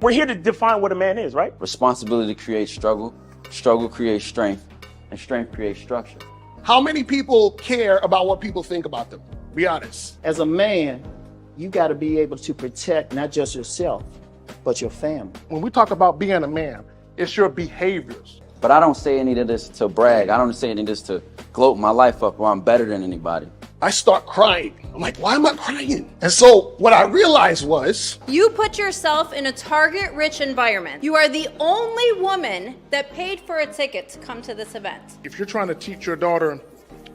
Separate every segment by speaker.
Speaker 1: We're here to define what a man is, right?
Speaker 2: Responsibility creates struggle. Struggle creates strength. And strength creates structure.
Speaker 3: How many people care about what people think about them? Be honest.
Speaker 4: As a man, you got to be able to protect not just yourself, but your family.
Speaker 3: When we talk about being a man, it's your behaviors.
Speaker 2: But I don't say any of this to brag. I don't say any of this to gloat my life up or I'm better than anybody.
Speaker 3: I start crying. I'm like, why am I crying? And so what I realized was,
Speaker 5: you put yourself in a target-rich environment. You are the only woman that paid for a ticket to come to this event.
Speaker 3: if you're trying to teach your daughter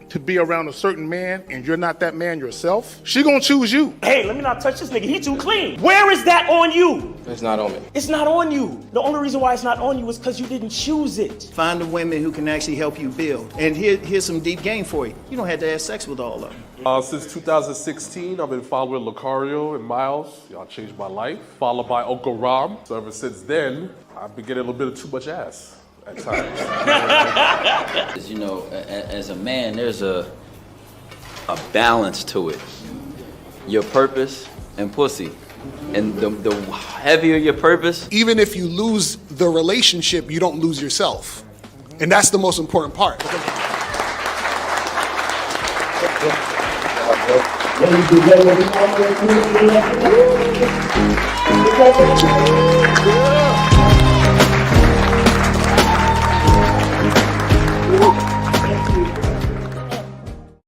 Speaker 3: to be around a certain man and you're not that man yourself, she gonna choose you.
Speaker 1: Hey, let me not touch this nigga. He too clean. Where is that on you?
Speaker 6: It's not on me.
Speaker 1: It's not on you. The only reason why it's not on you is because you didn't choose it.
Speaker 4: Find the women who can actually help you build. And here's some deep game for you. You don't have to have sex with all of them.
Speaker 6: Since 2016, I've been following Lucario and Miles. Y'all changed my life. Followed by Uncle Ram. So ever since then, I've been getting a little bit of too much ass at times.
Speaker 2: You know, as a man, there's a balance to it. Your purpose and pussy. And the heavier your purpose.
Speaker 3: Even if you lose the relationship, you don't lose yourself. And that's the most important part.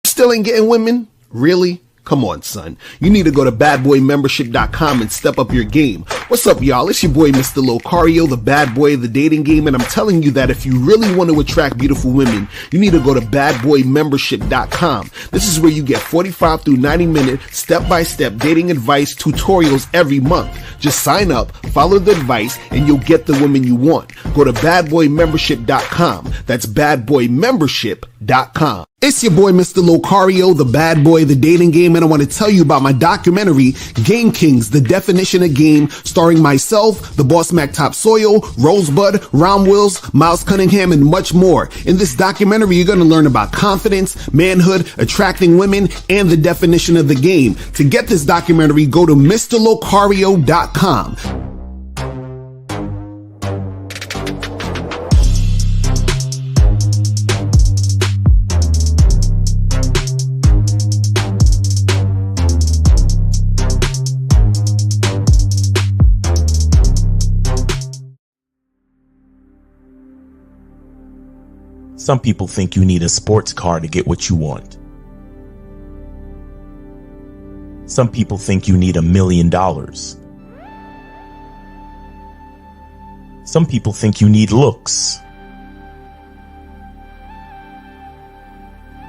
Speaker 7: Still ain't getting women? Really? Come on, son. You need to go to badboymembership.com and step up your game. What's up, y'all? It's your boy, Mr. Locario, the bad boy of the dating game, and I'm telling you that if you really want to attract beautiful women, you need to go to badboymembership.com. This is where you get 45 through 90-minute step-by-step dating advice tutorials every month. Just sign up, follow the advice, and you'll get the women you want. Go to badboymembership.com. That's badboymembership.com. It's your boy, Mr. Locario, the bad boy of the dating game, and I want to tell you about my documentary, Game Kings, The Definition of Game, starring myself, the Boss Mac Top Soil, Rosebud, Ron Wills, Miles Cunningham, and much more. In this documentary, you're going to learn about confidence, manhood, attracting women, and the definition of the game. To get this documentary, go to MrLocario.com.
Speaker 8: Some people think you need a sports car to get what you want. Some people think you need $1 million. Some people think you need looks,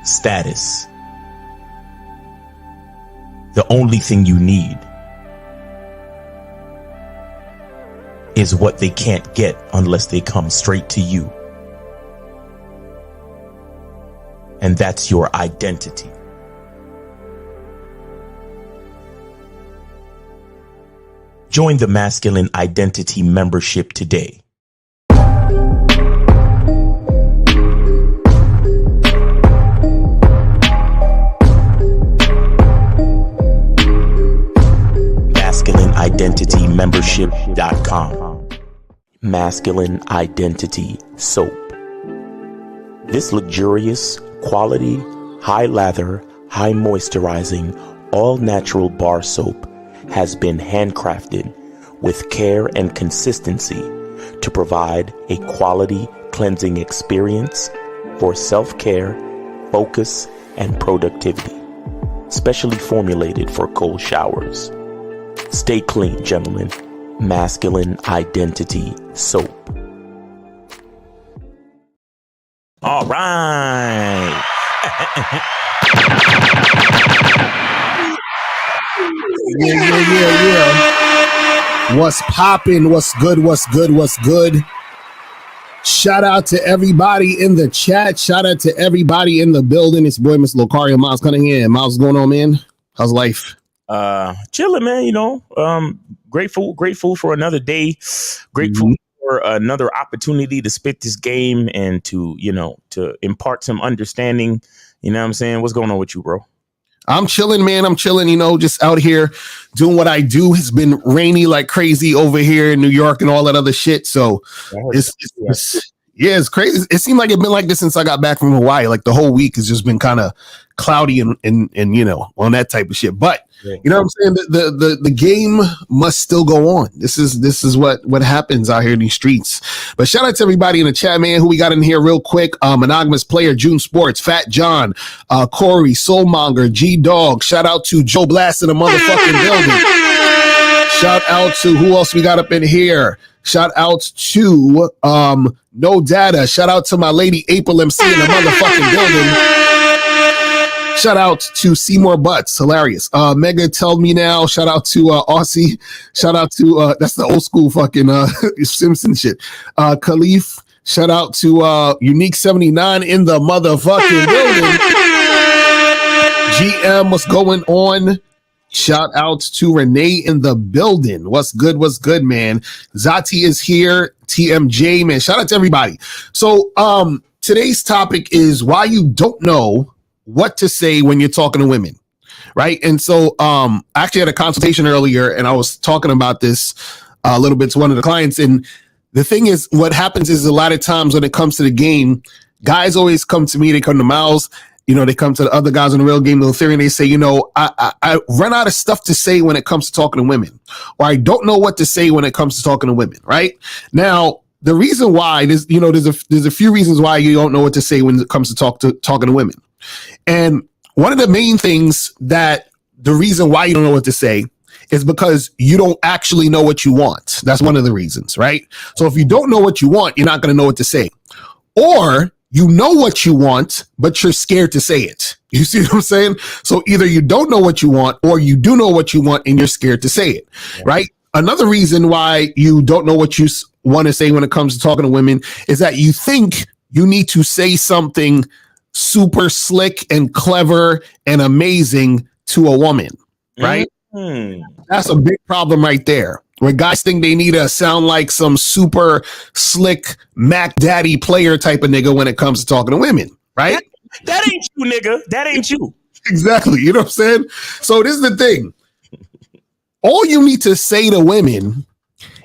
Speaker 8: status. The only thing you need is what they can't get unless they come straight to you. And that's your identity. Join the Masculine Identity membership today. MasculineIdentityMembership.com. Masculine Identity Soap. This luxurious, quality, high lather, high moisturizing, all natural bar soap has been handcrafted with care and consistency to provide a quality cleansing experience for self-care, focus, and productivity. Specially formulated for cold showers. Stay clean, gentlemen. Masculine Identity Soap. All right.
Speaker 7: Yeah. What's poppin'? What's good? What's good? What's good? Shout out to everybody in the chat. Shout out to everybody in the building. It's boy, Mr. Locario, Miles Cunningham. Miles, what's going on, man? How's life?
Speaker 8: Chilling, man. You know, grateful for another day. Grateful for another opportunity to spit this game and to, you know, to impart some understanding. You know what I'm saying? What's going on with you, bro?
Speaker 7: I'm chilling, man. I'm chilling, just out here doing what I do. It's been rainy like crazy over here in New York and all that other shit. So it's crazy. It seemed like it's been like this since I got back from Hawaii. Like the whole week has just been kind of cloudy and on that type of shit. But you know what I'm saying? The game must still go on. This is what happens out here in these streets. But shout out to everybody in the chat, man, who we got in here real quick. Monogamous Player, June Sports, Fat John, Corey, Soulmonger, G Dog. Shout out to Joe Blast in the motherfucking building. Shout out to who else we got up in here? Shout out to No Data. Shout out to my lady April MC in the motherfucking building. Shout out to Seymour Butts, hilarious. Mega Tell Me Now. Shout out to Aussie. Shout out to that's the old school fucking Simpson shit. Khalif. Shout out to Unique 79 in the motherfucking building. GM, what's going on? Shout out to Renee in the building. What's good, man? Zati is here. TMJ, man. Shout out to everybody. So today's topic is why you don't know what to say when you're talking to women, right? And so I actually had a consultation earlier and I was talking about this a little bit to one of the clients. And the thing is, what happens is a lot of times when it comes to the game, guys always come to me, they come to Miles, they come to the other guys in the real game, Little Theory, and they say, I run out of stuff to say when it comes to talking to women, or I don't know what to say when it comes to talking to women, right? Now, the reason why there's a few reasons why you don't know what to say when it comes to talking to women. And one of the main things that the reason why you don't know what to say is because you don't actually know what you want. That's one of the reasons, right? So if you don't know what you want, you're not going to know what to say. Or you know what you want, but you're scared to say it. You see what I'm saying? So either you don't know what you want or you do know what you want and you're scared to say it, right? Another reason why you don't know what you want to say when it comes to talking to women is that you think you need to say something super slick and clever and amazing to a woman, right? That's a big problem right there. Where guys think they need to sound like some super slick Mac Daddy player type of nigga when it comes to talking to women, right?
Speaker 8: That ain't you, nigga. That ain't you.
Speaker 7: Exactly. You know what I'm saying? So this is the thing. All you need to say to women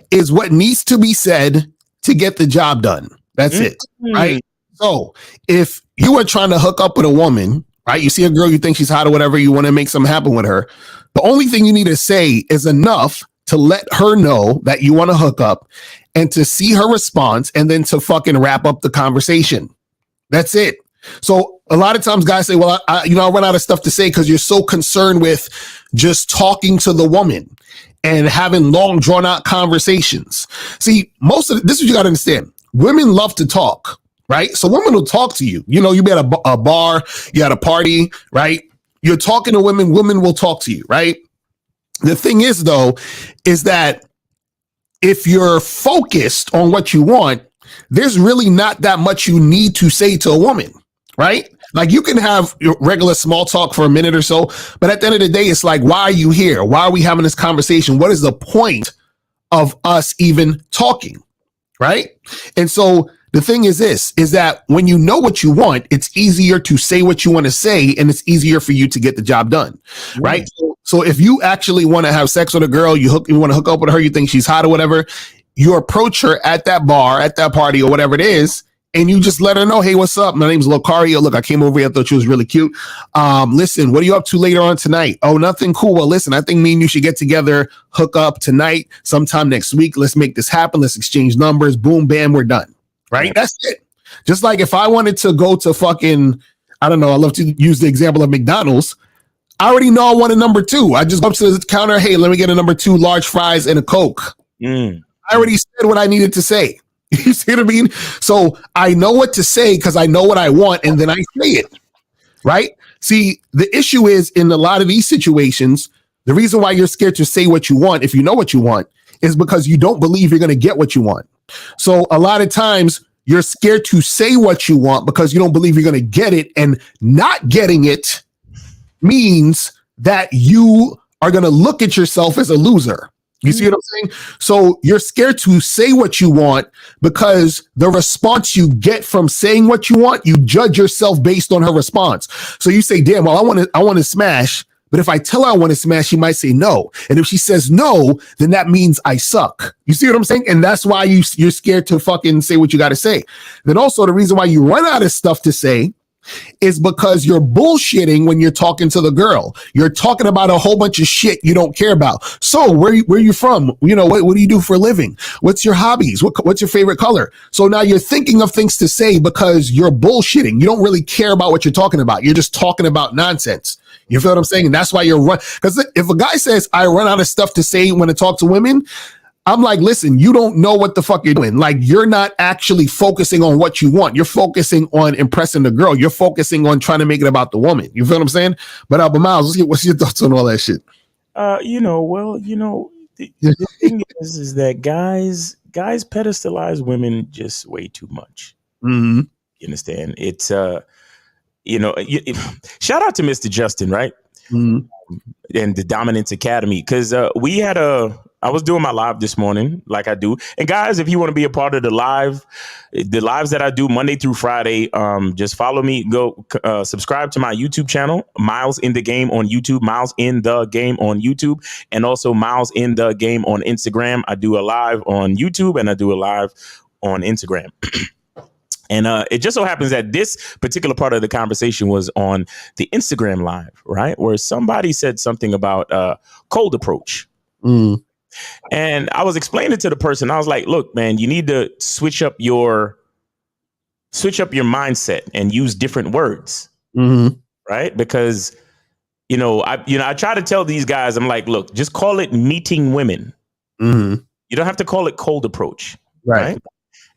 Speaker 7: is what needs to be said to get the job done. That's it, right? So if you are trying to hook up with a woman, right? You see a girl, you think she's hot or whatever, you want to make something happen with her. The only thing you need to say is enough to let her know that you want to hook up and to see her response and then to fucking wrap up the conversation. That's it. So a lot of times guys say, well, I run out of stuff to say because you're so concerned with just talking to the woman and having long drawn out conversations. See, this is what you got to understand. Women love to talk. Right? So women will talk to you. You be at a bar, you at a party, right? You're talking to women, women will talk to you, right? The thing is, though, is that if you're focused on what you want, there's really not that much you need to say to a woman, right? Like you can have your regular small talk for a minute or so, but at the end of the day, it's like, why are you here? Why are we having this conversation? What is the point of us even talking, right? And so the thing is that when you know what you want, it's easier to say what you want to say, and it's easier for you to get the job done, right? So if you actually want to have sex with a girl, you want to hook up with her, you think she's hot or whatever, you approach her at that bar, at that party or whatever it is, and you just let her know, hey, what's up? My name's Locario. Look, I came over here. I thought you was really cute. Listen, what are you up to later on tonight? Oh, nothing. Cool. Well, listen, I think me and you should get together, hook up tonight, sometime next week. Let's make this happen. Let's exchange numbers. Boom, bam, we're done. Right? That's it. Just like if I wanted to go to fucking, I don't know, I love to use the example of McDonald's. I already know I want a number 2. I just go up to the counter. Hey, let me get a number 2, large fries and a Coke. I already said what I needed to say. You see what I mean? So I know what to say because I know what I want, and then I say it. Right? See, the issue is in a lot of these situations, the reason why you're scared to say what you want, if you know what you want, is because you don't believe you're going to get what you want. So a lot of times you're scared to say what you want because you don't believe you're going to get it, and not getting it means that you are going to look at yourself as a loser. You see what I'm saying? So you're scared to say what you want because the response you get from saying what you want, you judge yourself based on her response. So you say, damn, well, I want to smash. But if I tell her I want to smash, she might say no. And if she says no, then that means I suck. You see what I'm saying? And that's why you're scared to fucking say what you got to say. Then also the reason why you run out of stuff to say is because you're bullshitting when you're talking to the girl. You're talking about a whole bunch of shit you don't care about. So where you from? You know, what do you do for a living? What's your hobbies? What's your favorite color? So now you're thinking of things to say because you're bullshitting. You don't really care about what you're talking about. You're just talking about nonsense. You feel what I'm saying? And that's why you're run. Because if a guy says, I run out of stuff to say when I talk to women, I'm like, listen, you don't know what the fuck you're doing. Like, you're not actually focusing on what you want. You're focusing on impressing the girl. You're focusing on trying to make it about the woman. You feel what I'm saying? But Miles, what's your thoughts on all that shit?
Speaker 8: The thing is that guys pedestalize women just way too much.
Speaker 7: Mm-hmm.
Speaker 8: You understand? It's shout out to Mr. Justin, right?
Speaker 7: Mm-hmm.
Speaker 8: And the Dominance Academy, because I was doing my live this morning, like I do. And guys, if you want to be a part of the lives that I do Monday through Friday, just follow me. Go subscribe to my YouTube channel, Miles in the Game on YouTube, Miles in the Game on YouTube, and also Miles in the Game on Instagram. I do a live on YouTube and I do a live on Instagram. And it just so happens that this particular part of the conversation was on the Instagram live, right? Where somebody said something about cold approach.
Speaker 7: Mm.
Speaker 8: And I was explaining to the person, I was like, look, man, you need to switch up your mindset and use different words.
Speaker 7: Mm-hmm.
Speaker 8: Right. Because, I try to tell these guys, I'm like, look, just call it meeting women.
Speaker 7: Mm-hmm.
Speaker 8: You don't have to call it cold approach.
Speaker 7: Right.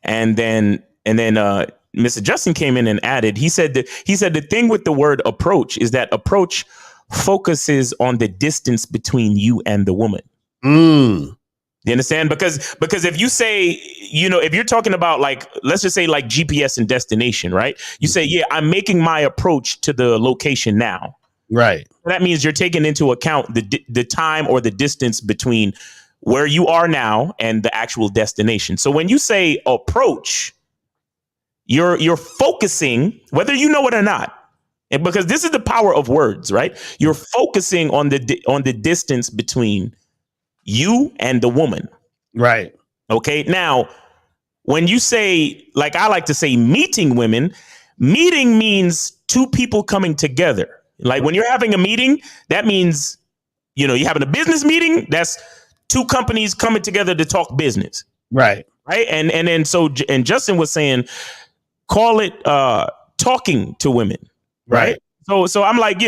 Speaker 8: And then Mr. Justin came in and added, he said the thing with the word approach is that approach focuses on the distance between you and the woman.
Speaker 7: Mm.
Speaker 8: You understand? Because if you say, if you're talking about, like, let's just say like GPS and destination, right? You say, yeah, I'm making my approach to the location now.
Speaker 7: Right.
Speaker 8: That means you're taking into account the time or the distance between where you are now and the actual destination. So when you say approach, you're focusing, whether you know it or not, and because this is the power of words, right? You're focusing on the distance between you and the woman.
Speaker 7: Right.
Speaker 8: Okay. Now, when you say, like I like to say, meeting women, meeting means two people coming together. Like when you're having a meeting, that means, you're having a business meeting. That's two companies coming together to talk business.
Speaker 7: Right.
Speaker 8: Right. And Justin was saying, call it talking to women. Right. So I'm like,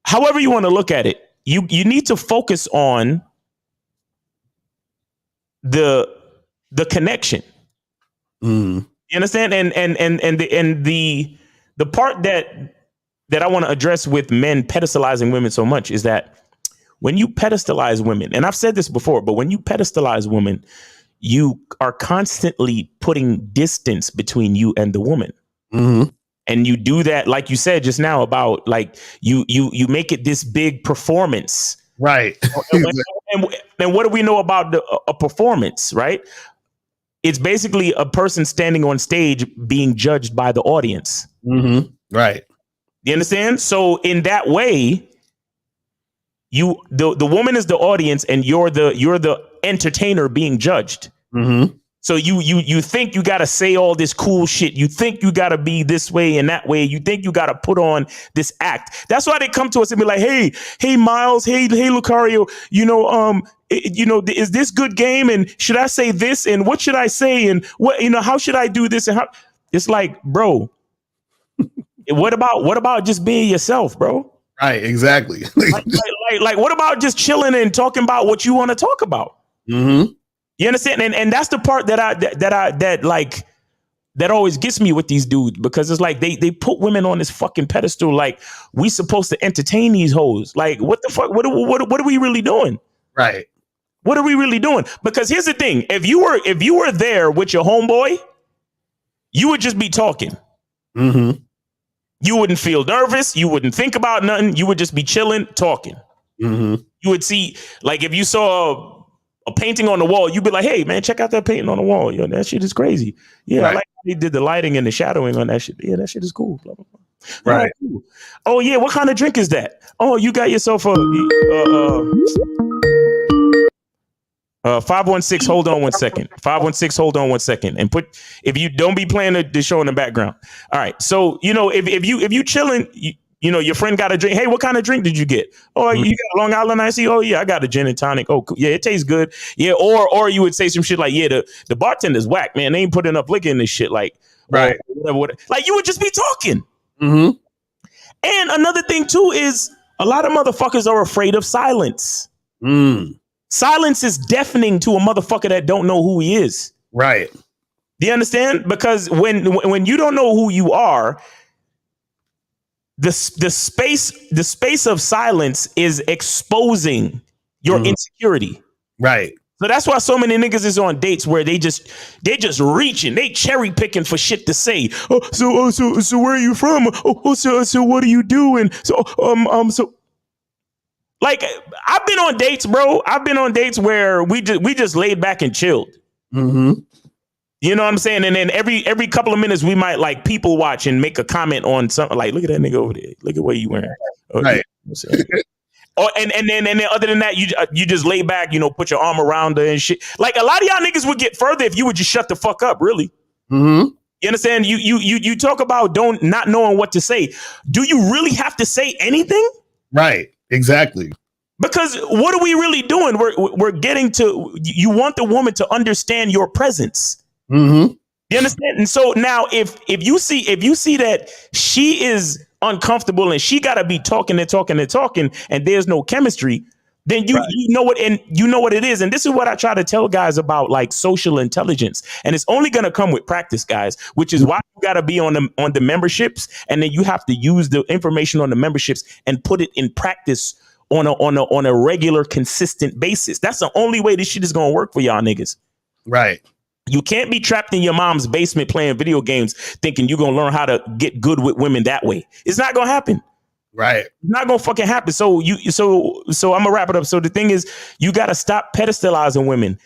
Speaker 8: however you want to look at it, you need to focus on the connection.
Speaker 7: Mm.
Speaker 8: You understand? And the part that I want to address with men pedestalizing women so much is that when you pedestalize women, and I've said this before, but when you pedestalize women, you are constantly putting distance between you and the woman.
Speaker 7: Mm-hmm.
Speaker 8: And you do that, like you said just now, about like you make it this big performance.
Speaker 7: Right.
Speaker 8: And what do we know about a performance, right? It's basically a person standing on stage being judged by the audience.
Speaker 7: Mm-hmm. Right.
Speaker 8: You understand? So in that way, the woman is the audience and you're the entertainer being judged.
Speaker 7: Mm-hmm. So
Speaker 8: you think you got to say all this cool shit. You think you got to be this way and that way. You think you got to put on this act. That's why they come to us and be like, hey, Miles, hey, Lucario, is this good game? And should I say this? And what should I say? And what, how should I do this? And how? It's like, bro, what about just being yourself, bro?
Speaker 7: Right. Exactly.
Speaker 8: like, what about just chilling and talking about what you want to talk about?
Speaker 7: Mm-hmm.
Speaker 8: You understand? And that's the part that always gets me with these dudes, because it's like they put women on this fucking pedestal. Like, we supposed to entertain these hoes. Like, what the fuck? What are we really doing?
Speaker 7: Right.
Speaker 8: What are we really doing? Because here's the thing. If you were there with your homeboy, you would just be talking.
Speaker 7: Mm-hmm.
Speaker 8: You wouldn't feel nervous. You wouldn't think about nothing. You would just be chilling, talking.
Speaker 7: Mm-hmm.
Speaker 8: You would see, like, if you saw a painting on the wall, you'd be like, hey man, check out that painting on the wall. Yo, that shit is crazy. Yeah, I like how he did the lighting and the shadowing on that shit. Yeah, that shit is cool. Blah, blah, blah.
Speaker 7: Right.
Speaker 8: Oh, cool. Oh yeah, what kind of drink is that? Oh, you got yourself a 516. Hold on 1 second. 516. Hold on 1 second. And if you don't be playing the show in the background. All right. So if you chilling, your friend got a drink. Hey, what kind of drink did you get? Oh, you got Long Island Iced Tea? Oh yeah, I got a gin and tonic. Oh cool. Yeah, it tastes good. Yeah. Or you would say some shit like, yeah, the bartender's whack, man. They ain't putting up liquor in this shit. Like,
Speaker 7: right.
Speaker 8: Whatever. Like you would just be talking.
Speaker 7: Mm-hmm.
Speaker 8: And another thing too is a lot of motherfuckers are afraid of silence. Silence is deafening to a motherfucker that don't know who he is.
Speaker 7: Right.
Speaker 8: Do you understand? Because when you don't know who you are, the space of silence is exposing your insecurity.
Speaker 7: Right.
Speaker 8: So that's why so many niggas is on dates where they just reaching, they cherry picking for shit to say. So where are you from? So what are you doing? So like I've been on dates, bro. I've been on dates where we just laid back and chilled.
Speaker 7: Mm-hmm.
Speaker 8: You know what I'm saying? And then every couple of minutes we might like people watch and make a comment on something like, look at that nigga over there. Look at what you wearing.
Speaker 7: Right.
Speaker 8: And then other than that, you just lay back, put your arm around her and shit. Like a lot of y'all niggas would get further if you would just shut the fuck up, really.
Speaker 7: Mm-hmm.
Speaker 8: You understand? You talk about not knowing what to say. Do you really have to say anything?
Speaker 7: Right. Exactly.
Speaker 8: Because what are we really doing? We're getting to, you want the woman to understand your presence.
Speaker 7: Mm-hmm.
Speaker 8: You understand? And so now if you see that she is uncomfortable and she got to be talking and there's no chemistry, then you know what it is. And this is what I try to tell guys about like social intelligence. And it's only going to come with practice, guys, which is why you got to be on the memberships. And then you have to use the information on the memberships and put it in practice on a regular, consistent basis. That's the only way this shit is going to work for y'all niggas.
Speaker 7: Right.
Speaker 8: You can't be trapped in your mom's basement playing video games thinking you're going to learn how to get good with women that way. It's not going to happen.
Speaker 7: Right.
Speaker 8: It's not going to fucking happen. So I'm going to wrap it up. So the thing is, you got to stop pedestalizing women.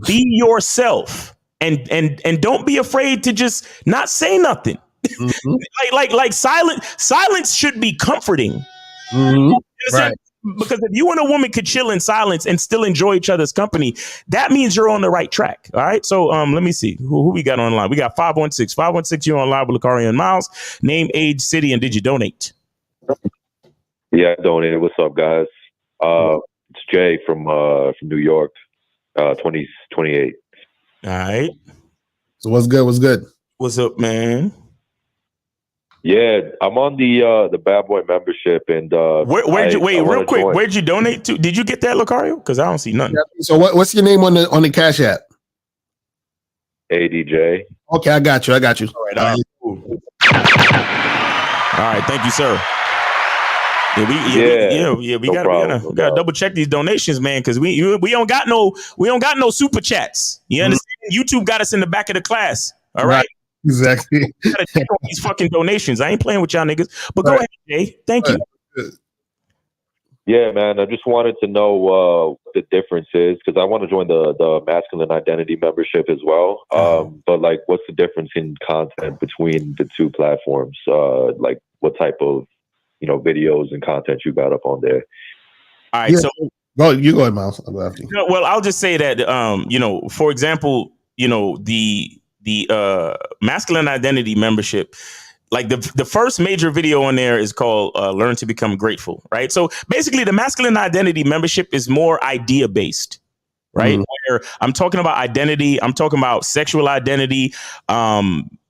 Speaker 8: Be yourself and don't be afraid to just not say nothing. Mm-hmm. like silence should be comforting.
Speaker 7: Mm-hmm. Right.
Speaker 8: Because if you and a woman could chill in silence and still enjoy each other's company, that means you're on the right track. All right. So let me see who we got online. We got 516. 516, you're online with Lucario and Miles. Name, age, city, and did you donate?
Speaker 9: Yeah, I donated. What's up, guys? It's Jay from New York, 2028.
Speaker 8: All right.
Speaker 7: So what's good? What's good?
Speaker 8: What's up, man?
Speaker 9: Yeah, I'm on the Bad Boy membership, and
Speaker 8: real quick, where'd you donate to? Did you get that, Lucario? Because I don't see nothing.
Speaker 7: So what's your name on the Cash App?
Speaker 9: ADJ.
Speaker 7: Okay, I got you. All right,
Speaker 8: cool. All right, thank you, sir. We gotta double check these donations, man, because we don't got no super chats. You understand? YouTube got us in the back of the class. All right.
Speaker 7: Exactly.
Speaker 8: You gotta check on these fucking donations. I ain't playing with y'all niggas. But go ahead, Jay. Thank you.
Speaker 9: Yeah, man. I just wanted to know what the difference is, because I want to join the masculine identity membership as well. But like, what's the difference in content between the two platforms? Like, what type of videos and content you got up on there?
Speaker 8: All right. So
Speaker 7: you go ahead, Miles.
Speaker 8: Well, I'll just say that for example, the masculine identity membership, like the first major video on there is called Learn to Become Grateful, right? So basically the masculine identity membership is more idea based, right? Where I'm talking about identity, I'm talking about sexual identity.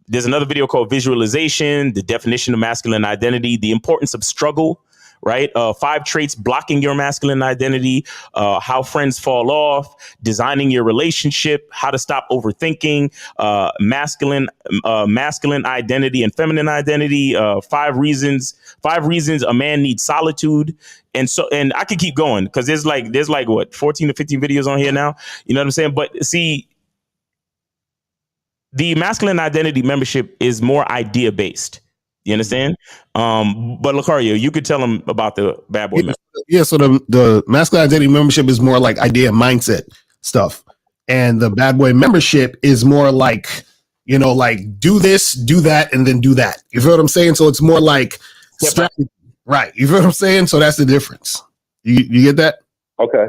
Speaker 8: There's another video called Visualization, the definition of masculine identity, the importance of struggle, right? 5 traits blocking your masculine identity, how friends fall off, designing your relationship, how to stop overthinking, masculine identity and feminine identity, 5 reasons a man needs solitude. And I could keep going because there's like what, 14 to 15 videos on here now. You know what I'm saying? But see, the masculine identity membership is more idea based. You understand? But Lucario, you could tell them about the Bad Boy membership.
Speaker 7: Yeah, so the masculine identity membership is more like idea mindset. stuff. And the bad boy membership is more like, you know, like do this, do that, and then do that. You feel what I'm saying? So it's more like strategy. Right. You feel what I'm saying? So that's the difference. You get that?
Speaker 9: Okay.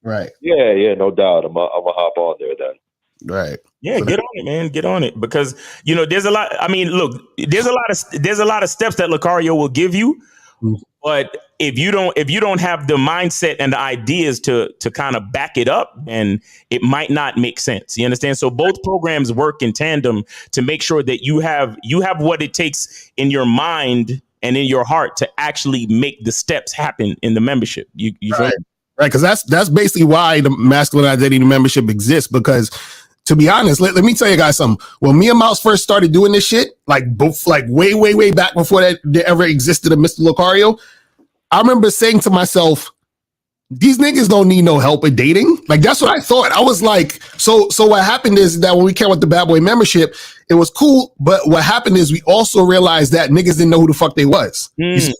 Speaker 7: Right.
Speaker 9: Yeah, no doubt. I'm gonna hop on there then.
Speaker 7: Right.
Speaker 8: Yeah,
Speaker 7: So
Speaker 8: get on it, man. Get on it, because you know there's a lot. I mean, look, there's a lot of steps that Lucario will give you, but if you don't have the mindset and the ideas to kind of back it up, then it might not make sense. You understand? So both programs work in tandem to make sure that you have what it takes in your mind and in your heart to actually make the steps happen in the membership. You
Speaker 7: right. Right, because that's basically why the masculine identity membership exists. Because to be honest, let me tell you guys something. When me and Mouse first started doing this shit, like way back before that there ever existed a Mr. Lucario, I remember saying to myself, these niggas don't need no help with dating. Like, that's what I thought. I was like, so what happened is that when we came with the bad boy membership, it was cool. But what happened is we also realized that niggas didn't know who the fuck they was. So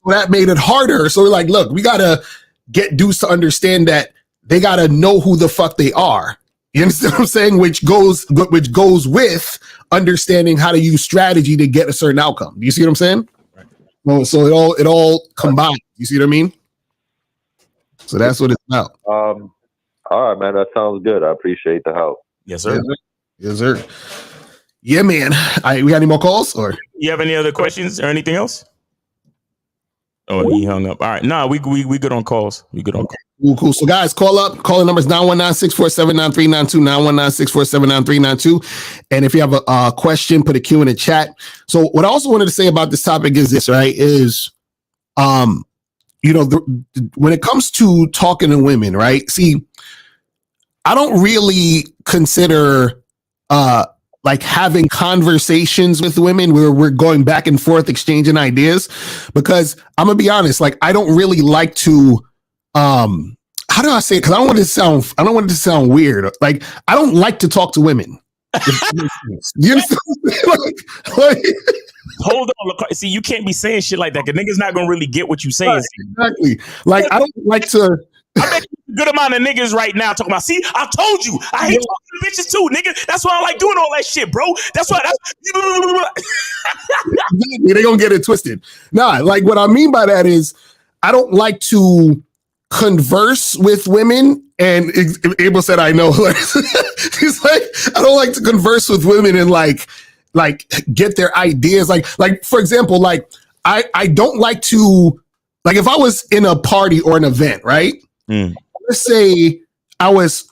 Speaker 7: that made it harder. So we're like, look, we got to get dudes to understand that they got to know who the fuck they are. You understand what I'm saying? Which goes with understanding how to use strategy to get a certain outcome. Do you see what I'm saying? Right. Well, so it all combined. You see what I mean? So that's what it's about.
Speaker 9: All right, man. That sounds good. I appreciate the help.
Speaker 8: Yes, sir.
Speaker 7: Yes, sir. Yeah, man. We got any more calls? Or
Speaker 8: you have any other questions or anything else? Oh, he hung up. All right. No, we good on calls. We good on calls.
Speaker 7: Cool. So guys, call up. Calling numbers 919-647-9392, 919-647-9392. And if you have a question, put a Q in the chat. So what I also wanted to say about this topic is this, right? Is you know, when it comes to talking to women, right? See, I don't really consider like having conversations with women where we're going back and forth, exchanging ideas, because I'm gonna be honest, like I don't really like to how do I say it? Because I don't want it to sound weird. Like I don't like to talk to women. You understand? like
Speaker 8: hold on, see, you can't be saying shit like that because niggas not gonna really get what you saying.
Speaker 7: Right, exactly. Like I don't like to.
Speaker 8: I bet you a good amount of niggas right now talking about. See, I told you, I hate talking to bitches too, nigga. That's why I like doing all that shit, bro. That's why.
Speaker 7: They gonna get it twisted. Nah, like what I mean by that is I don't like to converse with women. And Abel said, "I know." He's like, I don't like to converse with women and like get their ideas. Like for example, like I don't like to, like if I was in a party or an event, right? Let's say I was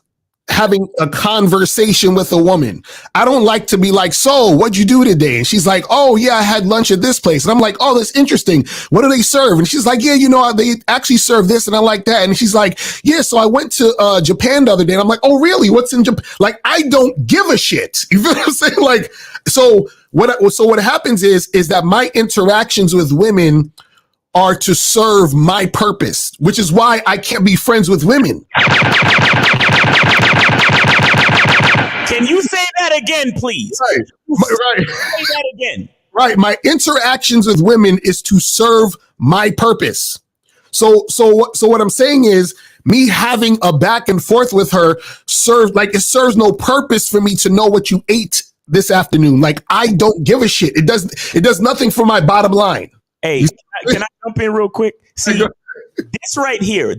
Speaker 7: having a conversation with a woman. I don't like to be like, so what'd you do today? And she's like, oh yeah, I had lunch at this place. And I'm like, oh, that's interesting. What do they serve? And she's like, yeah, you know, they actually serve this and I like that. And she's like, yeah, so I went to Japan the other day. And I'm like, oh really? What's in Japan? Like, I don't give a shit. You feel what I'm saying? Like, so what happens is that my interactions with women are to serve my purpose, which is why I can't be friends with women.
Speaker 8: Can you say that again, please?
Speaker 7: Right.
Speaker 8: Say that again.
Speaker 7: Right. My interactions with women is to serve my purpose. So what I'm saying is me having a back and forth with her serves no purpose for me to know what you ate this afternoon. Like, I don't give a shit. It does nothing for my bottom line.
Speaker 8: Hey, can I jump in real quick? See, this right here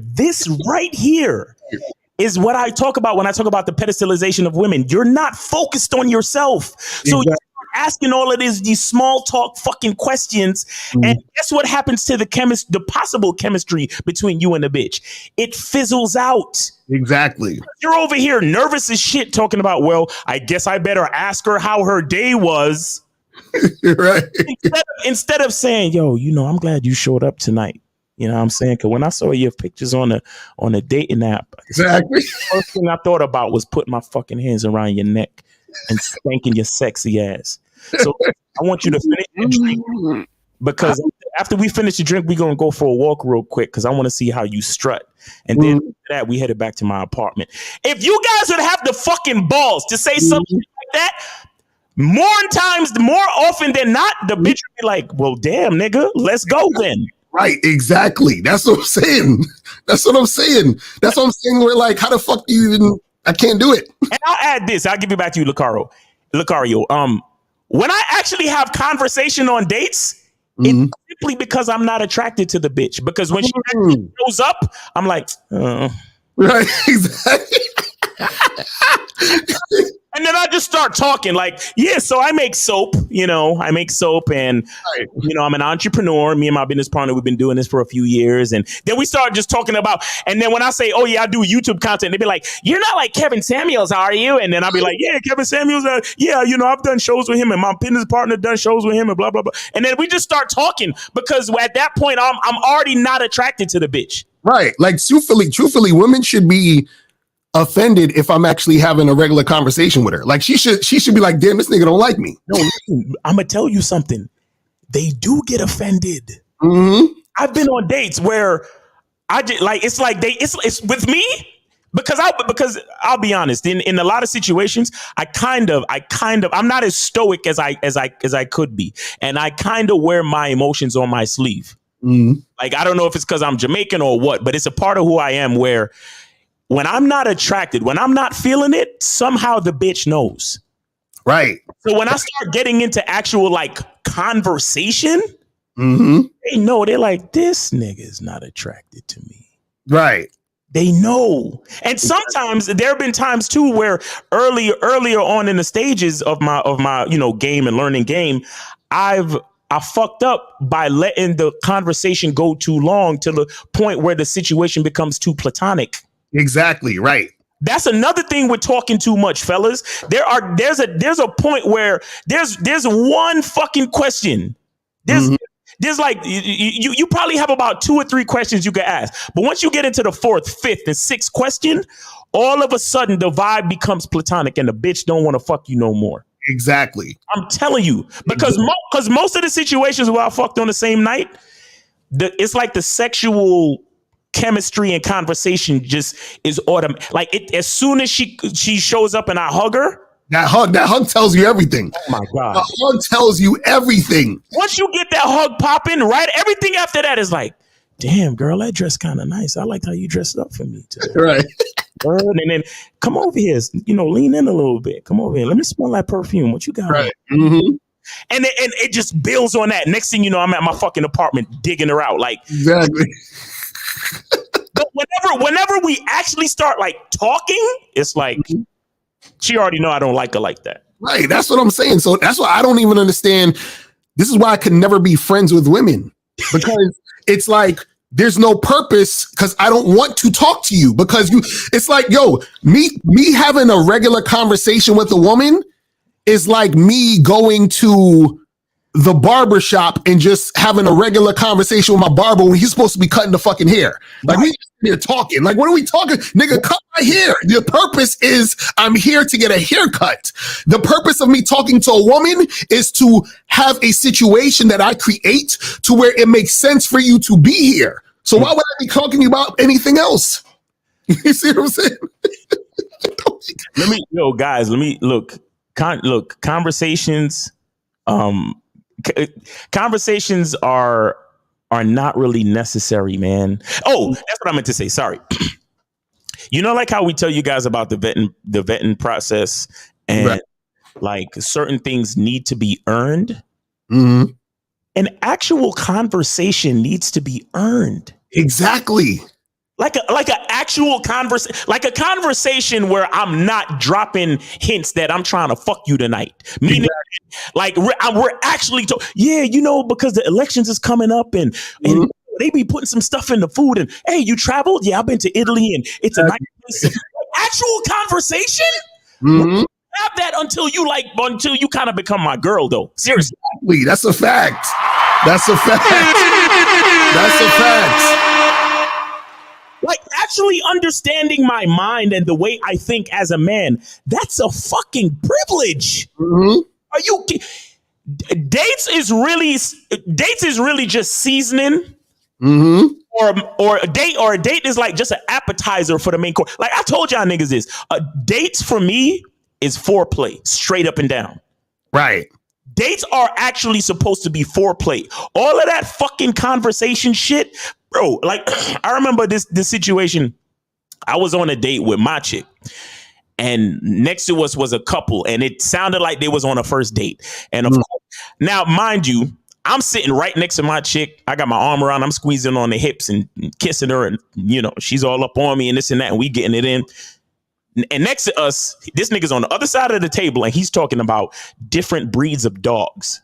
Speaker 8: is what I talk about when I talk about the pedestalization of women. You're not focused on yourself. So you're asking all of these small talk fucking questions. And guess what happens to the possible chemistry between you and the bitch? It fizzles out.
Speaker 7: Exactly.
Speaker 8: You're over here nervous as shit talking about, well, I guess I better ask her how her day was.
Speaker 7: Right.
Speaker 8: Instead of saying, yo, you know, I'm glad you showed up tonight. You know what I'm saying? Because when I saw your pictures on a dating app,
Speaker 7: exactly,
Speaker 8: the first thing I thought about was putting my fucking hands around your neck and spanking your sexy ass. So I want you to finish your drink, because after we finish the drink, we're going to go for a walk real quick because I want to see how you strut. And then after that, we headed back to my apartment. If you guys would have the fucking balls to say something like that, more often than not, the bitch would be like, well, damn, nigga, let's go then.
Speaker 7: Right, exactly. That's what I'm saying. That's what I'm saying. That's what I'm saying. We're like, how the fuck do you even? I can't do it.
Speaker 8: And I'll add this. I'll give it back to you, Lucario. When I actually have conversation on dates, it's simply because I'm not attracted to the bitch. Because when she actually shows up, I'm like,
Speaker 7: right, exactly.
Speaker 8: And then I just start talking like, yeah, so I make soap, and, I'm an entrepreneur. Me and my business partner, we've been doing this for a few years. And then we start just talking about, and then when I say, oh yeah, I do YouTube content, they'd be like, you're not like Kevin Samuels, are you? And then I'll be like, yeah, Kevin Samuels, I've done shows with him and my business partner done shows with him and blah, blah, blah. And then we just start talking because at that point, I'm already not attracted to the bitch. Right.
Speaker 7: Like truthfully, women should be offended if I'm actually having a regular conversation with her. Like she should be like, damn, this nigga don't like me.
Speaker 8: No, listen, I'm gonna tell you something. They do get offended. I've been on dates where I did it's with me because I'll be honest, in a lot of situations, I'm not as stoic as I could be, and I kind of wear my emotions on my sleeve. Like I don't know if it's because I'm Jamaican or what, but it's a part of who I am where. When I'm not attracted, when I'm not feeling it, somehow the bitch knows.
Speaker 7: Right.
Speaker 8: So when I start getting into actual conversation, they know. They're like, this nigga is not attracted to me.
Speaker 7: Right.
Speaker 8: They know. And sometimes there have been times too where earlier on in the stages of my game and learning game, I fucked up by letting the conversation go too long to the point where the situation becomes too platonic.
Speaker 7: Exactly. Right.
Speaker 8: That's another thing with talking too much, fellas. There's a point where there's one fucking question. There's like you probably have about 2 or 3 questions you can ask. But once you get into the 4th, 5th, and 6th question, all of a sudden the vibe becomes platonic and the bitch don't want to fuck you no more.
Speaker 7: Exactly.
Speaker 8: I'm telling you, because most of the situations where I fucked on the same night, it's like the sexual chemistry and conversation just is automatic. Like as soon as she shows up and I hug her,
Speaker 7: that hug tells you everything.
Speaker 8: Oh my God.
Speaker 7: The hug tells you everything.
Speaker 8: Once you get that hug popping, right? Everything after that is like, damn, girl, that dress kind of nice. I liked how you dressed up for me today.
Speaker 7: Right.
Speaker 8: And then come over here, lean in a little bit. Come over here. Let me smell that perfume. What you got?
Speaker 7: Right.
Speaker 8: And it just builds on that. Next thing you know, I'm at my fucking apartment digging her out. Like
Speaker 7: exactly.
Speaker 8: But whenever we actually start talking, it's like she already know I don't like her like that.
Speaker 7: Right. That's what I'm saying. So that's why I don't even understand. This is why I could never be friends with women, because it's like there's no purpose, because I don't want to talk to you, because it's like, me having a regular conversation with a woman is like me going to the barber shop and just having a regular conversation with my barber when he's supposed to be cutting the fucking hair. Like we here talking. Like, what are we talking? Nigga, cut my hair. The purpose is I'm here to get a haircut. The purpose of me talking to a woman is to have a situation that I create to where it makes sense for you to be here. So why would I be talking about anything else? You see what I'm saying?
Speaker 8: Conversations, conversations are not really necessary, man. Oh, that's what I meant to say. Sorry. Like how we tell you guys about the vetting process, and like certain things need to be earned. An actual conversation needs to be earned.
Speaker 7: Exactly.
Speaker 8: Like an actual conversation where I'm not dropping hints that I'm trying to fuck you tonight. Meaning, like we're actually because the elections is coming up and they be putting some stuff in the food and hey, you traveled? Yeah, I've been to Italy and it's a nice place. Actual conversation. Have that until you kind of become my girl, though. Seriously,
Speaker 7: that's a fact. That's a fact. That's a fact.
Speaker 8: Like actually understanding my mind and the way I think as a man, that's a fucking privilege. Are you dates is really just seasoning. Or a date is like just an appetizer for the main course. Like I told y'all niggas this. Dates for me is foreplay, straight up and down.
Speaker 7: Right.
Speaker 8: Dates are actually supposed to be foreplay. All of that fucking conversation shit, bro. Like, I remember this situation. I was on a date with my chick, and next to us was a couple, and it sounded like they was on a first date. And of course, now, mind you, I'm sitting right next to my chick. I got my arm around, I'm squeezing on the hips and kissing her, and she's all up on me and this and that, and we getting it in. And next to us, this nigga's on the other side of the table, and he's talking about different breeds of dogs.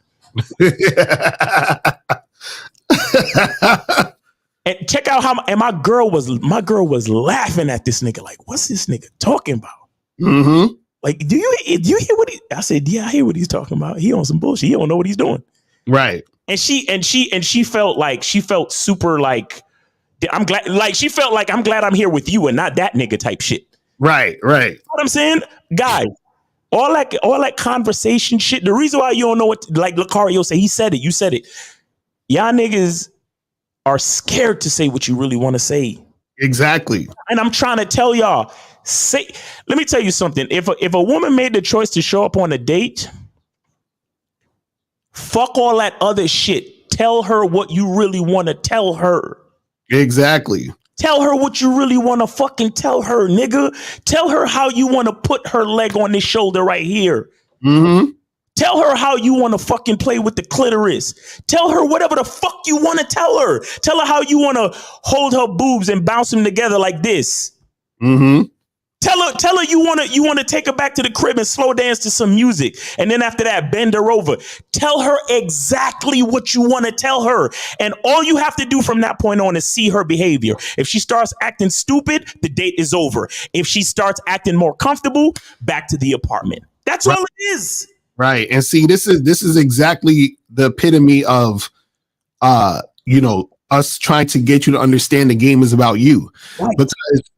Speaker 8: And check out how my girl was laughing at this nigga, like, what's this nigga talking about?
Speaker 7: Mm-hmm.
Speaker 8: Like, do you hear what I said? Yeah, I hear what he's talking about. He on some bullshit. He don't know what he's doing.
Speaker 7: Right.
Speaker 8: And she felt super like, I'm glad, like, she felt like, I'm glad I'm here with you and not that nigga type shit.
Speaker 7: Right.
Speaker 8: You know what I'm saying? Guys, all that conversation shit, the reason why you don't know what, like Lucario said, he said it, you said it. Y'all niggas are scared to say what you really want to say.
Speaker 7: Exactly.
Speaker 8: And I'm trying to tell y'all, let me tell you something. If a woman made the choice to show up on a date, fuck all that other shit. Tell her what you really want to tell her.
Speaker 7: Exactly.
Speaker 8: Tell her what you really want to fucking tell her, nigga. Tell her how you want to put her leg on this shoulder right here.
Speaker 7: Mm-hmm.
Speaker 8: Tell her how you want to fucking play with the clitoris. Tell her whatever the fuck you want to tell her. Tell her how you want to hold her boobs and bounce them together like this.
Speaker 7: Mm-hmm.
Speaker 8: Tell her you want to take her back to the crib and slow dance to some music. And then after that, bend her over. Tell her exactly what you want to tell her. And all you have to do from that point on is see her behavior. If she starts acting stupid, the date is over. If she starts acting more comfortable, back to the apartment. That's all it is.
Speaker 7: Right. And see, this is exactly the epitome of us trying to get you to understand the game is about you. Right. Because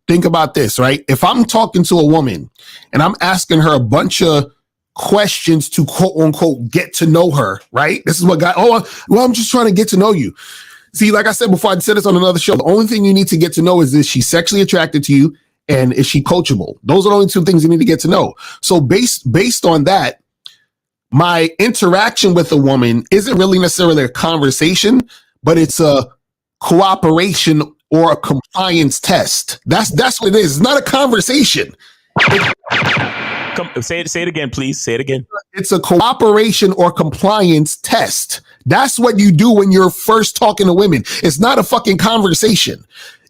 Speaker 7: think about this, right? If I'm talking to a woman and I'm asking her a bunch of questions to quote unquote get to know her, right? This is what I'm just trying to get to know you. See, like I said before, I said this on another show. The only thing you need to get to know is she sexually attracted to you and is she coachable? Those are the only two things you need to get to know. So based on that, my interaction with a woman isn't really necessarily a conversation, but it's a cooperation or a compliance test. That's what it is. It's not a conversation.
Speaker 8: Say it again, please. Say it again.
Speaker 7: It's a cooperation or compliance test. That's what you do when you're first talking to women. It's not a fucking conversation.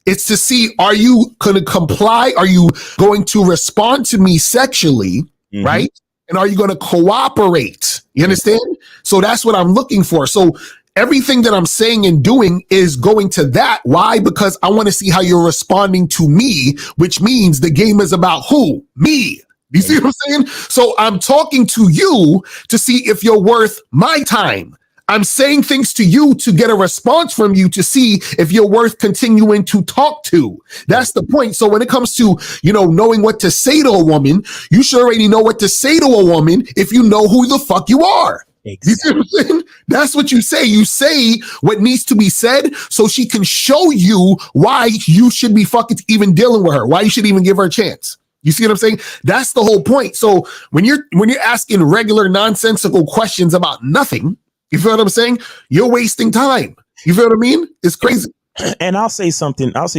Speaker 7: It's to see, are you going to comply? Are you going to respond to me sexually? Mm-hmm. Right? And are you going to cooperate? You understand? So that's what I'm looking for. So everything that I'm saying and doing is going to that. Why? Because I want to see how you're responding to me, which means the game is about who? Me. You see what I'm saying? So I'm talking to you to see if you're worth my time. I'm saying things to you to get a response from you to see if you're worth continuing to talk to. That's the point. So when it comes to, knowing what to say to a woman, you should already know what to say to a woman if you know who the fuck you are. Exactly. You see what I'm saying? That's what you say. You say what needs to be said so she can show you why you should be fucking even dealing with her, why you should even give her a chance. You see what I'm saying? That's the whole point. So when you're asking regular nonsensical questions about nothing, you feel what I'm saying? You're wasting time. You feel what I mean? It's crazy.
Speaker 8: And I'll say something else.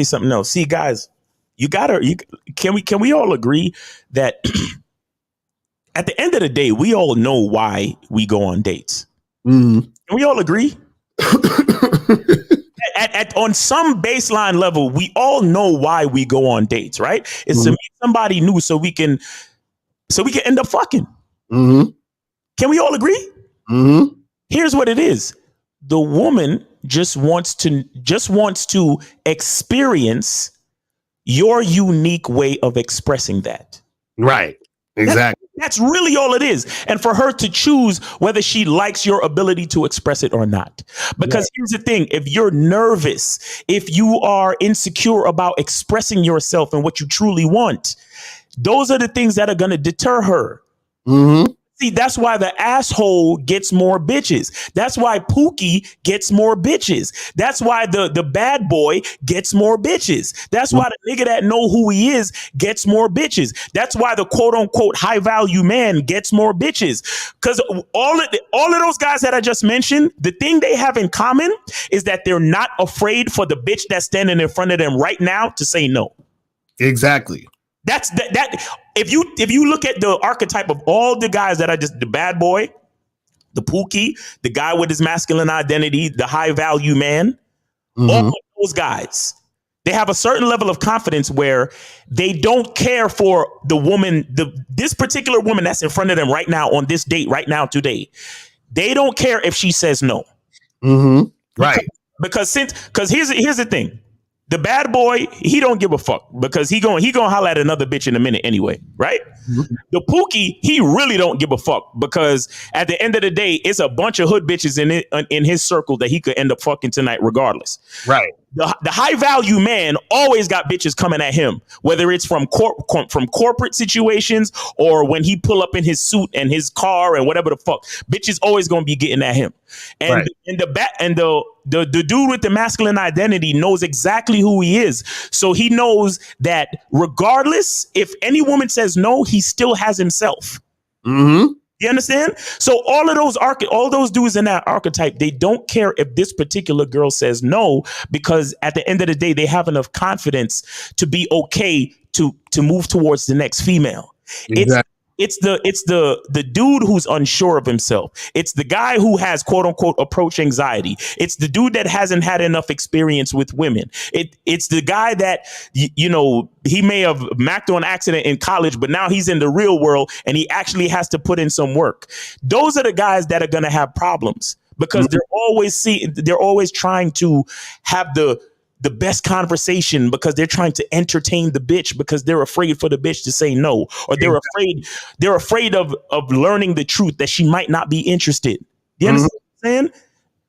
Speaker 8: See, guys, can we all agree that at the end of the day, we all know why we go on dates? Mm. Can we all agree? On some baseline level, we all know why we go on dates, right? It's to meet somebody new so we can end up fucking. Mm-hmm. Can we all agree? Mm-hmm. Here's what it is. The woman just wants to experience your unique way of expressing that.
Speaker 7: Right. Exactly.
Speaker 8: That's really all it is. And for her to choose whether she likes your ability to express it or not. Because here's the thing. If you're nervous, if you are insecure about expressing yourself and what you truly want, those are the things that are going to deter her. Mm-hmm. See, that's why the asshole gets more bitches. That's why Pookie gets more bitches. That's why the bad boy gets more bitches. That's why the nigga that know who he is gets more bitches. That's why the quote unquote high value man gets more bitches. Because all of those guys that I just mentioned, the thing they have in common is that they're not afraid for the bitch that's standing in front of them right now to say no.
Speaker 7: Exactly.
Speaker 8: That's that. If you look at the archetype of all the guys that the bad boy, the Pookie, the guy with his masculine identity, the high value man, all of those guys, they have a certain level of confidence where they don't care for the woman, this particular woman that's in front of them right now on this date, right now today. They don't care if she says no.
Speaker 7: Right.
Speaker 8: Because here's the thing. The bad boy, he don't give a fuck because he gonna holler at another bitch in a minute anyway, right? The Pookie, he really don't give a fuck because at the end of the day, it's a bunch of hood bitches in his circle that he could end up fucking tonight regardless.
Speaker 7: Right.
Speaker 8: The high value man always got bitches coming at him, whether it's from corporate situations or when he pull up in his suit and his car and whatever the fuck. Bitches always gonna be getting at him. And the dude with the masculine identity knows exactly who he is. So he knows that regardless, if any woman says no, he still has himself. You understand? So all those dudes in that archetype, they don't care if this particular girl says no, because at the end of the day, they have enough confidence to be okay to move towards the next female. Exactly. It's the dude who's unsure of himself. It's the guy who has quote unquote approach anxiety. It's the dude that hasn't had enough experience with women. It's the guy that, he may have macked on accident in college, but now he's in the real world and he actually has to put in some work. Those are the guys that are going to have problems because they're always trying to have the best conversation because they're trying to entertain the bitch because they're afraid for the bitch to say no, or they're afraid of learning the truth that she might not be interested. Do you understand what I'm saying?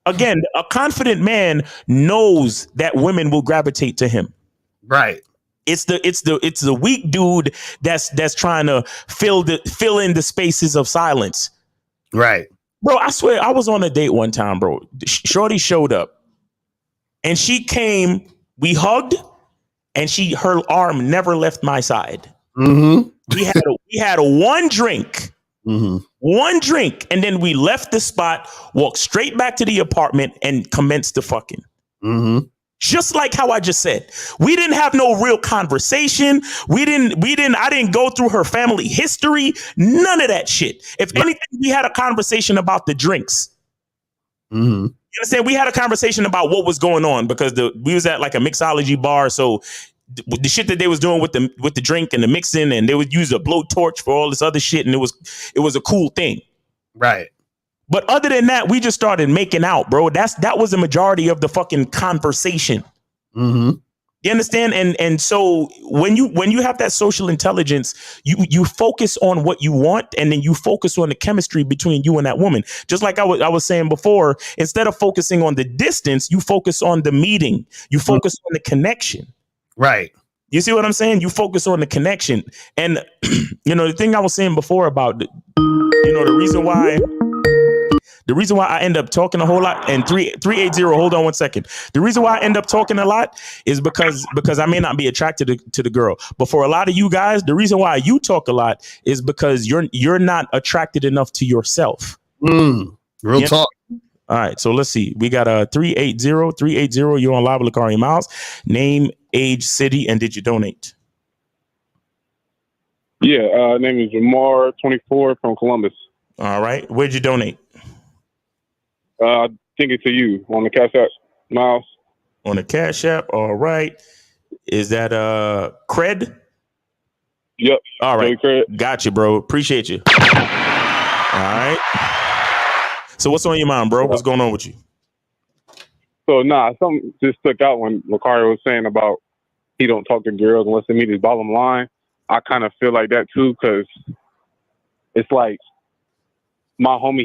Speaker 8: Again, a confident man knows that women will gravitate to him.
Speaker 7: Right.
Speaker 8: It's the weak dude that's trying to fill in the spaces of silence.
Speaker 7: Right.
Speaker 8: Bro, I swear I was on a date one time, bro. Shorty showed up. And she came, we hugged, and her arm never left my side. We had one drink, and then we left the spot, walked straight back to the apartment, and commenced the fucking. Just like how I just said, we didn't have no real conversation. I didn't go through her family history, none of that shit. If anything, we had a conversation about the drinks. You understand? We had a conversation about what was going on because we was at like a mixology bar. So the shit that they was doing with the drink and the mixing, and they would use a blowtorch for all this other shit, and it was a cool thing.
Speaker 7: Right.
Speaker 8: But other than that, we just started making out, bro. That was the majority of the fucking conversation. You understand? And so when you have that social intelligence, you focus on what you want, and then you focus on the chemistry between you and that woman. Just like I was saying before, instead of focusing on the distance, you focus on the meeting. You focus on the connection. Right. You see what I'm saying? You focus on the connection. And the thing I was saying before about the reason why I end up talking a whole lot, and 380, hold on 1 second. The reason why I end up talking a lot is because I may not be attracted to the girl. But for a lot of you guys, the reason why you talk a lot is because you're not attracted enough to yourself.
Speaker 7: Real talk.
Speaker 8: All right, so let's see. We got a 380. You're on live with Lakari Miles. Name, age, city, and did you donate?
Speaker 10: Yeah, name is Jamar, 24, from Columbus.
Speaker 8: All right, where'd you donate?
Speaker 10: I think it's to you on the Cash App, Miles.
Speaker 8: On the Cash App, all right. Is that Cred?
Speaker 10: Yep.
Speaker 8: All right, got you, bro. Appreciate you. All right. So what's on your mind, bro? What's going on with you?
Speaker 10: So something just stuck out when Lucario was saying about he don't talk to girls unless they meet his bottom line. I kind of feel like that too, because it's like my homie,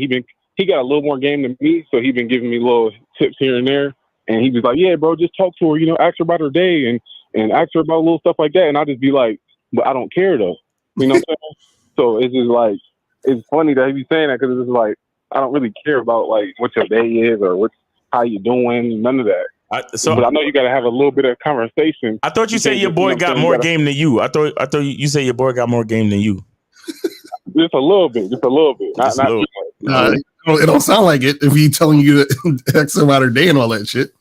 Speaker 10: he got a little more game than me, so he been giving me little tips here and there. And he was like, yeah, bro, just talk to her, ask her about her day and ask her about little stuff like that. And I just be like, but I don't care though. You know what I'm saying? So it's just like, it's funny that he be saying that because it's like I don't really care about like what your day is or how you doing. None of that. But I know you got to have a little bit of conversation.
Speaker 8: I thought you said your boy got more game than you. I thought you said your boy got more game than you.
Speaker 10: Just a little bit. Not too much.
Speaker 7: It don't sound like it if he telling you X about her day and all that shit.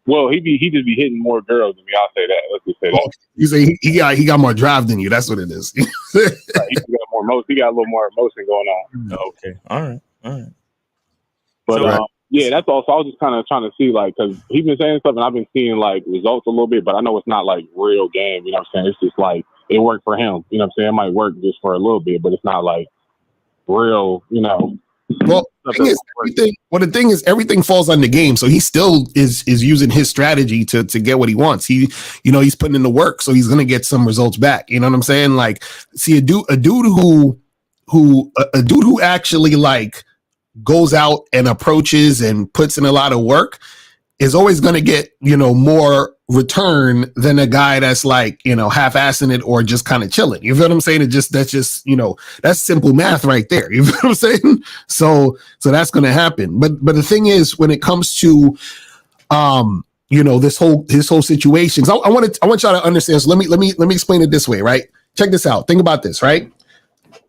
Speaker 10: Well, he just be hitting more girls than me. I'll say that. Let's just say that.
Speaker 7: You say he got more drive than you. That's what it is.
Speaker 10: Right, he got more emotion. He got a little more emotion going on.
Speaker 8: Okay. All right.
Speaker 10: But yeah, that's all. So I was just kind of trying to see, like, because he's been saying stuff, and I've been seeing like results a little bit, but I know it's not like real game. You know what I'm saying? It's just like it worked for him. You know what I'm saying? It might work just for a little bit, but it's not like real. You know.
Speaker 7: Well, the thing is, everything falls on the game. So he still is using his strategy to get what he wants. He's putting in the work, so he's gonna get some results back. You know what I'm saying? Like, see, a dude who actually like goes out and approaches and puts in a lot of work is always gonna get more return than a guy that's like half-assing it or just kind of chilling. You feel what I'm saying? That's just that's simple math right there. You feel what I'm saying? So that's going to happen. But the thing is, when it comes to this whole situation, I want y'all to understand. So let me explain it this way, right? Check this out. Think about this, right?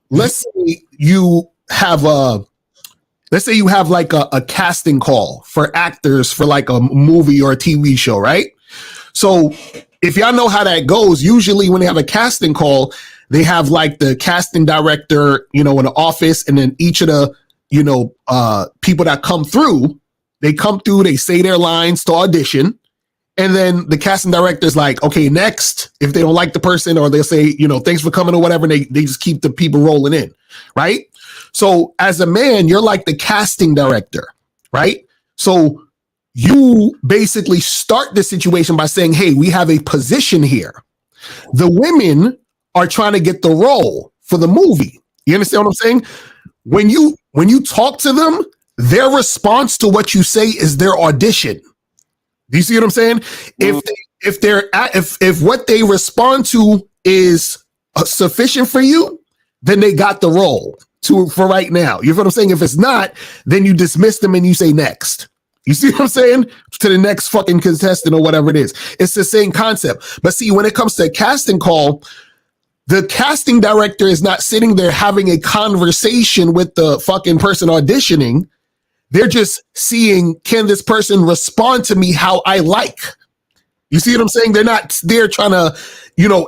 Speaker 7: Let's say you have like a casting call for actors for like a movie or a TV show, right? So if y'all know how that goes, usually when they have a casting call, they have like the casting director, in the office, and then each of the, people that come through, they say their lines to audition. And then the casting director is like, okay, next, if they don't like the person, or they'll say, thanks for coming or whatever, and they just keep the people rolling in, right? So as a man, you're like the casting director, right? So you basically start the situation by saying, hey, we have a position here. The women are trying to get the role for the movie. You understand what I'm saying? When you talk to them, their response to what you say is their audition. Do you see what I'm saying? If what they respond to is sufficient for you, then they got the role for right now. You know what I'm saying? If it's not, then you dismiss them and you say next. You see what I'm saying? To the next fucking contestant or whatever it is. It's the same concept. But see, when it comes to a casting call, the casting director is not sitting there having a conversation with the fucking person auditioning. They're just seeing, can this person respond to me how I like? You see what I'm saying? They're not there trying to,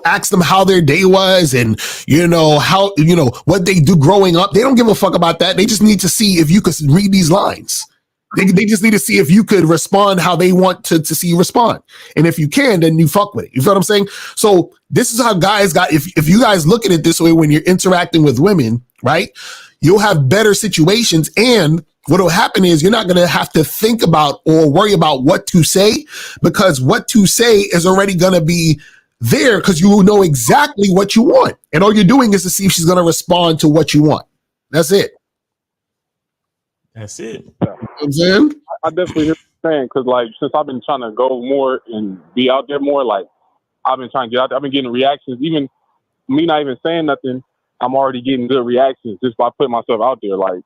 Speaker 7: ask them how their day was and, how, what they do growing up. They don't give a fuck about that. They just need to see if you could read these lines. They just need to see if you could respond how they want to see you respond. And if you can, then you fuck with it. You feel what I'm saying? So this is how guys if you guys look at it this way, when you're interacting with women, right, you'll have better situations. And what will happen is you're not going to have to think about or worry about what to say, because what to say is already going to be there, because you know exactly what you want. And all you're doing is to see if she's going to respond to what you want. That's it.
Speaker 8: That's it.
Speaker 10: Yeah.
Speaker 7: I'm saying?
Speaker 10: I definitely hear what you're saying, because like since I've been trying to go more and be out there more, like I've been trying to get out there. I've been getting reactions, even me not even saying nothing. I'm already getting good reactions just by putting myself out there. Like,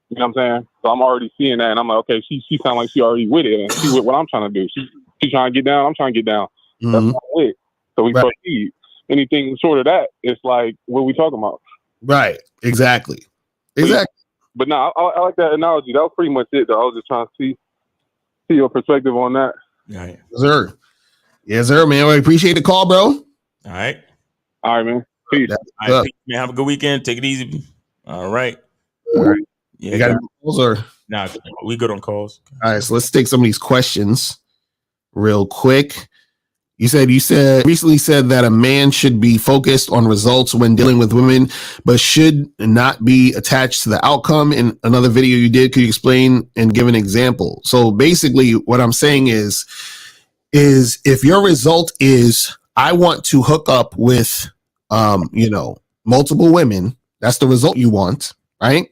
Speaker 10: you know what I'm saying? So I'm already seeing that, and I'm like, okay, she sounds like she already with it, and she with what I'm trying to do. She trying to get down. I'm trying to get down.
Speaker 7: Mm-hmm.
Speaker 10: That's what I'm with. So we proceed. Anything short of that, it's like, what are we talking about?
Speaker 7: Right. Exactly.
Speaker 10: But no, I like that analogy. That was pretty much it, though. I was just trying to see your perspective on that.
Speaker 8: Yeah.
Speaker 7: Yes, sir. Yes, sir, man. We appreciate the call, bro.
Speaker 8: All right.
Speaker 10: All right, man. Peace.
Speaker 8: All right, peace, man. Have a good weekend. Take it easy. All right.
Speaker 7: All right.
Speaker 8: Yeah.
Speaker 7: You got any calls or?
Speaker 8: Nah, we good on calls.
Speaker 7: All right, so let's take some of these questions real quick. You recently said that a man should be focused on results when dealing with women, but should not be attached to the outcome. In another video you did, could you explain and give an example? So basically what I'm saying is if your result is, I want to hook up with, multiple women, that's the result you want, right?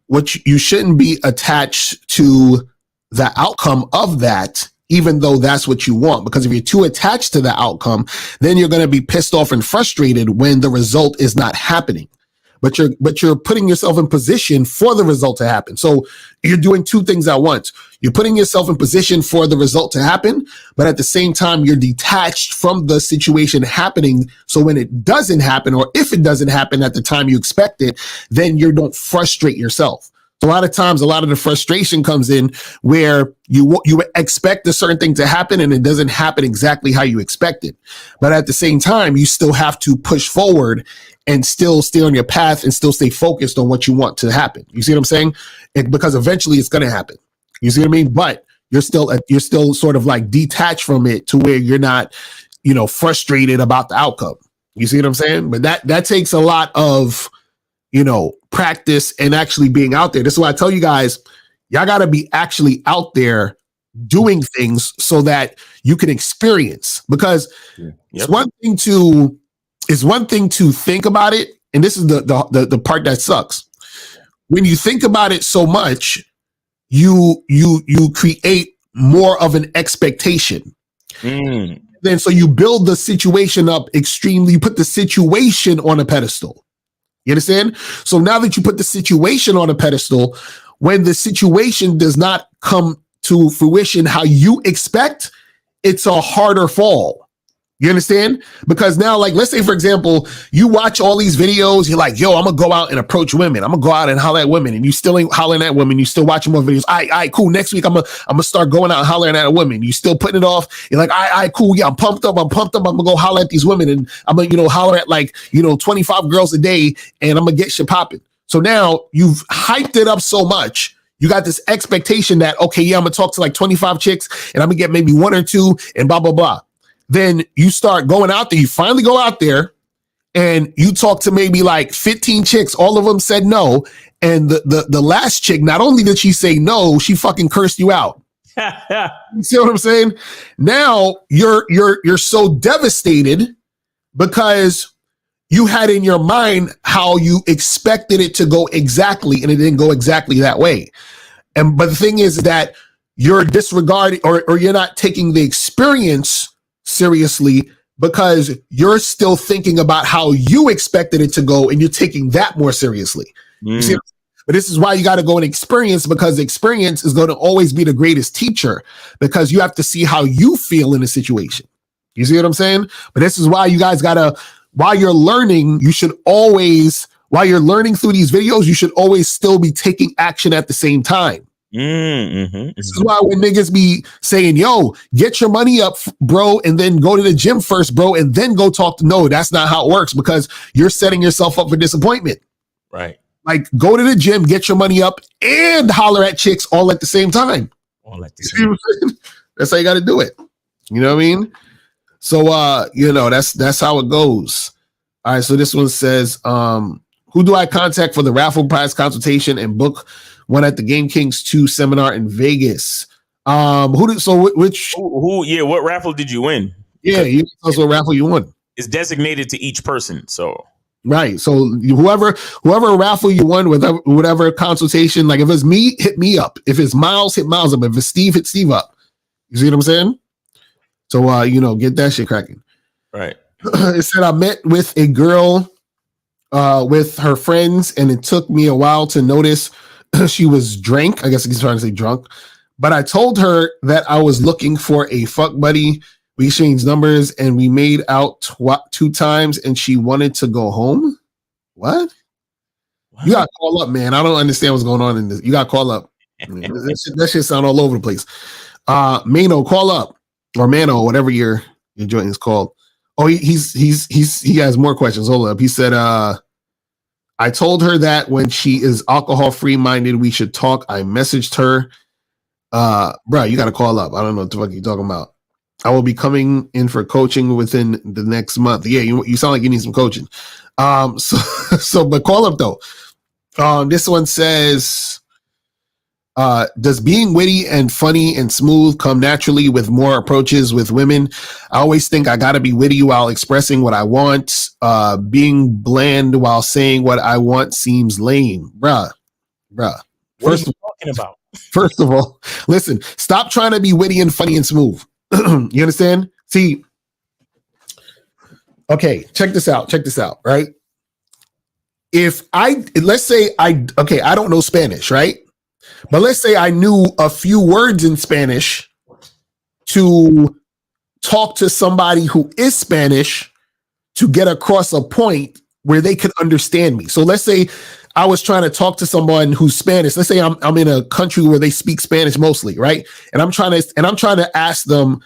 Speaker 7: Which you shouldn't be attached to the outcome of that, even though that's what you want. Because if you're too attached to the outcome, then you're going to be pissed off and frustrated when the result is not happening. but you're putting yourself in position for the result to happen. So you're doing two things at once. You're putting yourself in position for the result to happen, but at the same time, you're detached from the situation happening. So when it doesn't happen, or if it doesn't happen at the time you expect it, then you don't frustrate yourself. So a lot of times, a lot of the frustration comes in where you expect a certain thing to happen and it doesn't happen exactly how you expected. But at the same time, you still have to push forward and still stay on your path and still stay focused on what you want to happen. You see what I'm saying? Because eventually it's going to happen. You see what I mean? But you're still sort of like detached from it to where you're not, frustrated about the outcome. You see what I'm saying? But that takes a lot of, practice and actually being out there. This is why I tell you guys, y'all got to be actually out there doing things so that you can experience, because it's one thing to think about it. And this is the part that sucks. When you think about it so much, you create more of an expectation. Then so you build the situation up extremely, you put the situation on a pedestal. You understand? So now that you put the situation on a pedestal, when the situation does not come to fruition how you expect, it's a harder fall. You understand? Because now, like, let's say, for example, you watch all these videos, you're like, yo, I'm going to go out and approach women. I'm going to go out and holler at women. And you still ain't hollering at women. You still watching more videos. All right, cool. Next week, I'm going to start going out and hollering at a woman. You still putting it off. You're like, all right, cool. Yeah, I'm pumped up. I'm going to go holler at these women. And I'm going to, holler at 25 girls a day. And I'm going to get shit popping. So now you've hyped it up so much. You got this expectation that, okay, yeah, I'm going to talk to like 25 chicks and I'm going to get maybe one or two and blah, blah, blah. Then you start going out there. You finally go out there and you talk to maybe like 15 chicks. All of them said no. And the last chick, not only did she say no, she fucking cursed you out. You see what I'm saying? Now you're so devastated because you had in your mind how you expected it to go exactly, and it didn't go exactly that way. But the thing is that you're disregarding or you're not taking the experience seriously because you're still thinking about how you expected it to go and you're taking that more seriously. You see, but this is why you got to go and experience, because experience is going to always be the greatest teacher, because you have to see how you feel in a situation. You see what I'm saying? But this is why you guys got to, while you're learning, while you're learning through these videos, you should always still be taking action at the same time. This is why when niggas be saying, yo, get your money up, bro, and then go to the gym first, bro, and then go talk to, no, that's not how it works, because you're setting yourself up for disappointment.
Speaker 8: Right.
Speaker 7: Like, go to the gym, get your money up, and holler at chicks all at the same time. That's how you got to do it. You know what I mean? So, that's how it goes. All right. So this one says, who do I contact for the raffle prize consultation and book one at the Game Kings 2 seminar in Vegas? What raffle did you win? Yeah, you tell us what raffle you won.
Speaker 8: It's designated to each person, so
Speaker 7: right. So whoever raffle you won with whatever consultation, like if it's me, hit me up. If it's Miles, hit Miles up. If it's Steve, hit Steve up. You see what I'm saying? So get that shit cracking.
Speaker 8: Right.
Speaker 7: It said I met with a girl with her friends, and it took me a while to notice she was drank. I guess he's trying to say drunk. But I told her that I was looking for a fuck buddy. We exchanged numbers and we made out 2 times, and she wanted to go home. What? You got to call up, man. I don't understand what's going on in this. You got to call up. That shit sound all over the place. Mano, call up, or Mano, whatever your joint is called. Oh, he has more questions. Hold up. He said, I told her that when she is alcohol free minded, we should talk. I messaged her. Bro, you got to call up. I don't know what the fuck you're talking about. I will be coming in for coaching within the next month. Yeah, you sound like you need some coaching. But call up though. This one says, does being witty and funny and smooth come naturally with more approaches with women? I always think I gotta be witty while expressing what I want. Being bland while saying what I want seems lame. Bruh.
Speaker 8: What are you talking about?
Speaker 7: First of all, listen, stop trying to be witty and funny and smooth. You understand? See, okay, check this out, right? let's say I don't know Spanish, right? But let's say I knew a few words in Spanish to talk to somebody who is Spanish to get across a point where they could understand me. So let's say I was trying to talk to someone who's Spanish. Let's say I'm in a country where they speak Spanish mostly, right? And I'm trying to ask them,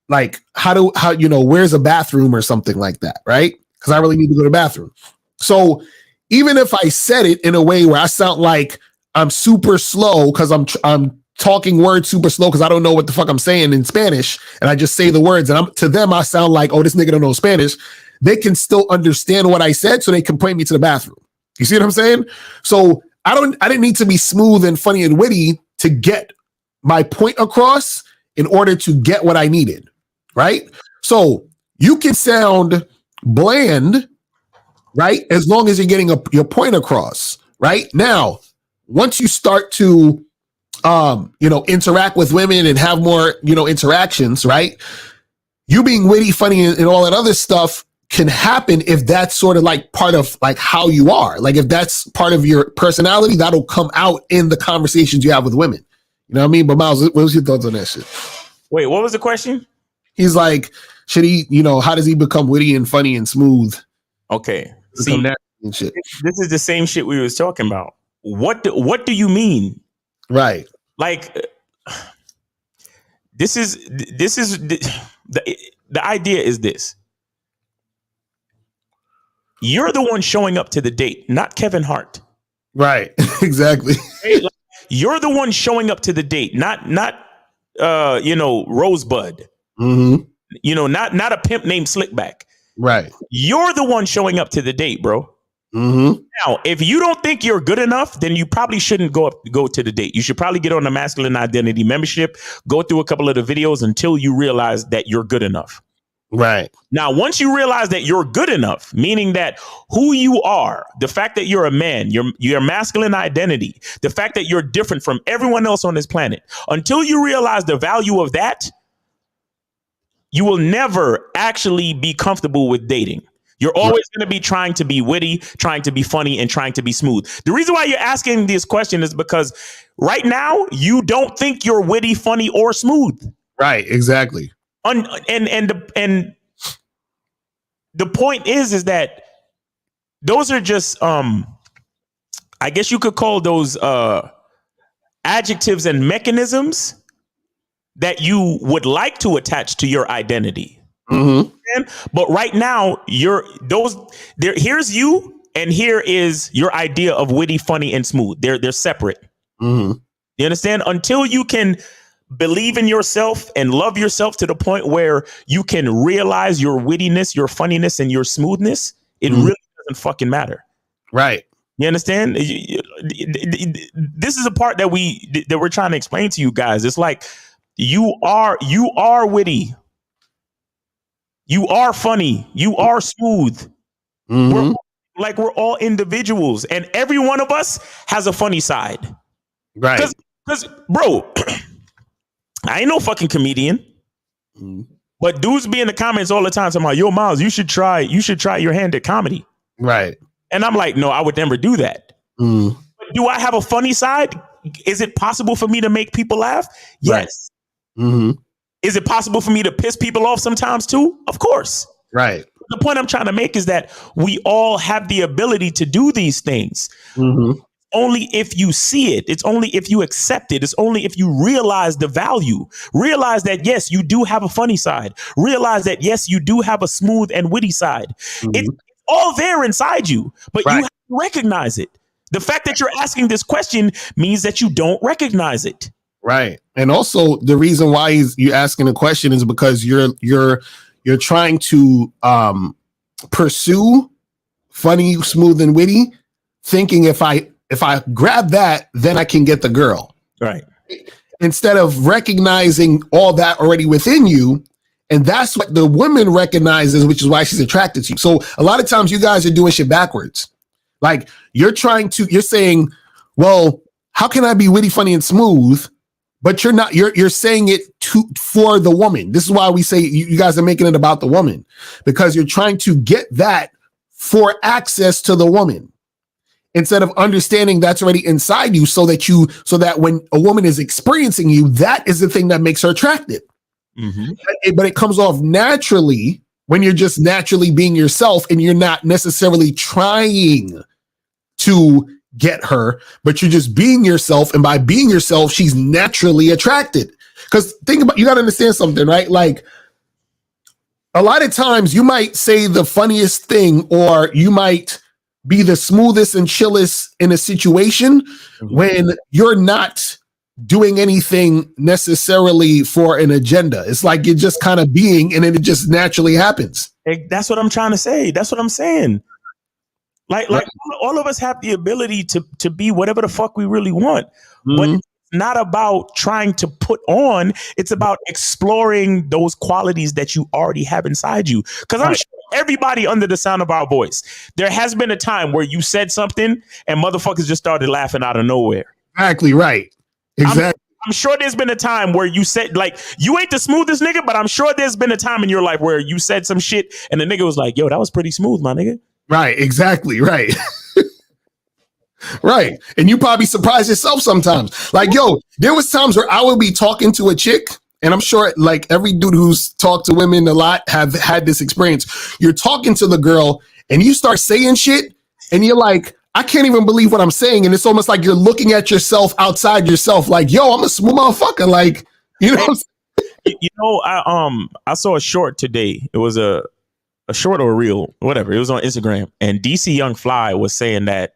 Speaker 7: like how where's a bathroom or something like that, right? Because I really need to go to the bathroom. So even if I said it in a way where I sound like I'm super slow because I'm talking words super slow because I don't know what the fuck I'm saying in Spanish, and I just say the words, and to them I sound like, oh, this nigga don't know Spanish. They can still understand what I said, so they can point me to the bathroom. You see what I'm saying? So I didn't need to be smooth and funny and witty to get my point across in order to get what I needed, right? So you can sound bland, right? As long as you're getting your point across, right? Now, once you start to interact with women and have more, interactions, right? You being witty, funny, and all that other stuff can happen if that's sort of like part of like how you are. Like if that's part of your personality, that'll come out in the conversations you have with women. You know what I mean? But Miles, what was your thoughts on that shit?
Speaker 8: Wait, what was the question?
Speaker 7: He's like, should he, how does he become witty and funny and smooth?
Speaker 8: Okay. See,
Speaker 7: and shit.
Speaker 8: This is the same shit we was talking about. What do you mean?
Speaker 7: Right.
Speaker 8: Like, this is the idea is this. You're the one showing up to the date, not Kevin Hart.
Speaker 7: Right. Exactly.
Speaker 8: You're the one showing up to the date, not Rosebud.
Speaker 7: Mm-hmm.
Speaker 8: Not a pimp named Slickback.
Speaker 7: Right.
Speaker 8: You're the one showing up to the date, bro.
Speaker 7: Mm-hmm.
Speaker 8: Now, if you don't think you're good enough, then you probably shouldn't go to the date. You should probably get on the Masculine Identity membership, go through a couple of the videos until you realize that you're good enough.
Speaker 7: Right.
Speaker 8: Now, once you realize that you're good enough, meaning that who you are, the fact that you're a man, your masculine identity, the fact that you're different from everyone else on this planet, until you realize the value of that, you will never actually be comfortable with dating. You're always going to be trying to be witty, trying to be funny, and trying to be smooth. The reason why you're asking this question is because right now you don't think you're witty, funny, or smooth.
Speaker 7: Right. Exactly.
Speaker 8: And the point is that those are just I guess you could call those adjectives and mechanisms that you would like to attach to your identity.
Speaker 7: Mm-hmm.
Speaker 8: But right now, here's you, and here is your idea of witty, funny, and smooth. They're separate.
Speaker 7: Mm-hmm.
Speaker 8: You understand? Until you can believe in yourself and love yourself to the point where you can realize your wittiness, your funniness, and your smoothness, it really doesn't fucking matter.
Speaker 7: Right.
Speaker 8: You understand? This is a part that we're trying to explain to you guys. It's like you are witty. You are funny. You are smooth.
Speaker 7: Mm-hmm.
Speaker 8: We're all individuals, and every one of us has a funny side.
Speaker 7: Right.
Speaker 8: Because, bro, I ain't no fucking comedian. But dudes be in the comments all the time talking about, yo, Miles, you should try your hand at comedy.
Speaker 7: Right.
Speaker 8: And I'm like, no, I would never do that. But do I have a funny side? Is it possible for me to make people laugh? Yes.
Speaker 7: Right. Mm-hmm.
Speaker 8: Is it possible for me to piss people off sometimes too? Of course.
Speaker 7: Right.
Speaker 8: The point I'm trying to make is that we all have the ability to do these things.
Speaker 7: Mm-hmm.
Speaker 8: Only if you see it. It's only if you accept it. It's only if you realize the value. Realize that, yes, you do have a funny side. Realize that, yes, you do have a smooth and witty side.
Speaker 7: Mm-hmm.
Speaker 8: It's all there inside you, but you have to recognize it. The fact that you're asking this question means that you don't recognize it.
Speaker 7: Right. And also the reason why you're asking the question is because you're trying to pursue funny, smooth, and witty, thinking if I grab that, then I can get the girl.
Speaker 8: Right.
Speaker 7: Instead of recognizing all that already within you. And that's what the woman recognizes, which is why she's attracted to you. So a lot of times you guys are doing shit backwards. Like you're saying, well, how can I be witty, funny, and smooth? But you're not, you're saying it for the woman. This is why we say you guys are making it about the woman, because you're trying to get that for access to the woman instead of understanding that's already inside you so that when a woman is experiencing you, that is the thing that makes her attracted. But it comes off naturally when you're just naturally being yourself and you're not necessarily trying to get her, but you're just being yourself. And by being yourself, she's naturally attracted. Because you got to understand something, right? Like a lot of times you might say the funniest thing, or you might be the smoothest and chillest in a situation when you're not doing anything necessarily for an agenda. It's like you're just kind of being, and then it just naturally happens.
Speaker 8: That's what I'm trying to say. That's what I'm saying. Like all of us have the ability to be whatever the fuck we really want, but it's not about trying to put on. It's about exploring those qualities that you already have inside you. Because I'm sure everybody under the sound of our voice, there has been a time where you said something and motherfuckers just started laughing out of nowhere.
Speaker 7: Exactly right. Exactly.
Speaker 8: I'm sure there's been a time where you said, like, you ain't the smoothest nigga, but I'm sure there's been a time in your life where you said some shit and the nigga was like, yo, that was pretty smooth, my nigga.
Speaker 7: Right, exactly, right. Right. And you probably surprise yourself sometimes. Like, yo, there was times where I would be talking to a chick, and I'm sure like every dude who's talked to women a lot have had this experience. You're talking to the girl and you start saying shit and you're like, I can't even believe what I'm saying. And it's almost like you're looking at yourself outside yourself, like, yo, I'm a smooth motherfucker. Like, you know what I'm saying?
Speaker 8: I saw a short today. It was a short or a reel, whatever. It was on Instagram, and DC Young Fly was saying that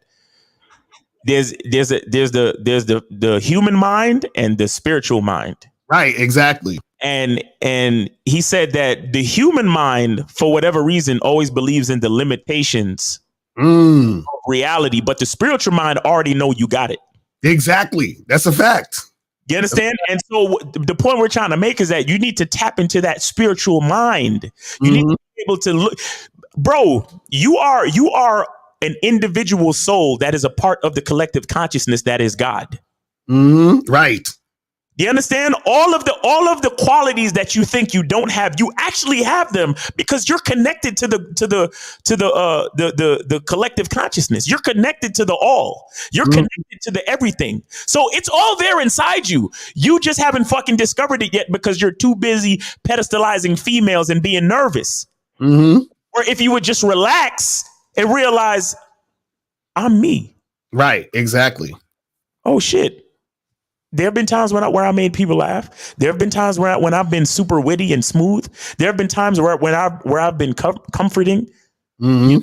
Speaker 8: there's the human mind and the spiritual mind.
Speaker 7: Right, exactly.
Speaker 8: And he said that the human mind, for whatever reason, always believes in the limitations of reality, but the spiritual mind already know you got it.
Speaker 7: Exactly. That's a fact.
Speaker 8: You understand? And so the point we're trying to make is that you need to tap into that spiritual mind. You need to be able to look, bro, you are an individual soul that is a part of the collective consciousness that is God.
Speaker 7: Right.
Speaker 8: You understand? All of the qualities that you think you don't have, you actually have them because you're connected to the collective consciousness. You're connected to the all. You're connected to the everything. So it's all there inside you. You just haven't fucking discovered it yet because you're too busy pedestalizing females and being nervous. Or if you would just relax and realize, I'm me.
Speaker 7: Right. Exactly.
Speaker 8: Oh shit. There have been times where I made people laugh. There have been times when I've been super witty and smooth. There have been times where I've been comforting. You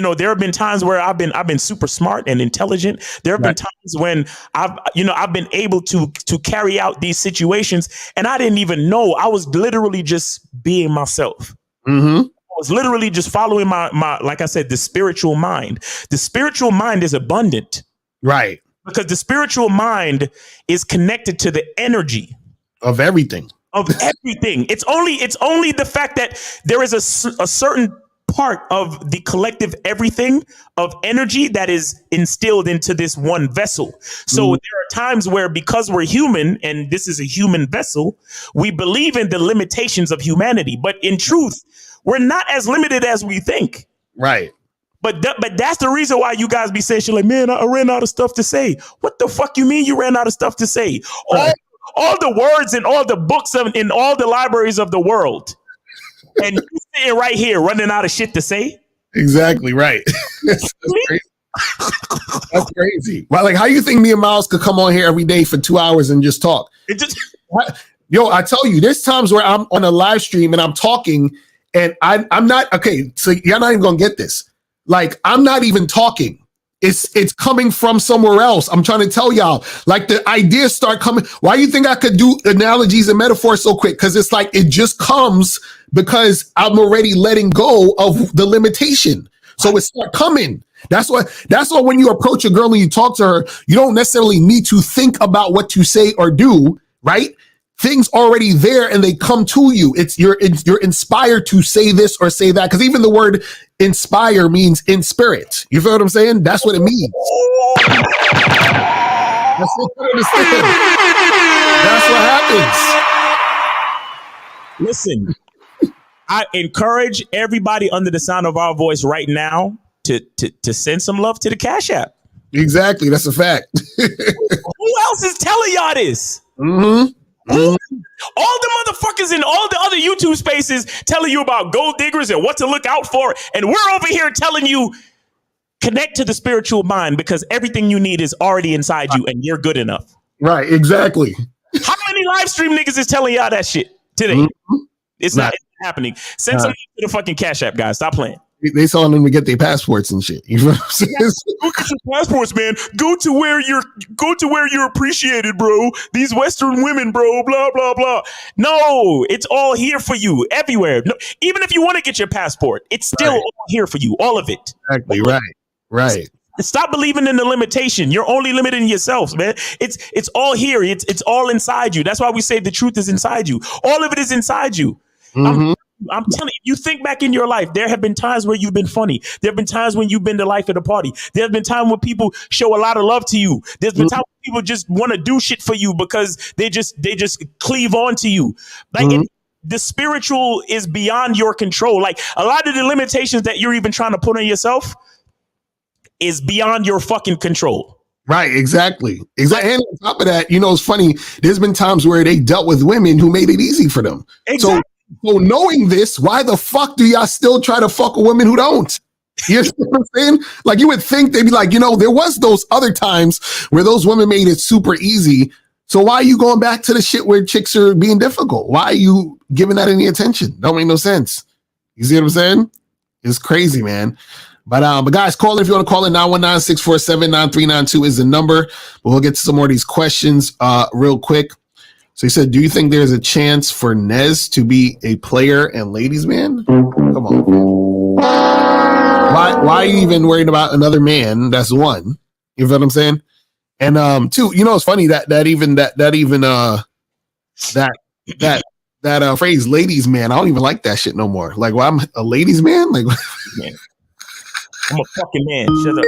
Speaker 8: know, there have been times where I've been super smart and intelligent. There have been times when I've been able to carry out these situations, and I didn't even know. I was literally just being myself. I was literally just following my like I said, the spiritual mind. The spiritual mind is abundant.
Speaker 7: Right.
Speaker 8: Because the spiritual mind is connected to the energy
Speaker 7: of everything.
Speaker 8: It's only the fact that there is a certain part of the collective everything of energy that is instilled into this one vessel. So there are times where, because we're human and this is a human vessel, we believe in the limitations of humanity. But in truth, we're not as limited as we think.
Speaker 7: Right.
Speaker 8: But that's the reason why you guys be saying shit like, man, I ran out of stuff to say. What the fuck you mean you ran out of stuff to say? All the words and all the books in all the libraries of the world. And you sitting right here running out of shit to say?
Speaker 7: Exactly right. That's crazy. That's crazy. Well, like, how you think me and Miles could come on here every day for 2 hours and just talk? Yo, I tell you, there's times where I'm on a live stream and I'm talking and I'm not, okay, so you're not even gonna get this. Like, I'm not even talking. It's coming from somewhere else. I'm trying to tell y'all, like, the ideas start coming. Why do you think I could do analogies and metaphors so quick? Because it's like, it just comes because I'm already letting go of the limitation. So it start coming. That's why when you approach a girl and you talk to her, you don't necessarily need to think about what to say or do, right? Things already there and they come to you. You're inspired to say this or say that. Because even the word inspire means in spirit. You feel what I'm saying? That's what it means. That's what happens.
Speaker 8: Listen, I encourage everybody under the sound of our voice right now to send some love to the Cash App.
Speaker 7: Exactly. That's a fact.
Speaker 8: Who else is telling y'all this?
Speaker 7: Mm-hmm.
Speaker 8: All the motherfuckers in all the other YouTube spaces telling you about gold diggers and what to look out for. And we're over here telling you connect to the spiritual mind because everything you need is already inside you and you're good enough.
Speaker 7: Right. Exactly.
Speaker 8: How many live stream niggas is telling y'all that shit today?
Speaker 7: Mm-hmm.
Speaker 8: It's not happening. Send something to the fucking Cash App, guys. Stop playing.
Speaker 7: They telling them to get their passports and shit. You know what I'm saying?
Speaker 8: Go get your passports, man. Go to where you're appreciated, bro. These Western women, bro. Blah blah blah. No, it's all here for you everywhere. No, even if you want to get your passport, it's still all here for you. All of it.
Speaker 7: Exactly. Right.
Speaker 8: Stop believing in the limitation. You're only limiting yourselves, man. It's all here. It's all inside you. That's why we say the truth is inside you. All of it is inside you.
Speaker 7: Mm-hmm.
Speaker 8: I'm telling you, think back in your life. There have been times where you've been funny. There have been times when you've been the life of the party. There have been times when people show a lot of love to you. There's been times when people just want to do shit for you because they just cleave on to you. Like the spiritual is beyond your control. Like a lot of the limitations that you're even trying to put on yourself is beyond your fucking control.
Speaker 7: Right, exactly. And on top of that, it's funny. There's been times where they dealt with women who made it easy for them.
Speaker 8: Exactly.
Speaker 7: So knowing this, why the fuck do y'all still try to fuck with women who don't? You know what I'm saying? Like you would think they'd be like, there was those other times where those women made it super easy. So why are you going back to the shit where chicks are being difficult? Why are you giving that any attention? Don't make no sense. You see what I'm saying? It's crazy, man. But guys, call in if you want to call in. 919-647-9392 is the number. But we'll get to some more of these questions real quick. So he said, do you think there's a chance for Nez to be a player and ladies man? Come on. Why are you even worried about another man? That's one. You know what I'm saying? And two, it's funny that phrase ladies man, I don't even like that shit no more. Like, well, I'm a ladies man? Like
Speaker 8: I'm a fucking man. Shut up.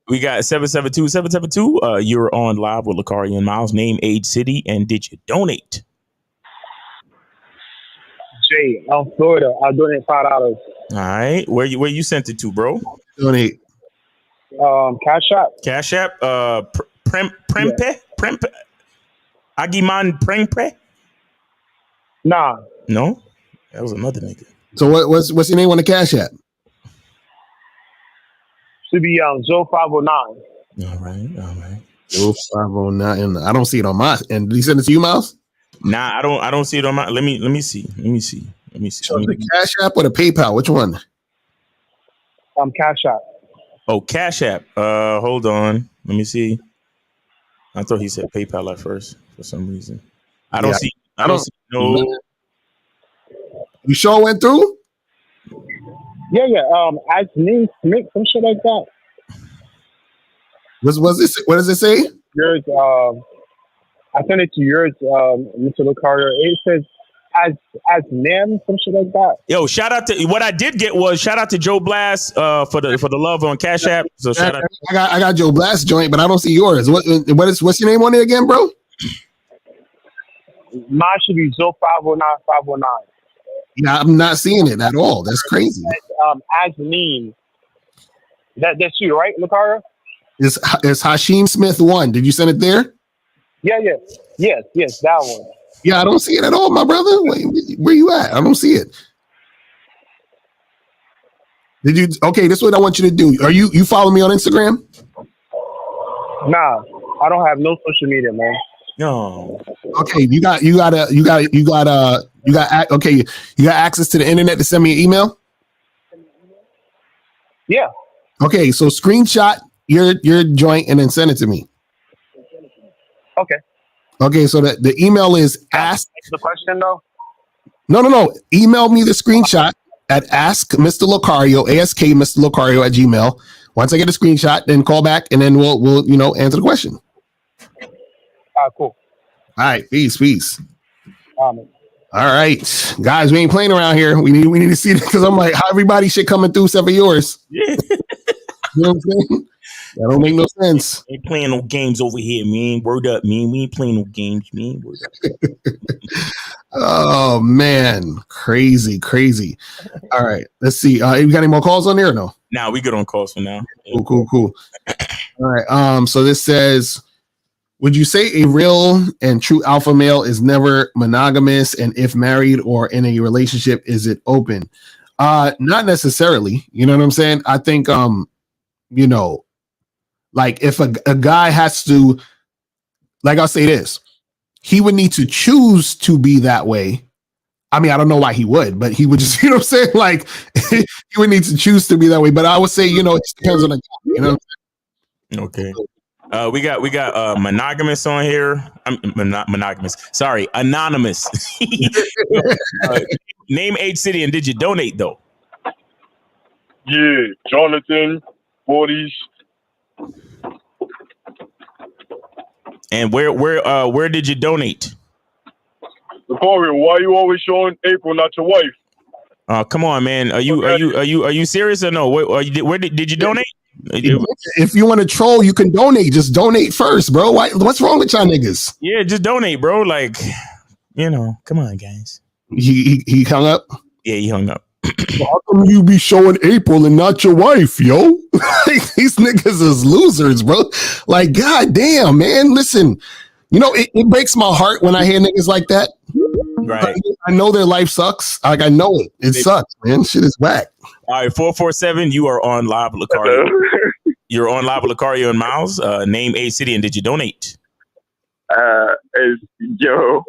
Speaker 8: We got 772-772. You're on live with Lucario and Miles. Name, age, city, and did you donate?
Speaker 10: Jay, I'm Florida. I donated $5.
Speaker 8: All right. Where you sent it to, bro?
Speaker 7: Donate.
Speaker 10: Cash App.
Speaker 8: Cash App. Prempe? Prempe? Agiman Prempe?
Speaker 10: Nah.
Speaker 8: No? That was another nigga.
Speaker 7: So what's your name on the Cash App?
Speaker 10: Should be 0509.
Speaker 8: All right.
Speaker 7: 0509. I don't see it on my end. Did he send it to you, Miles?
Speaker 8: Nah, I don't see it on my. Let me see.
Speaker 7: So the Cash App or the PayPal? Which one?
Speaker 10: Cash App.
Speaker 8: Oh, Cash App. Hold on. Let me see. I thought he said PayPal at first for some reason. I don't see no.
Speaker 7: You sure went through?
Speaker 10: Yeah. As name Smith, some shit like that.
Speaker 7: Was this? What does it say?
Speaker 10: Yours. I sent it to yours, Mr. Lucario. It says as name, some shit like that.
Speaker 8: Yo, shout out to what I did get was shout out to Joe Blast for the love on Cash App. So shout out.
Speaker 7: I got Joe Blast joint, but I don't see yours. What's your name on it again, bro?
Speaker 10: Mine should be 0509-509.
Speaker 7: Yeah, I'm not seeing it at all. That's crazy.
Speaker 10: As name. That's you, right, Lucario?
Speaker 7: It's Hashim Smith 1. Did you send it there?
Speaker 10: Yeah. Yes, that one.
Speaker 7: Yeah, I don't see it at all, my brother. Wait, where you at? I don't see it. Did you? Okay, this is what I want you to do. Are you follow me on Instagram?
Speaker 10: Nah, I don't have no social media, man.
Speaker 8: No.
Speaker 7: Okay, you got access to the internet to send me an email?
Speaker 10: Yeah.
Speaker 7: Okay, so screenshot your joint and then send it to me.
Speaker 10: Okay.
Speaker 7: Okay, so the email is ask.
Speaker 10: The question though?
Speaker 7: No. Email me the screenshot at ask Mr. Lucario, ASK Mr. Lucario at Gmail. Once I get a screenshot, then call back and then we'll answer the question.
Speaker 10: Cool.
Speaker 7: All right, peace.
Speaker 10: All
Speaker 7: right, guys, we ain't playing around here. We need to see it because I'm like, how everybody shit coming through except for yours.
Speaker 8: Yeah.
Speaker 7: You know what I'm saying? That don't make no sense.
Speaker 8: Ain't playing no games over here, man. Word up, man. We ain't playing no games, man. Word up.
Speaker 7: Oh man, crazy. All right, let's see. You got any more calls on there or no?
Speaker 8: Nah, we good on calls for now.
Speaker 7: Cool. All right. So this says, would you say a real and true alpha male is never monogamous, and if married or in a relationship, is it open? Not necessarily. You know what I'm saying? I think you know, like if a guy has to, like I'll say this, he would need to choose to be that way. I mean, I don't know why he would, but he would just, you know what I'm saying? Like he would need to choose to be that way. But I would say, you know, it just depends on the guy, you know.
Speaker 8: Okay. We got monogamous on here. Not monogamous. Sorry, anonymous. Name, age, city, and did you donate though?
Speaker 10: Yeah, Jonathan, 40s.
Speaker 8: And where did you donate?
Speaker 10: Lucario, why are you always showing April, not your wife?
Speaker 8: Come on, man. Are you serious or no? Where did you donate?
Speaker 7: If you want to troll, you can donate. Just donate first, bro. What's wrong with y'all niggas?
Speaker 8: Yeah, just donate, bro. Like, you know, come on, guys.
Speaker 7: He hung up?
Speaker 8: Yeah, he hung up.
Speaker 7: How come you be showing April and not your wife, yo? These niggas is losers, bro. Like, god damn, man. Listen, you know, it breaks my heart when I hear niggas like that.
Speaker 8: Right.
Speaker 7: I know their life sucks. Like, I know it. It sucks, man. Shit is whack.
Speaker 8: All right, 447, you are on live with Lucario. You're on live with Lucario and Miles. Name, age, city, and did you donate?
Speaker 10: It's Joe.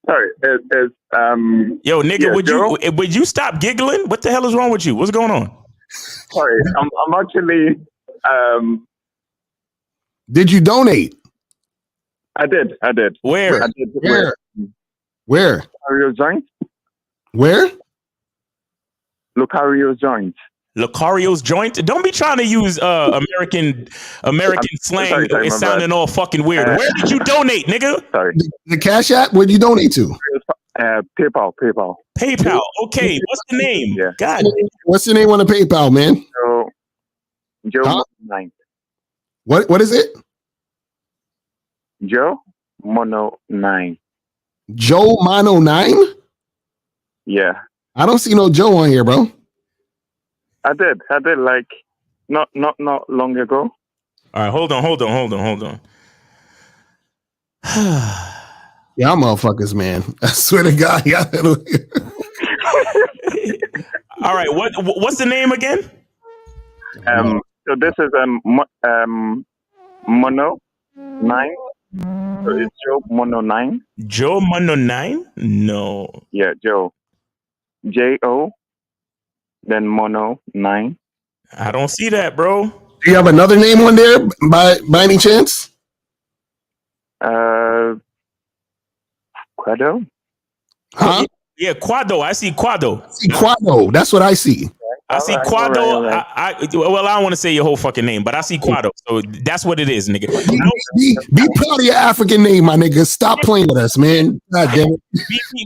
Speaker 10: Sorry, it's
Speaker 8: Yo, nigga, would you stop giggling? What the hell is wrong with you? What's going on?
Speaker 10: Sorry, I'm actually
Speaker 7: Did you donate?
Speaker 10: I did.
Speaker 8: Where?
Speaker 10: I did.
Speaker 7: Where?
Speaker 10: Lucario joint.
Speaker 7: Where?
Speaker 10: Lucario joint.
Speaker 8: Lucario's joint. Don't be trying to use American slang.
Speaker 10: Sorry,
Speaker 8: it's sounding all fucking weird. Where did you donate, nigga?
Speaker 10: Sorry.
Speaker 7: The Cash App? Where'd you donate to?
Speaker 10: PayPal.
Speaker 8: PayPal. Okay. What's the name?
Speaker 10: Yeah.
Speaker 8: God.
Speaker 7: What's the name on the PayPal, man?
Speaker 10: Joe
Speaker 7: Huh?
Speaker 10: 9.
Speaker 7: What is it?
Speaker 10: Joe Mono 9.
Speaker 7: Joe Mono 9?
Speaker 10: Yeah.
Speaker 7: I don't see no Joe on here, bro.
Speaker 10: I did like not long ago.
Speaker 8: All right, hold on.
Speaker 7: Y'all motherfuckers, man. I swear to God, y'all.
Speaker 10: All
Speaker 8: right, what's the name again?
Speaker 10: So this is Mono 9. So it's Joe Mono 9.
Speaker 8: Joe Mono 9? No.
Speaker 10: Yeah, Joe. J-O, then Mono 9.
Speaker 8: I don't see that, bro.
Speaker 7: Do you have another name on there by any chance?
Speaker 10: Quado?
Speaker 7: Huh?
Speaker 8: Yeah, Quado. I see Quado.
Speaker 7: Quado. That's what I see.
Speaker 8: I see Quado. All right. I don't want to say your whole fucking name, but I see Quado. So that's what it is, nigga.
Speaker 7: Be proud of your African name, my nigga. Stop playing with us, man. God damn it.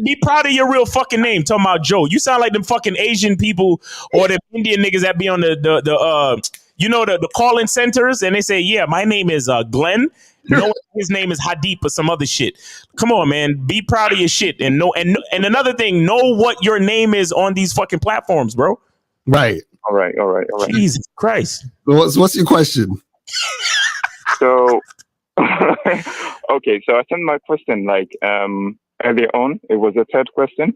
Speaker 8: Be proud of your real fucking name. Talking about Joe. You sound like them fucking Asian people or the Indian niggas that be on the call-in centers and they say, yeah, my name is Glenn. No, his name is Hadip or some other shit. Come on, man. Be proud of your shit and another thing, know what your name is on these fucking platforms, bro.
Speaker 7: Right.
Speaker 10: All right.
Speaker 8: Jesus Christ.
Speaker 7: What's your question?
Speaker 10: So, okay. So I sent my question like earlier on. It was a third question.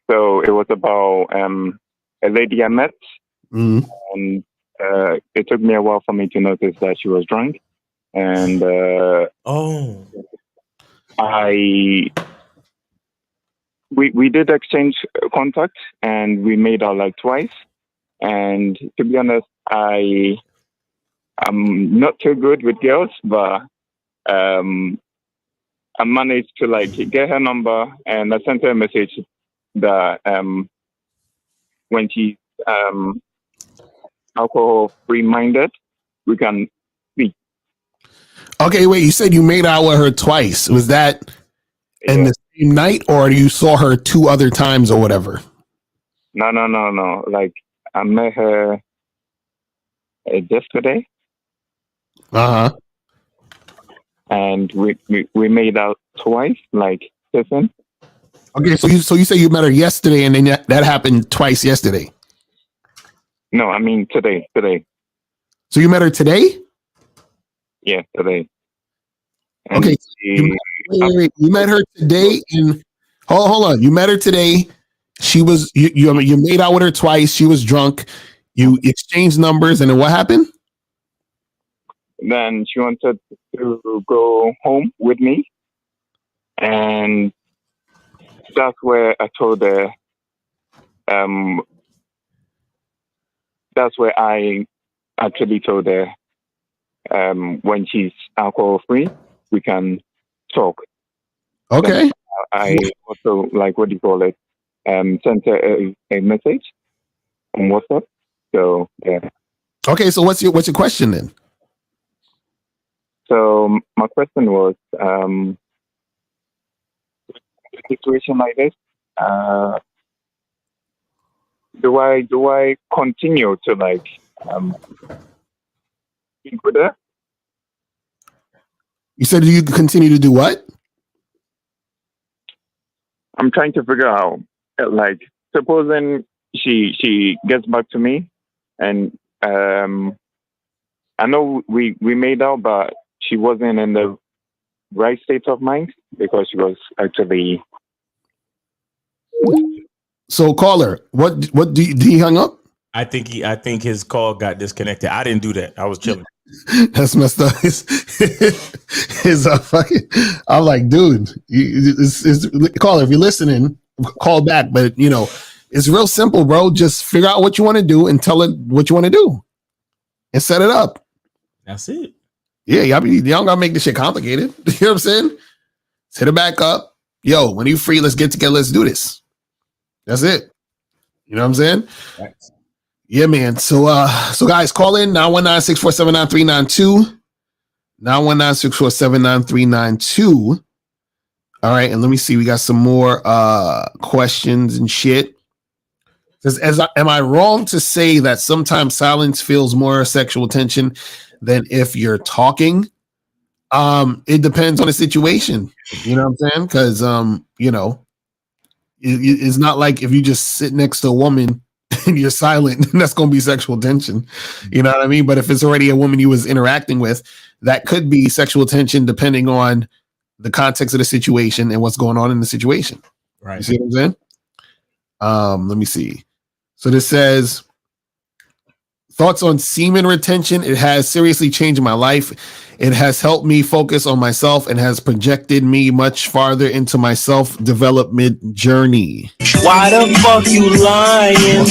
Speaker 10: So it was about a lady I met, and it took me a while for me to notice that she was drunk, and we did exchange contact and we made out like twice. And to be honest, I'm not too good with girls, but I managed to like get her number and I sent her a message that when she's alcohol free minded, we can speak.
Speaker 7: Okay, wait, you said you made out with her twice. Was that in the same night or you saw her 2 other times or whatever?
Speaker 10: No. Like I met her yesterday,
Speaker 7: Uh huh.
Speaker 10: and we made out twice, like kissing.
Speaker 7: Okay, so you say you met her yesterday, and then that happened twice yesterday.
Speaker 10: No, I mean today.
Speaker 7: So you met her today?
Speaker 10: Yeah, today. And
Speaker 7: Okay, wait. You met her today, and hold on. You met her today. She was you made out with her twice. She was drunk. You exchanged numbers, and then what happened?
Speaker 10: Then she wanted to go home with me, and that's where I told her. That's where I actually told her. When she's alcohol free, we can talk.
Speaker 7: Okay.
Speaker 10: Then I also, like, what do you call it? Sent her a message on WhatsApp. So yeah.
Speaker 7: Okay, so what's your question then?
Speaker 10: So my question was, a situation like this, do I continue to like speak with her?
Speaker 7: You said you continue to do what?
Speaker 10: I'm trying to figure out, like, supposing she gets back to me, and I know we made out, but she wasn't in the right state of mind because she was actually.
Speaker 7: So caller, what did he hung up?
Speaker 8: I think his call got disconnected. I didn't do that. I was chilling.
Speaker 7: That's messed up. His fucking. I'm like, dude, caller, if you're listening, call back. But it's real simple, bro. Just figure out what you want to do and tell it what you want to do, and set it up.
Speaker 8: That's it.
Speaker 7: Yeah, y'all don't gotta make this shit complicated. You know what I'm saying? Set it back up. Yo, when you free, let's get together. Let's do this. That's it. You know what I'm saying?
Speaker 8: Right.
Speaker 7: Yeah, man. So guys, call in 919-647-9392. 919-647-9392. All right, and let me see. We got some more questions and shit. Am I wrong to say that sometimes silence feels more sexual tension than if you're talking? It depends on the situation. You know what I'm saying? Because it's not like if you just sit next to a woman and you're silent, that's going to be sexual tension. You know what I mean? But if it's already a woman you was interacting with, that could be sexual tension depending on the context of the situation and what's going on in the situation.
Speaker 8: Right.
Speaker 7: You see what I'm saying? Let me see. So this says, thoughts on semen retention. It has seriously changed my life. It has helped me focus on myself and has projected me much farther into my self-development journey.
Speaker 11: Why the fuck you lying?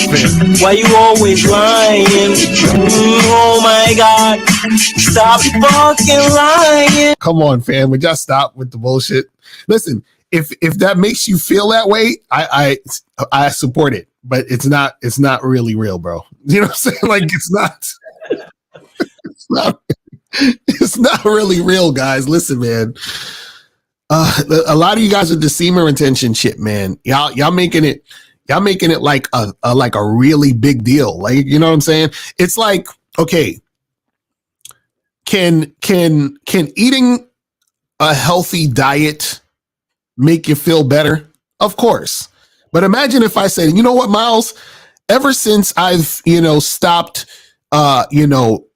Speaker 11: Why you always lying? Oh my God. Stop fucking lying.
Speaker 7: Come on, fam. Would y'all stop with the bullshit? Listen, if that makes you feel that way, I support it. But it's not really real, bro. You know what I'm saying? Like it's not really real, guys. Listen, man. A lot of you guys with the semen retention shit, man. Y'all making it like a really big deal. Like, you know what I'm saying? It's like, okay, can eating a healthy diet make you feel better? Of course. But imagine if I said, you know what, Miles, ever since I've, stopped,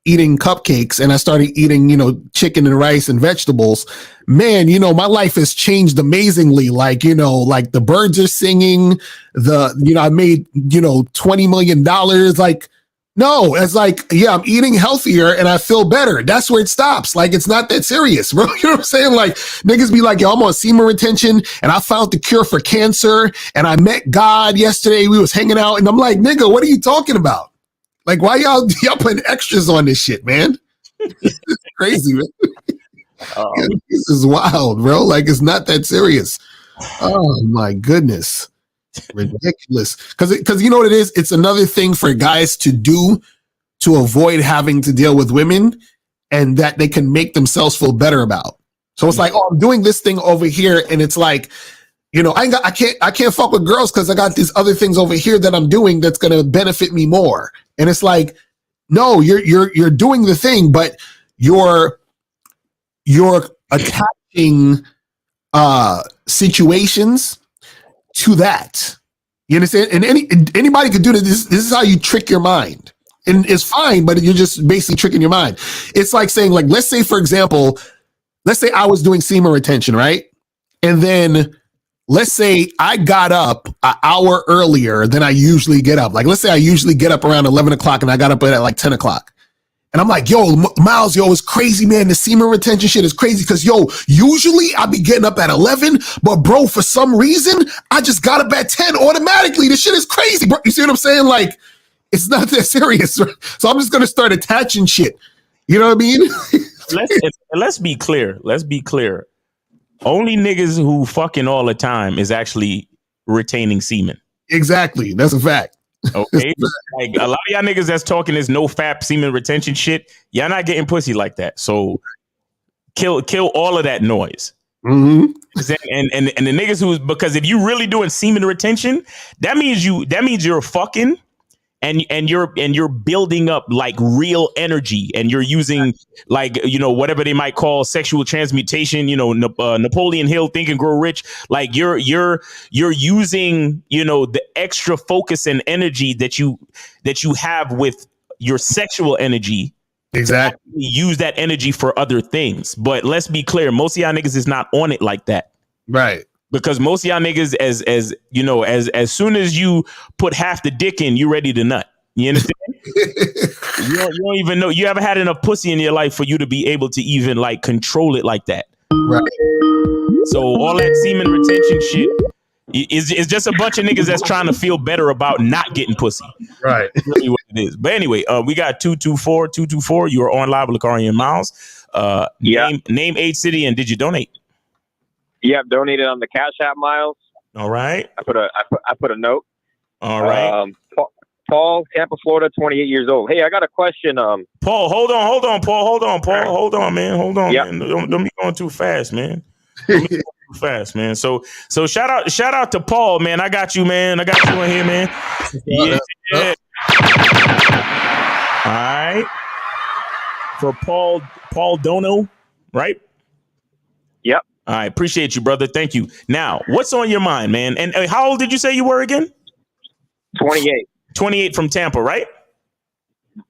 Speaker 7: eating cupcakes and I started eating, chicken and rice and vegetables, man, my life has changed amazingly. Like, like the birds are singing, I made, $20 million. Like, no, it's like, yeah, I'm eating healthier and I feel better. That's where it stops. Like, it's not that serious, bro. You know what I'm saying? Like, niggas be like, yo, I'm on semen retention and I found the cure for cancer and I met God yesterday. We was hanging out and I'm like, nigga, what are you talking about? Like, why y'all putting extras on this shit, man? It's crazy, man. This is wild, bro. Like, it's not that serious. Oh my goodness. Ridiculous. Because you know what it is? It's another thing for guys to do to avoid having to deal with women and that they can make themselves feel better about. So it's like, oh, I'm doing this thing over here, and it's like, I can't fuck with girls because I got these other things over here that I'm doing that's gonna benefit me more. And it's like, No, you're doing the thing, but you're attaching situations to that. You understand? And anybody could do this. This is how you trick your mind. And it's fine, but you're just basically tricking your mind. It's like saying, like, let's say, for example, let's say I was doing semen retention, right? And then let's say I got up an hour earlier than I usually get up. Like, let's say I usually get up around 11 o'clock and I got up at like 10 o'clock. And I'm like, yo, Miles, yo, it's crazy, man. The semen retention shit is crazy because, yo, usually I be getting up at 11, but, bro, for some reason, I just got up at 10 automatically. This shit is crazy, bro. You see what I'm saying? Like, it's not that serious. So I'm just going to start attaching shit. You know what I mean?
Speaker 8: Let's be clear. Let's be clear. Only niggas who fucking all the time is actually retaining semen.
Speaker 7: Exactly. That's a fact.
Speaker 8: Okay, like a lot of y'all niggas that's talking this no fap semen retention shit, y'all not getting pussy like that. So kill all of that noise.
Speaker 7: Mm-hmm.
Speaker 8: And the niggas who's, because if you really doing semen retention, that means you're fucking and you're building up like real energy, and you're using like, you know, whatever they might call sexual transmutation, you know, Napoleon Hill, Think and Grow Rich. Like you're using, you know, the extra focus and energy that you have with your sexual energy.
Speaker 7: Exactly.
Speaker 8: Use that energy for other things. But let's be clear, most of y'all niggas is not on it like that.
Speaker 7: Right.
Speaker 8: Because most of y'all niggas, as you know, as soon as you put half the dick in, you ready to nut. You understand? you don't even know. You haven't had enough pussy in your life for you to be able to even like control it like that.
Speaker 7: Right.
Speaker 8: So all that semen retention shit is just a bunch of niggas that's trying to feel better about not getting pussy.
Speaker 7: Right.
Speaker 8: That's really what it is. But anyway, we got 224. You are on live with Lakari and Miles. Name age, city, and did you donate?
Speaker 12: Yep, donated on the Cash App, Miles.
Speaker 8: All right.
Speaker 12: I put a note.
Speaker 8: All right.
Speaker 12: Paul, Tampa, Florida, 28 years old. Hey, I got a question.
Speaker 8: Paul, hold on, Paul, hold on, man. Man. Don't be going too fast, man. Man. So shout out to Paul, man. I got you, man. I got you in here, man. Yeah. All right. For Paul Dono, right?
Speaker 12: Yep.
Speaker 8: All right, appreciate you, brother. Thank you. Now, what's on your mind, man? And how old did you say you were again?
Speaker 12: 28.
Speaker 8: 28 from Tampa, right?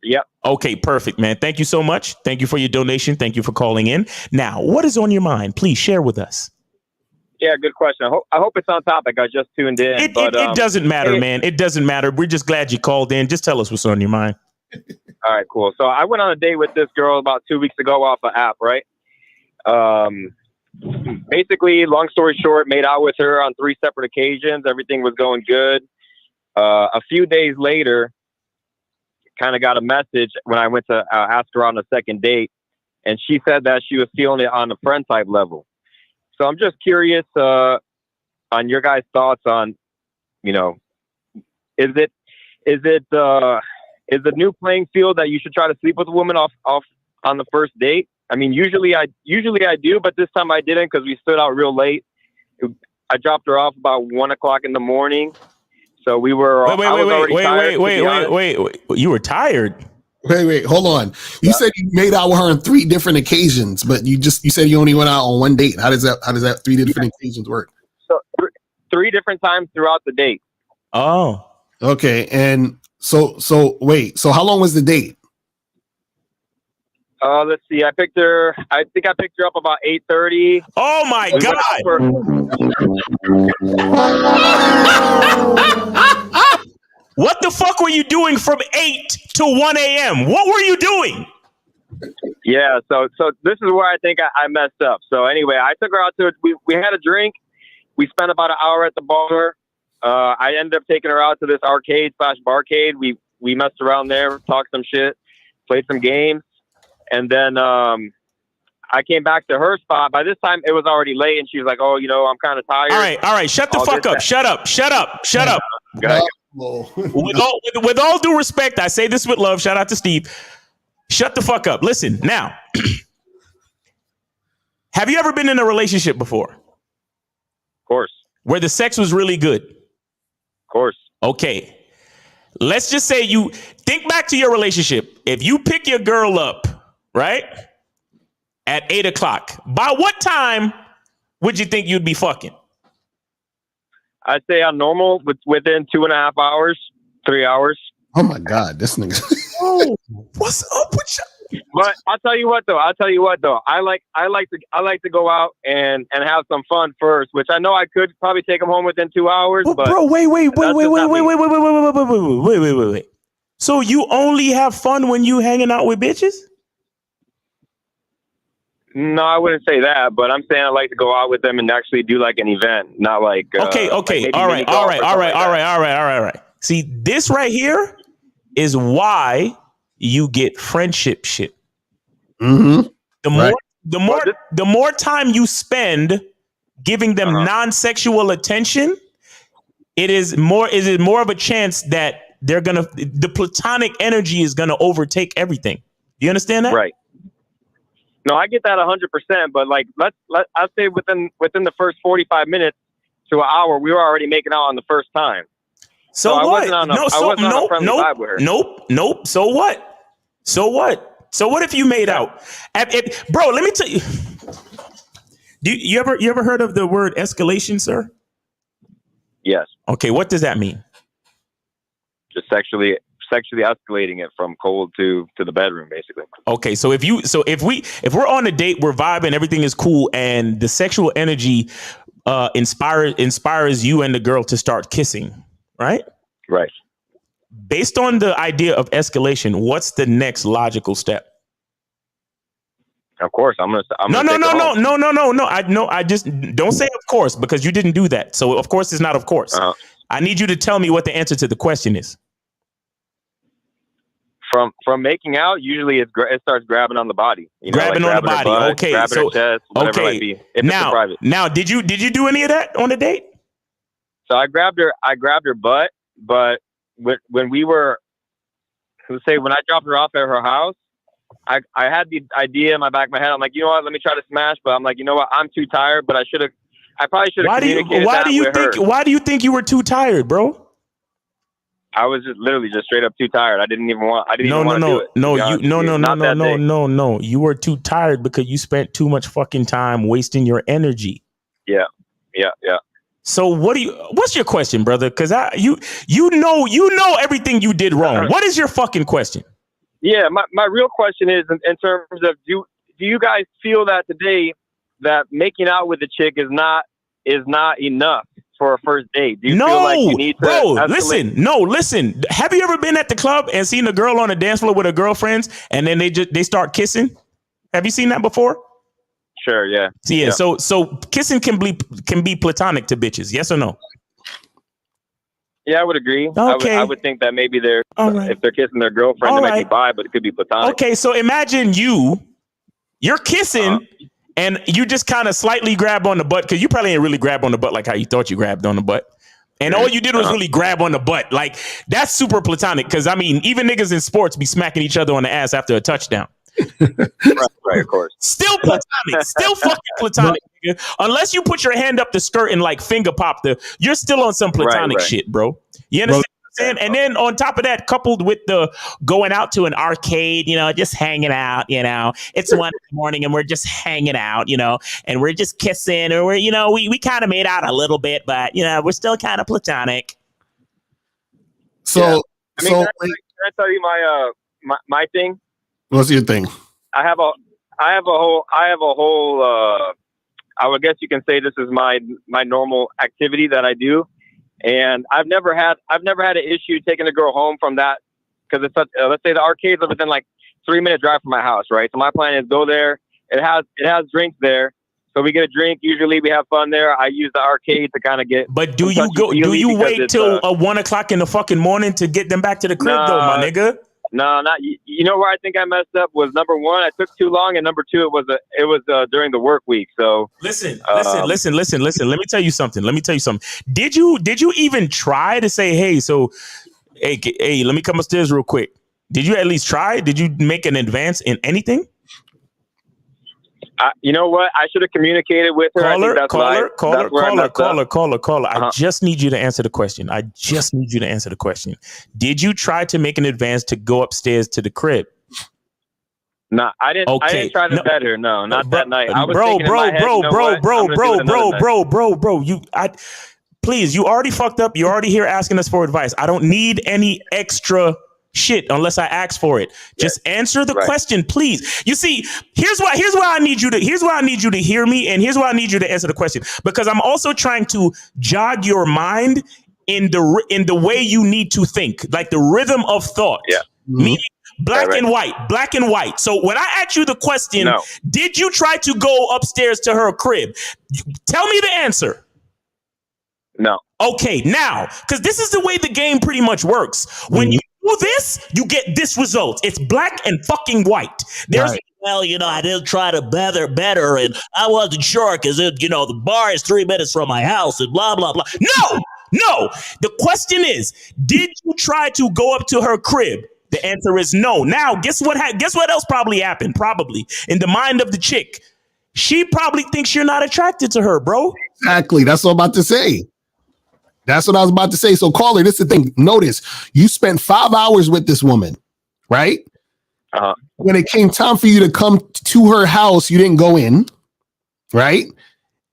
Speaker 12: Yep.
Speaker 8: Okay, perfect, man. Thank you so much. Thank you for your donation. Thank you for calling in. Now, what is on your mind? Please share with us.
Speaker 12: Yeah, good question. I hope it's on topic. I just tuned in.
Speaker 8: It doesn't matter, man. It doesn't matter. We're just glad you called in. Just tell us what's on your mind.
Speaker 12: All right, cool. So I went on a date with this girl about 2 weeks ago off an app, right? Basically, long story short, made out with her on 3 separate occasions. Everything was going good. A few days later, kind of got a message when I went to ask her on a second date, and she said that she was feeling it on a friend type level. So I'm just curious on your guys' thoughts on, you know, is it the new playing field that you should try to sleep with a woman off on the first date? I mean, usually I do, but this time I didn't because we stood out real late. I dropped her off about 1 o'clock in the morning. So we were.
Speaker 8: Wait. You were tired.
Speaker 7: Wait. Hold on. You said you made out with her on 3 different occasions, but you said you only went out on 1 date. How does that 3 different occasions work?
Speaker 12: So 3 different times throughout the date.
Speaker 8: Oh.
Speaker 7: Okay. And so wait. So how long was the date?
Speaker 12: Let's see. I think I picked her up about 8:30.
Speaker 8: Oh my God! What the fuck were you doing from 8 to 1 a.m.? What were you doing?
Speaker 12: Yeah. So this is where I think I messed up. So anyway, I took her out to we had a drink. We spent about an hour at the bar. I ended up taking her out to this arcade/barcade. We messed around there, talked some shit, played some games. And then I came back to her spot. By this time, it was already late, and she was like, "Oh, you know, I'm kind of tired."
Speaker 8: All right. Shut the fuck up. Shut up. With all due respect, I say this with love. Shout out to Steve. Shut the fuck up. Listen, now, have you ever been in a relationship before?
Speaker 12: Of course.
Speaker 8: Where the sex was really good?
Speaker 12: Of course.
Speaker 8: Okay. let's just say you think back to your relationship. If you pick your girl up, right, at 8 o'clock, by what time would you think you'd be fucking?
Speaker 12: I'd say on normal, within 2.5 hours, 3 hours.
Speaker 7: Oh my God, this nigga.
Speaker 8: Oh, what's up with you?
Speaker 12: But I'll tell you what though. I like to go out and have some fun first, which I know I could probably take them home within 2 hours. But
Speaker 8: bro, wait. So you only have fun when you hanging out with bitches?
Speaker 12: No, I wouldn't say that, but I'm saying I like to go out with them and actually do like an event, not like
Speaker 8: okay.
Speaker 12: Like
Speaker 8: all right. See, this right here is why you get friendship shit.
Speaker 7: Mm-hmm.
Speaker 8: The more time you spend giving them non-sexual attention, it is more of a chance that the platonic energy is gonna overtake everything. You understand that?
Speaker 12: Right. No, I get that 100%, but like I'd say within the first 45 minutes to an hour, we were already making out on the first time.
Speaker 8: So
Speaker 12: I
Speaker 8: what?
Speaker 12: wasn't on a friendly vibe with her.
Speaker 8: Nope. So what? So what if you made out? Bro, let me tell you. You ever heard of the word escalation, sir?
Speaker 12: Yes.
Speaker 8: Okay, what does that mean?
Speaker 12: Just sexually escalating it from cold to the bedroom, basically.
Speaker 8: Okay, so if we're on a date, we're vibing, everything is cool, and the sexual energy inspires you and the girl to start kissing, right?
Speaker 12: Right.
Speaker 8: Based on the idea of escalation, what's the next logical step?
Speaker 12: Of course, I'm gonna.
Speaker 8: No. I just don't say of course, because you didn't do that. So of course it's not of course. I need you to tell me what the answer to the question is.
Speaker 12: From making out, usually it starts grabbing on the body.
Speaker 8: Grabbing on the body.
Speaker 12: Butt,
Speaker 8: okay.
Speaker 12: Grabbing her chest, whatever it might be. If it's private.
Speaker 8: Now, did you do any of that on the date?
Speaker 12: So I grabbed her butt, but when we were, let's say when I dropped her off at her house, I had the idea in my back of my head. I'm like, you know what? Let me try to smash. But I'm like, you know what? I'm too tired. But I probably should have communicated that with her.
Speaker 8: Why do you think you were too tired, bro?
Speaker 12: I was just literally straight up too tired. I didn't even want to do it.
Speaker 8: No. You were too tired because you spent too much fucking time wasting your energy.
Speaker 12: Yeah.
Speaker 8: So what's your question, brother? Because you know everything you did wrong. What is your fucking question?
Speaker 12: Yeah, my real question is in terms of do you guys feel that today that making out with a chick is not enough for a first date? Do you feel like you need to escalate?
Speaker 8: Listen. Have you ever been at the club and seen a girl on the dance floor with her girlfriends and then they start kissing? Have you seen that before?
Speaker 12: Sure, yeah.
Speaker 8: Yeah. So kissing can be platonic to bitches, yes or no?
Speaker 12: Yeah, I would agree.
Speaker 8: Okay.
Speaker 12: I would think that maybe
Speaker 8: right.
Speaker 12: if they're kissing their girlfriend, they might be bi, but it could be platonic.
Speaker 8: Okay, so imagine you're kissing and you just kind of slightly grab on the butt, because you probably ain't really grab on the butt like how you thought you grabbed on the butt. And all you did was really grab on the butt. Like, that's super platonic, because, I mean, even niggas in sports be smacking each other on the ass after a touchdown.
Speaker 12: Right, of course.
Speaker 8: Still platonic. Still fucking platonic, nigga. Unless you put your hand up the skirt and, like, finger pop you're still on some platonic shit, bro. You understand? And then on top of that, coupled with the going out to an arcade, just hanging out, it's 1 a.m. and we're just hanging out, and we're just kissing, or we kind of made out a little bit, but we're still kind of platonic.
Speaker 7: So,
Speaker 12: yeah. Can I tell you my thing?
Speaker 7: What's your thing?
Speaker 12: I have a whole. I would guess you can say this is my normal activity that I do. And I've never had an issue taking a girl home from that, because it's such, let's say the arcades are within like 3-minute drive from my house, right? So my plan is go there. It has drinks there, so we get a drink. Usually we have fun there. I use the arcade to kind of get.
Speaker 8: But do you wait till 1 o'clock in the fucking morning to get them back to the crib, though, my nigga?
Speaker 12: No, not. You know where I think I messed up was number one, I took too long, and number two, it was during the work week. So
Speaker 8: listen. Let me tell you something. Did you even try to say, hey, let me come upstairs real quick? Did you at least try? Did you make an advance in anything?
Speaker 12: You know what? I should have communicated with her. I think that's
Speaker 8: caller. I just need you to answer the question. Did you try to make an advance to go upstairs to the crib?
Speaker 12: No, I didn't.
Speaker 8: Okay.
Speaker 12: I didn't try to bet her. No, not that night. I was
Speaker 8: please, you already fucked up. You're already here asking us for advice. I don't need any extra shit unless I ask for it. Just answer the question, please. You see, here's why I need you to hear me, and here's why I need you to answer the question, because I'm also trying to jog your mind in the way you need to think, like the rhythm of thought.
Speaker 12: Yeah.
Speaker 8: Meaning black and white. So when I ask you the question, did you try to go upstairs to her crib? Tell me the answer.
Speaker 12: No.
Speaker 8: Okay, now, because this is the way the game pretty much works. When you do this, you get this result. It's black and fucking white. There's
Speaker 11: Well, I didn't try to better, and I wasn't sure because, the bar is 3 minutes from my house and blah, blah, blah. No. The question is, did you try to go up to her crib? The answer is no. Now, guess what else probably happened? Probably in the mind of the chick, she probably thinks you're not attracted to her, bro.
Speaker 7: Exactly. That's what I'm about to say. So, caller, this is the thing. Notice you spent 5 hours with this woman, right? When it came time for you to come to her house, you didn't go in, right?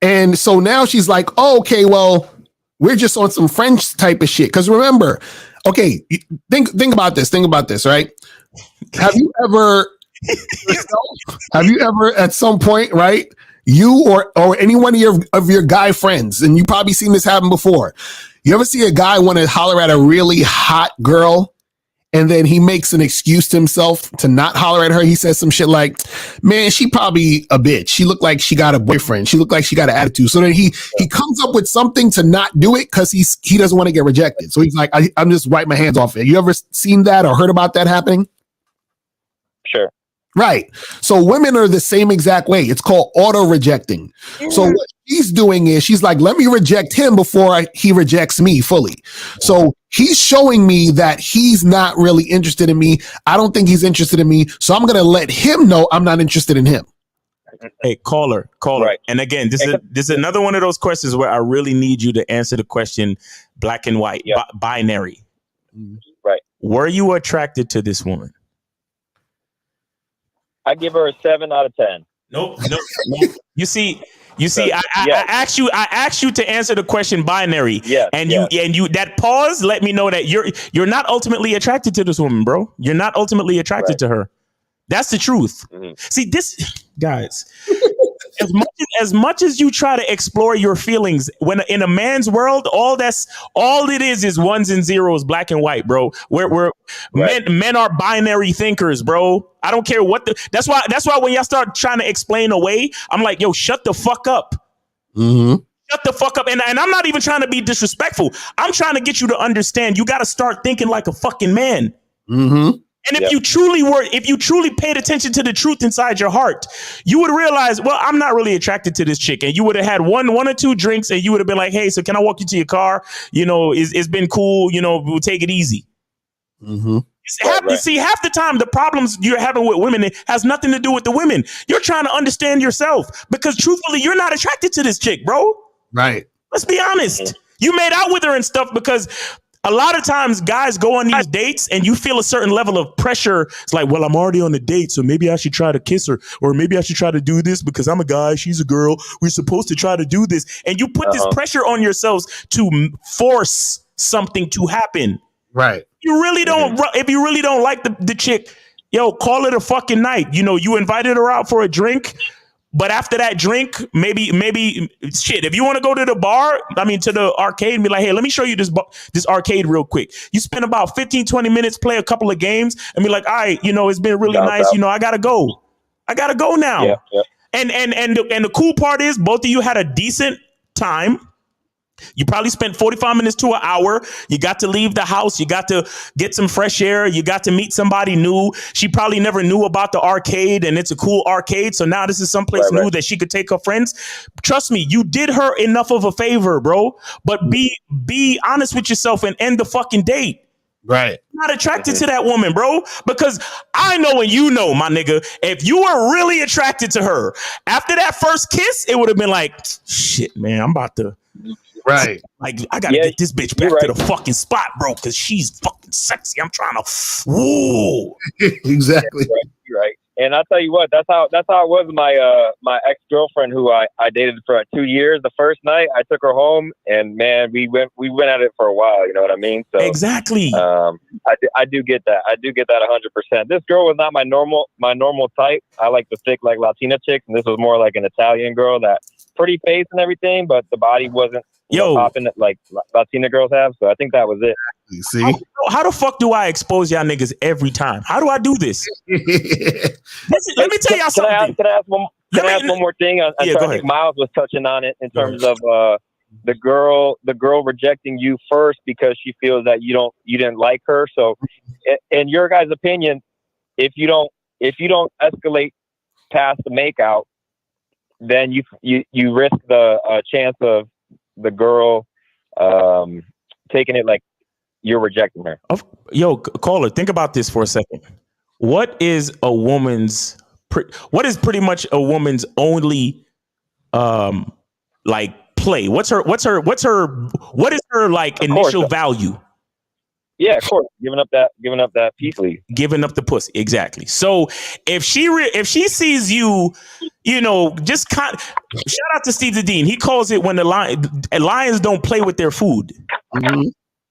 Speaker 7: And so now she's like, oh, okay, well, we're just on some French type of shit. Because remember, okay, think about this, right? Have you ever at some point, right? You or any one of your guy friends, and you probably seen this happen before. You ever see a guy want to holler at a really hot girl, and then he makes an excuse to himself to not holler at her? He says some shit like, man, she probably a bitch. She looked like she got a boyfriend. She looked like she got an attitude. So then he comes up with something to not do it because he doesn't want to get rejected. So he's like, I'm just wipe my hands off it. You ever seen that or heard about that happening?
Speaker 12: Sure.
Speaker 7: Right. So women are the same exact way. It's called auto rejecting. So what she's doing is she's like, let me reject him before he rejects me fully. So he's showing me that he's not really interested in me. I don't think he's interested in me. So I'm going to let him know I'm not interested in him.
Speaker 8: Hey, caller. Right. And again, this is another one of those questions where I really need you to answer the question black and white, binary.
Speaker 12: Right.
Speaker 8: Were you attracted to this woman?
Speaker 12: I give her a 7 out of 10.
Speaker 8: Nope. You see, I asked you to answer the question binary.
Speaker 12: Yeah.
Speaker 8: And you that pause let me know that you're not ultimately attracted to this woman, bro. You're not ultimately attracted to her. That's the truth. Mm-hmm. See, this guys, as much as you try to explore your feelings, when in a man's world, all it is ones and zeros, black and white, bro. Men are binary thinkers, bro. I don't care what that's why when y'all start trying to explain away, I'm like, yo, shut the fuck up.
Speaker 7: Mm-hmm.
Speaker 8: Shut the fuck up. And I'm not even trying to be disrespectful. I'm trying to get you to understand you got to start thinking like a fucking man.
Speaker 7: Mm-hmm.
Speaker 8: And if you truly paid attention to the truth inside your heart, you would realize, well, I'm not really attracted to this chick. And you would have had one or two drinks and you would have been like, hey, so can I walk you to your car? It's been cool. We'll take it easy.
Speaker 7: Mm-hmm.
Speaker 8: See, half the time, the problems you're having with women, it has nothing to do with the women. You're trying to understand yourself because truthfully, you're not attracted to this chick, bro.
Speaker 7: Right.
Speaker 8: Let's be honest. You made out with her and stuff because a lot of times guys go on these dates and you feel a certain level of pressure. It's like, well, I'm already on the date, so maybe I should try to kiss her, or maybe I should try to do this because I'm a guy, she's a girl. We're supposed to try to do this. And you put this pressure on yourselves to force something to happen.
Speaker 7: Right.
Speaker 8: You really don't. If you really don't like the chick, yo, call it a fucking night. You invited her out for a drink. But after that drink, maybe shit, if you want to go to the bar, to the arcade and be like, hey, let me show you this arcade real quick. You spend about 15, 20 minutes, play a couple of games and be like, all right, it's been really nice. I got to go. I got to go now.
Speaker 12: Yeah.
Speaker 8: And the cool part is both of you had a decent time. You probably spent 45 minutes to an hour. You got to leave the house. You got to get some fresh air. You got to meet somebody new. She probably never knew about the arcade, and it's a cool arcade. So now this is someplace new that she could take her friends. Trust me, you did her enough of a favor, bro. But be honest with yourself and end the fucking date.
Speaker 7: Right.
Speaker 8: Not attracted to that woman, bro. Because I know and you know, my nigga, if you were really attracted to her, after that first kiss, it would have been like, shit, man, I'm about to.
Speaker 7: Right.
Speaker 8: Like, I gotta get this bitch back to the fucking spot, bro, because she's fucking sexy. I'm trying to. Woo.
Speaker 7: Exactly.
Speaker 12: You're right. And I'll tell you what, that's how it was with my ex-girlfriend who I dated for 2 years. The first night I took her home, and man, we went at it for a while, you know what I mean? So
Speaker 8: exactly.
Speaker 12: I do get that. I do get that 100%. This girl was not my normal type. I like the thick like Latina chicks, and this was more like an Italian girl that pretty face and everything, but the body wasn't popping like Latina girls have. So I think that was it.
Speaker 7: You see?
Speaker 8: How the fuck do I expose y'all niggas every time? How do I do this? Let me tell y'all something.
Speaker 12: Can I ask one more thing? I think Miles was touching on it in terms of the girl rejecting you first because she feels that you didn't like her. So, in your guys' opinion, if you don't escalate past the makeout, then you risk the chance of the girl taking it like you're rejecting her.
Speaker 8: Yo, caller, think about this for a second. What is pretty much a woman's only like play? What is her like initial value?
Speaker 12: Yeah, of course. Giving up that peace league.
Speaker 8: Giving up the pussy. Exactly. So if she sees you, just shout out to Steve the Dean. He calls it when the lions don't play with their food.
Speaker 12: Mm-hmm.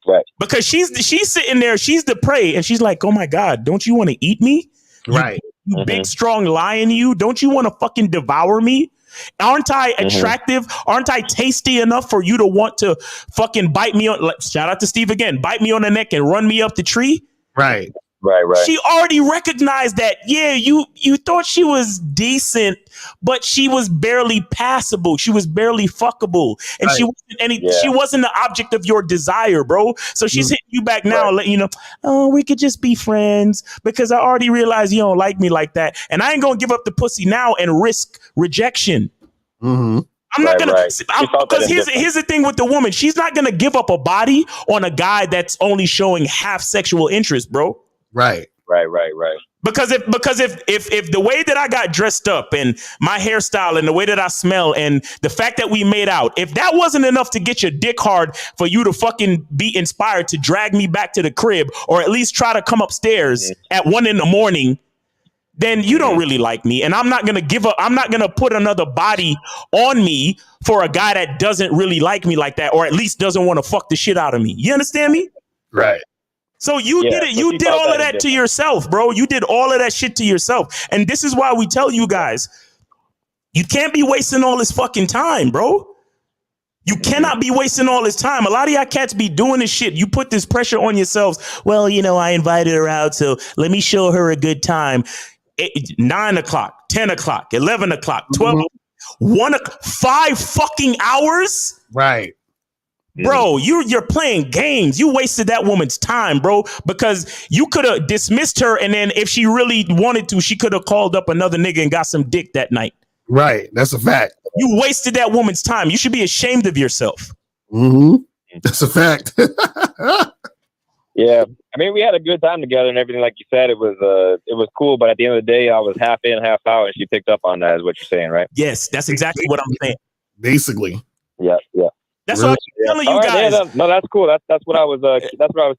Speaker 12: Right.
Speaker 8: Because she's sitting there, she's the prey, and she's like, oh my God, don't you want to eat me?
Speaker 7: Right.
Speaker 8: You big, strong lion, don't you want to fucking devour me? Aren't I attractive? Aren't I tasty enough for you to want to fucking bite me on? Shout out to Steve again. Bite me on the neck and run me up the tree.
Speaker 7: Right.
Speaker 12: Right.
Speaker 8: She already recognized that. Yeah, you thought she was decent, but she was barely passable. She was barely fuckable, and she wasn't She wasn't the object of your desire, bro. So she's hitting you back now, letting you know, oh, we could just be friends because I already realized you don't like me like that, and I ain't gonna give up the pussy now and risk rejection.
Speaker 7: Mm-hmm.
Speaker 8: I'm not gonna because here's the thing with the woman. She's not gonna give up a body on a guy that's only showing half sexual interest, bro.
Speaker 7: Right.
Speaker 8: Because if the way that I got dressed up and my hairstyle and the way that I smell and the fact that we made out, if that wasn't enough to get your dick hard for you to fucking be inspired to drag me back to the crib or at least try to come upstairs at 1 a.m, then you don't really like me. And I'm not going to give up. I'm not going to put another body on me for a guy that doesn't really like me like that, or at least doesn't want to fuck the shit out of me. You understand me?
Speaker 7: Right.
Speaker 8: So you did it. You did all of that to yourself, bro. You did all of that shit to yourself. And this is why we tell you guys, you can't be wasting all this fucking time, bro. You cannot be wasting all this time. A lot of y'all cats be doing this shit. You put this pressure on yourselves. Well, I invited her out, so let me show her a good time. 9 o'clock, 10 o'clock, 11 o'clock, 12, 1 o'clock, 5 fucking hours.
Speaker 7: Right.
Speaker 8: Bro, you're playing games. You wasted that woman's time, bro, because you could have dismissed her. And then if she really wanted to, she could have called up another nigga and got some dick that night.
Speaker 7: Right. That's a fact.
Speaker 8: You wasted that woman's time. You should be ashamed of yourself.
Speaker 7: Mm-hmm. That's a fact.
Speaker 12: Yeah. I mean, we had a good time together and everything. Like you said, it was cool. But at the end of the day, I was half in, half out. And she picked up on that is what you're saying, right?
Speaker 8: Yes, that's exactly what I'm saying.
Speaker 7: Basically.
Speaker 12: Yeah.
Speaker 8: That's what I'm telling you guys.
Speaker 12: Yeah, no, that's cool. That's what I was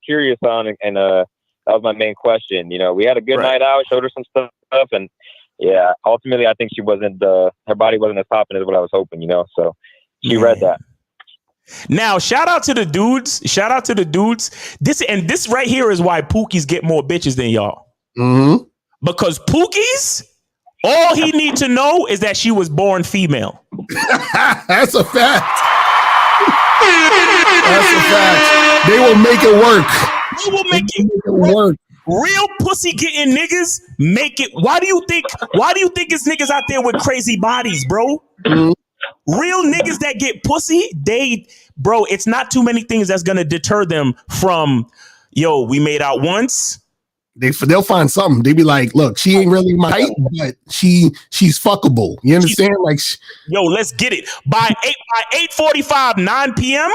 Speaker 12: curious on, and that was my main question. We had a good night out, showed her some stuff, and yeah, ultimately, I think she wasn't her body wasn't as popping as what I was hoping. So she read that.
Speaker 8: Now, shout out to the dudes. This right here is why Pookies get more bitches than y'all.
Speaker 7: Mm-hmm.
Speaker 8: Because Pookies, all he need to know is that she was born female.
Speaker 7: That's a fact. That's a fact. They will make it work.
Speaker 8: They will make it work. Real pussy getting niggas make it. Why do you think it's niggas out there with crazy bodies, bro?
Speaker 7: Mm-hmm.
Speaker 8: Real niggas that get pussy, it's not too many things that's gonna deter them from, we made out once.
Speaker 7: They'll find something. They be like, look, she ain't really my type, but she's fuckable. You understand? Let's
Speaker 8: get it. By 8:45, 9 p.m.,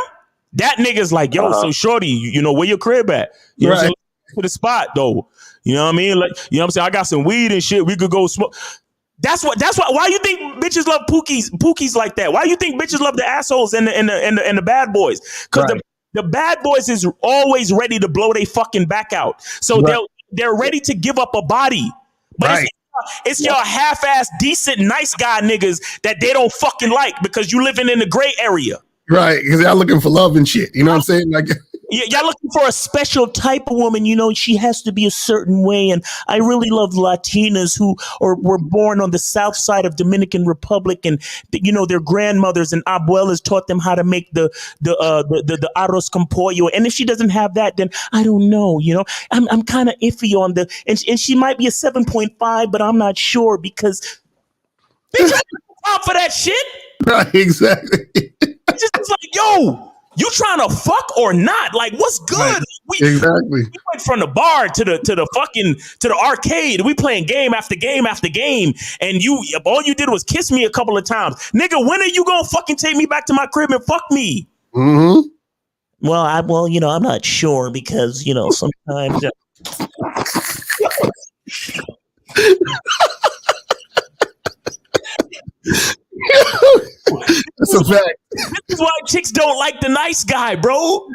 Speaker 11: That nigga's like, yo, so shorty, you know, where your crib at? You know what I'm saying? To the spot though. You know what I mean? Like, you know what I'm saying? I got some weed and shit. We could go smoke. That's why you think bitches love pookies like that? Why you think bitches love the assholes and the bad boys? Because the bad boys is always ready to blow their fucking back out. So they're ready to give up a body. But it's your half-ass decent nice guy niggas that they don't fucking like because you living in the gray area.
Speaker 7: Right, because y'all looking for love and shit. You know what I'm saying? Like,
Speaker 11: y'all looking for a special type of woman. You know, she has to be a certain way. And I really love Latinas who were born on the south side of Dominican Republic, and you know their grandmothers and abuelas taught them how to make the arroz con pollo. And if she doesn't have that, then I don't know. You know, I'm kind of iffy on the and she might be a 7.5, but I'm not sure because bitch, I don't have time for that shit.
Speaker 7: Right, exactly.
Speaker 11: It's just like, yo, you trying to fuck or not? Like, what's good?
Speaker 7: Right. Exactly.
Speaker 11: We went from the bar to the arcade. We playing game after game after game, and all you did was kiss me a couple of times, nigga. When are you gonna fucking take me back to my crib and fuck me?
Speaker 7: Mm-hmm.
Speaker 11: Well, you know, I'm not sure because you know sometimes.
Speaker 7: That's a fact.
Speaker 11: This is why chicks don't like the nice guy, bro.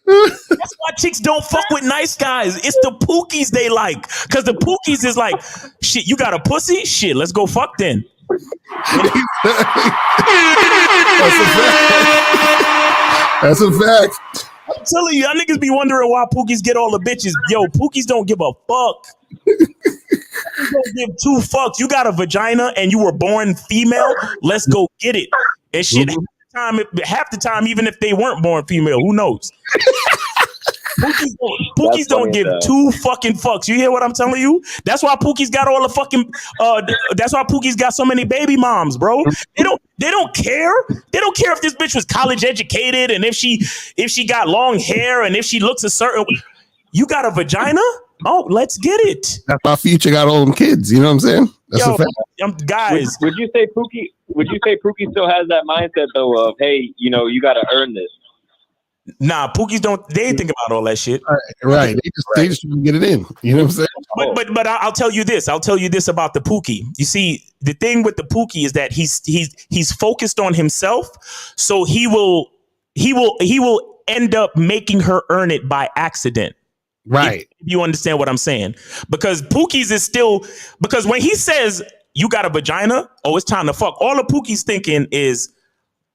Speaker 11: That's why chicks don't fuck with nice guys. It's the pookies they like. Because the pookies is like, shit, you got a pussy? Shit, let's go fuck then.
Speaker 7: That's a fact.
Speaker 11: I'm telling you, y'all niggas be wondering why pookies get all the bitches. Yo, pookies don't give a fuck. Pookies don't give two fucks. You got a vagina and you were born female. Let's go get it. And shit, half the time, even if they weren't born female, who knows? Pookies don't give two fucking fucks. You hear what I'm telling you? That's why Pookie's got all the fucking. That's why Pookie's got so many baby moms, bro. They don't care. They don't care if this bitch was college educated and if she got long hair and if she looks a certain. You got a vagina? Oh, let's get it.
Speaker 7: That's why Future got all them kids. You know what I'm saying? That's a fact.
Speaker 11: Guys,
Speaker 12: would you say Pookie? Would you say Pookie still has that mindset though of, hey, you know, you got to earn this?
Speaker 11: Nah, Pookies don't. They ain't think about all that shit.
Speaker 7: Right. They just get it in. You know what I'm saying?
Speaker 11: But I'll tell you this. I'll tell you this about the Pookie. You see, the thing with the Pookie is that he's focused on himself, so he will end up making her earn it by accident.
Speaker 7: Right.
Speaker 11: If you understand what I'm saying, because Pookie's is still because when he says you got a vagina, oh, it's time to fuck. All the Pookie's thinking is,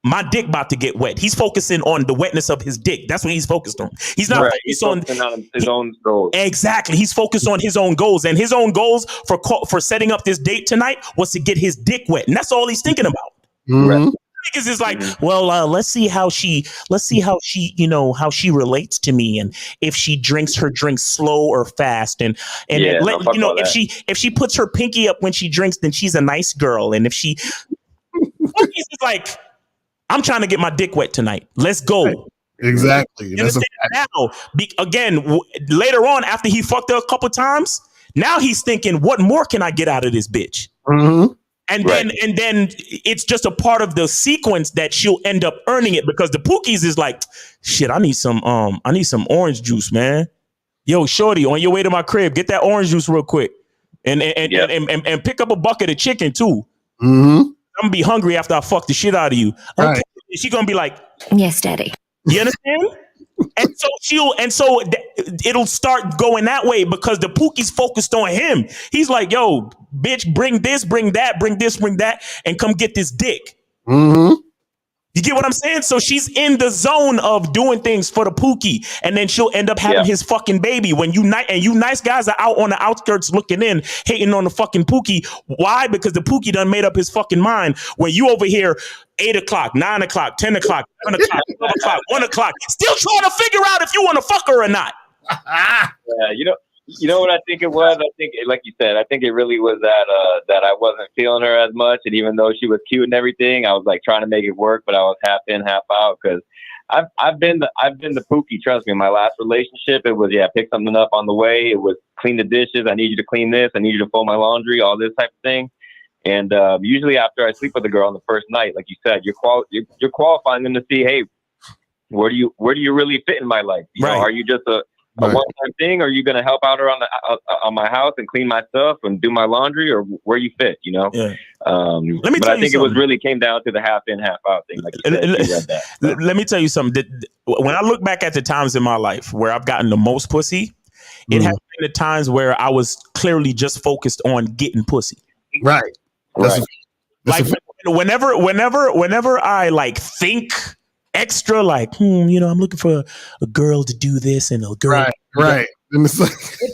Speaker 11: my dick about to get wet. He's focusing on the wetness of his dick. That's what he's focused on. He's not focused on
Speaker 12: his own goals.
Speaker 11: Exactly. He's focused on his own goals, and his own goals for setting up this date tonight was to get his dick wet, and that's all he's thinking about.
Speaker 7: Mm-hmm.
Speaker 11: Niggas is like, well, let's see how she, you know, how she relates to me, and if she drinks her drinks slow or fast, and you know, if she puts her pinky up when she drinks, then she's a nice girl, and if she, is like, I'm trying to get my dick wet tonight. Let's go.
Speaker 7: Exactly.
Speaker 11: You understand? Now, later on, after he fucked her a couple times, now he's thinking, what more can I get out of this bitch?
Speaker 7: Mm-hmm.
Speaker 11: And then it's just a part of the sequence that she'll end up earning it, because the Pookies is like, shit, I need some orange juice, man. Yo, shorty, on your way to my crib, get that orange juice real quick, and pick up a bucket of chicken too.
Speaker 7: Mm-hmm.
Speaker 11: I'm gonna be hungry after I fuck the shit out of you. Okay. Right. She gonna be like,
Speaker 13: yes, daddy.
Speaker 11: You understand? and so it'll start going that way because the Pookie's focused on him. He's like, yo, bitch, bring this, bring that, bring this, bring that, and come get this dick.
Speaker 7: Mm-hmm.
Speaker 11: You get what I'm saying? So she's in the zone of doing things for the Pookie, and then she'll end up having his fucking baby. When you nice guys are out on the outskirts looking in, hating on the fucking Pookie. Why? Because the Pookie done made up his fucking mind. When you over here, 8 o'clock, 9 o'clock, 10 o'clock, 11 o'clock, 12 o'clock, 1 o'clock, still trying to figure out if you want to fuck her or not.
Speaker 12: Yeah, you know what I think it was? I think, like you said, I think it really was that I wasn't feeling her as much, and even though she was cute and everything, I was like trying to make it work, but I was half in, half out, because I've been the Pookie. Trust me, in my last relationship, it was pick something up on the way. It was clean the dishes. I need you to clean this. I need you to fold my laundry. All this type of thing. And usually after I sleep with a girl on the first night, like you said, you're qualifying them to see, hey, where do you really fit in my life? You know, are you just a one-time thing? Or are you going to help out around on my house and clean my stuff and do my laundry, or where you fit? You know.
Speaker 8: Yeah.
Speaker 12: But I think it was really came down to the half in, half out thing. Like you said, you read that.
Speaker 8: Let me tell you something. When I look back at the times in my life where I've gotten the most pussy, it has been the times where I was clearly just focused on getting pussy.
Speaker 7: Right.
Speaker 8: Like whenever I like think extra, like, you know, I'm looking for a girl to do this and a girl.
Speaker 7: Right. And it's like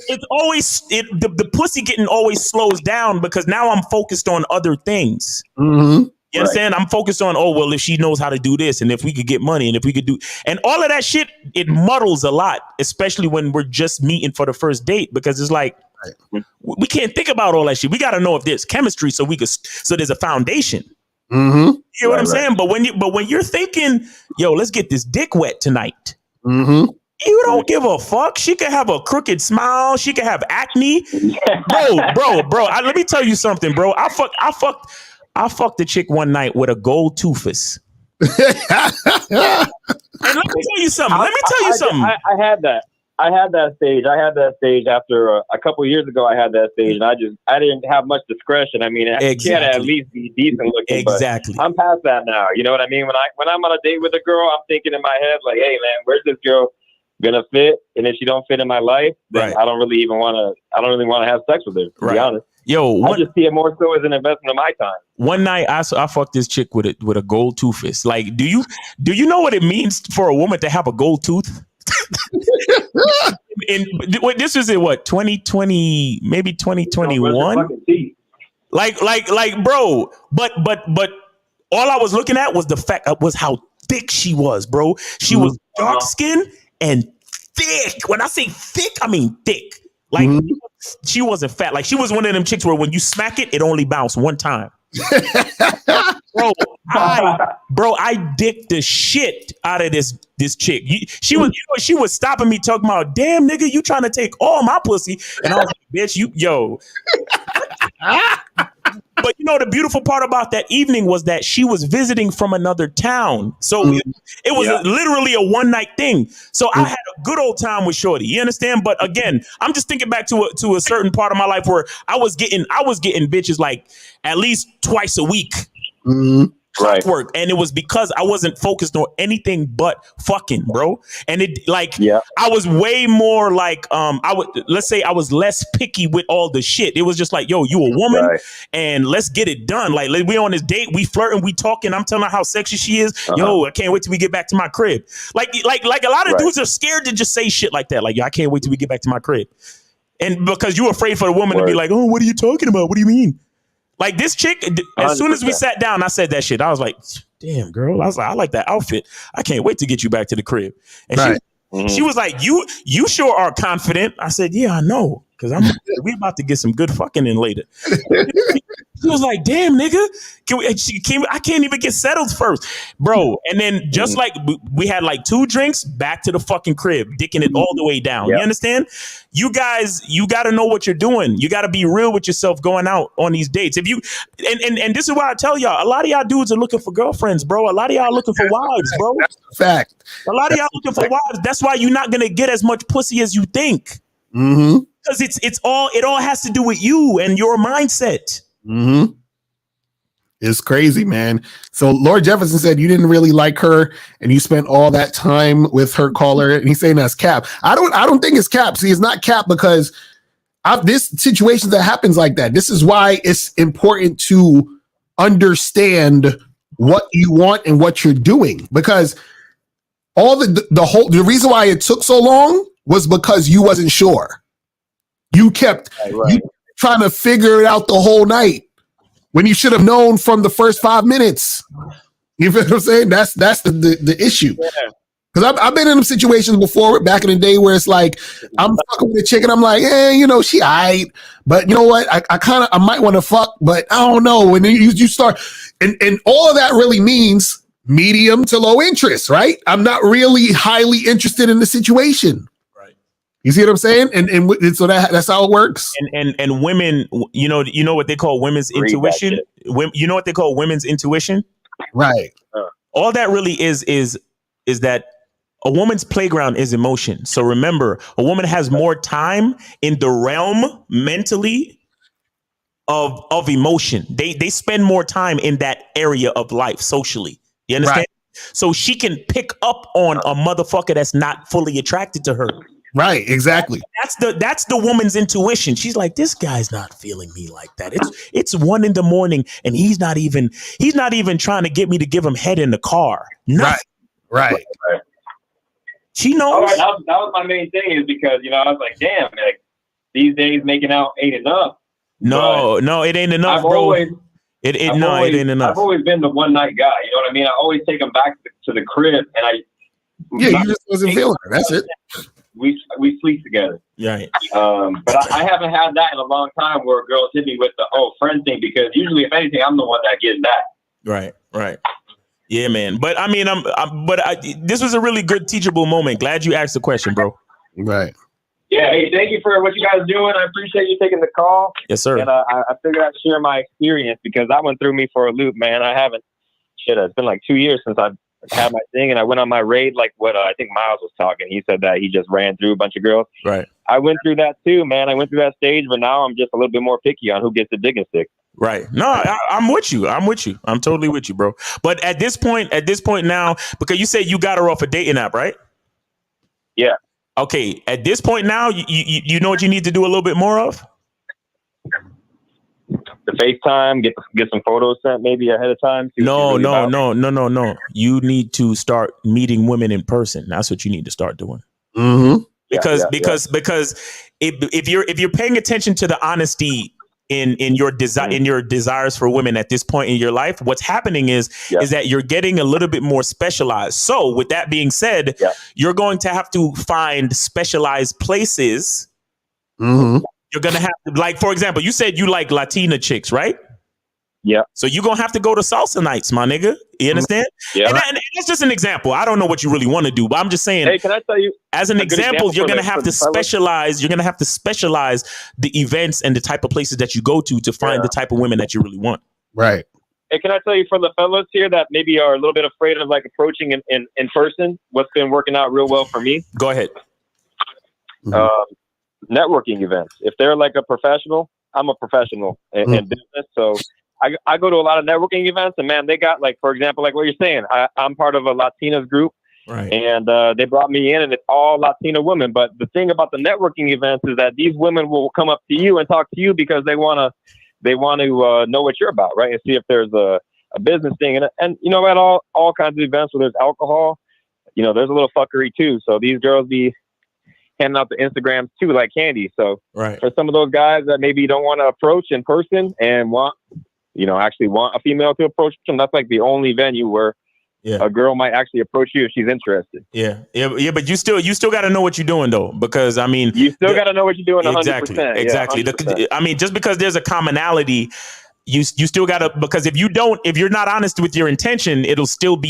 Speaker 8: it's always the pussy getting always slows down because now I'm focused on other things. You understand? I'm focused on, oh, well, if she knows how to do this and if we could get money and if we could do, and all of that shit, it muddles a lot, especially when we're just meeting for the first date, because it's like, we can't think about all that shit. We got to know if there's chemistry so there's a foundation. You know what I'm saying? But when you're thinking, yo, let's get this dick wet tonight. You don't give a fuck. She could have a crooked smile. She could have acne. Bro. Let me tell you something, bro. I fucked a chick one night with a gold toothus. And let me tell you something.
Speaker 12: I had that. I had that stage after a couple of years ago. I had that stage, and I didn't have much discretion. I mean, she had to at least be decent looking.
Speaker 8: Exactly.
Speaker 12: But I'm past that now. You know what I mean? When I'm on a date with a girl, I'm thinking in my head like, hey man, where's this girl gonna fit? And if she don't fit in my life, then I don't really want to have sex with her. To be honest.
Speaker 8: Yo,
Speaker 12: I just see it more so as an investment of my time.
Speaker 8: One night I fucked this chick with a gold toothus. Like, do you know what it means for a woman to have a gold tooth? This was in what, 2020, maybe 2021. Like, bro. But all I was looking at was how thick she was, bro. She was dark skinned and thick. When I say thick, I mean thick. Like she wasn't fat. Like she was one of them chicks where when you smack it, it only bounced one time. I dicked the shit out of this chick. She was stopping me talking about, damn nigga, you trying to take all my pussy, and I was like, bitch, But you know, the beautiful part about that evening was that she was visiting from another town. So it was literally a one night thing. So I had a good old time with shorty. You understand? But again, I'm just thinking back to a certain part of my life where I was getting bitches like at least twice a week. Work, and it was because I wasn't focused on anything but fucking, bro. And it I was way more like let's say I was less picky with all the shit. It was just like, yo, you a woman and let's get it done. Like we on this date, we flirting, we talking, I'm telling her how sexy she is. Yo, I can't wait till we get back to my crib. Like a lot of dudes are scared to just say shit like that. Like, yo, I can't wait till we get back to my crib. And because you're afraid for the woman to be like, oh, what are you talking about? What do you mean? Like this chick, as soon as we sat down, I said that shit. I was like, damn, girl. I was like, I like that outfit. I can't wait to get you back to the crib. And she was like, you sure are confident. I said, yeah, I know. Because we about to get some good fucking in later. She was like, damn, nigga. I can't even get settled first. Bro. And then just like we had like 2 drinks, back to the fucking crib, dicking it all the way down. You understand? You guys, you got to know what you're doing. You got to be real with yourself going out on these dates. If you and this is why I tell y'all, a lot of y'all dudes are looking for girlfriends, bro. A lot of y'all looking for wives, bro.
Speaker 7: That's a fact.
Speaker 8: A lot of y'all looking for wives. That's why you're not going to get as much pussy as you think. Because it all has to do with you and your mindset.
Speaker 7: It's crazy, man. So Lord Jefferson said you didn't really like her and you spent all that time with her caller, and he's saying that's cap. I don't think it's cap. See, it's not cap because this situation that happens like that. This is why it's important to understand what you want and what you're doing, because all the reason why it took so long was because you wasn't sure. You kept trying to figure it out the whole night when you should have known from the first 5 minutes. You feel what I'm saying? That's the issue. Because I've been in some situations before back in the day where it's like I'm fucking with a chick and I'm like, she aight, but you know what? I might want to fuck, but I don't know. And then you start, and all of that really means medium to low interest, right? I'm not really highly interested in the situation. You see what I'm saying? And so that's how it works.
Speaker 8: And women, you know what they call women's intuition? You know what they call women's intuition?
Speaker 7: Right.
Speaker 8: All that really is that A woman's playground is emotion. So remember, a woman has more time in the realm mentally of emotion. They spend more time in that area of life socially. You understand?
Speaker 7: Right.
Speaker 8: So she can pick up on a motherfucker that's not fully attracted to her.
Speaker 7: Right, exactly.
Speaker 8: That's the woman's intuition. She's like, this guy's not feeling me like that. It's 1 a.m. and he's not even trying to get me to give him head in the car. Nothing.
Speaker 7: Right.
Speaker 8: She knows.
Speaker 12: All right, that was my main thing, is because, I was like, damn, like, these days making out ain't enough.
Speaker 8: No, it ain't enough, bro. It ain't enough.
Speaker 12: I've always been the one night guy. You know what I mean? I always take them back to the crib, and
Speaker 7: you just wasn't feeling her. That's it.
Speaker 12: We sleep together.
Speaker 8: Right.
Speaker 12: But I haven't had that in a long time where girls hit me with the friend thing, because usually, if anything, I'm the one that gets that.
Speaker 8: Right. Yeah, man. But I mean, this was a really good teachable moment. Glad you asked the question, bro.
Speaker 7: Right.
Speaker 12: Yeah. Hey, thank you for what you guys are doing. I appreciate you taking the call.
Speaker 8: Yes, sir.
Speaker 12: And I figured I'd share my experience, because that one threw me for a loop, man. It's been like 2 years since I've had my thing, and I went on my raid, like what I think Miles was talking. He said that he just ran through a bunch of girls.
Speaker 8: Right.
Speaker 12: I went through that too, man. I went through that stage, but now I'm just a little bit more picky on who gets the digging stick.
Speaker 8: Right. No, I'm with you. I'm totally with you, bro. But at this point now, because you said you got her off a dating app, right?
Speaker 12: Yeah.
Speaker 8: Okay. At this point now, you know what you need to do a little bit more of?
Speaker 12: The FaceTime, get some photos sent maybe ahead of time.
Speaker 8: No. You need to start meeting women in person. That's what you need to start doing.
Speaker 7: Mm-hmm.
Speaker 8: Because if you're paying attention to the honesty in your desires for women at this point in your life, what's happening is that you're getting a little bit more specialized. So with that being said, you're going to have to find specialized places.
Speaker 7: Mm-hmm.
Speaker 8: You're going to have to, like, for example, you said you like Latina chicks, right?
Speaker 12: Yeah.
Speaker 8: So you're going to have to go to salsa nights, my nigga. You understand?
Speaker 12: Yeah.
Speaker 8: And that's just an example. I don't know what you really want to do, but I'm just saying.
Speaker 12: Hey, can I tell you?
Speaker 8: As an example, you're going to have to specialize. You're going to have to specialize the events and the type of places that you go to find the type of women that you really want.
Speaker 7: Right.
Speaker 12: Hey, can I tell you, for the fellas here that maybe are a little bit afraid of like approaching in person, what's been working out real well for me?
Speaker 8: Go ahead.
Speaker 12: Networking events. If they're like a professional, I'm a professional in business. So I go to a lot of networking events, and man, they got, like, for example, like what you're saying, I'm part of a Latinas group.
Speaker 8: Right.
Speaker 12: And they brought me in, and it's all Latina women. But the thing about the networking events is that these women will come up to you and talk to you because they want to know what you're about, right? And see if there's a business thing. And you know, at all kinds of events where there's alcohol, you know, there's a little fuckery too. So these girls be handing out the Instagrams too, like candy. So for some of those guys that maybe don't want to approach in person and actually want a female to approach them, that's like the only venue where a girl might actually approach you if she's interested.
Speaker 8: Yeah. But you still got to know what you're doing, though, because I mean,
Speaker 12: you still got to know what you're doing.
Speaker 8: 100%. Exactly.
Speaker 12: 100%.
Speaker 8: I mean, just because there's a commonality, you still got to, because if you're not honest with your intention, it'll still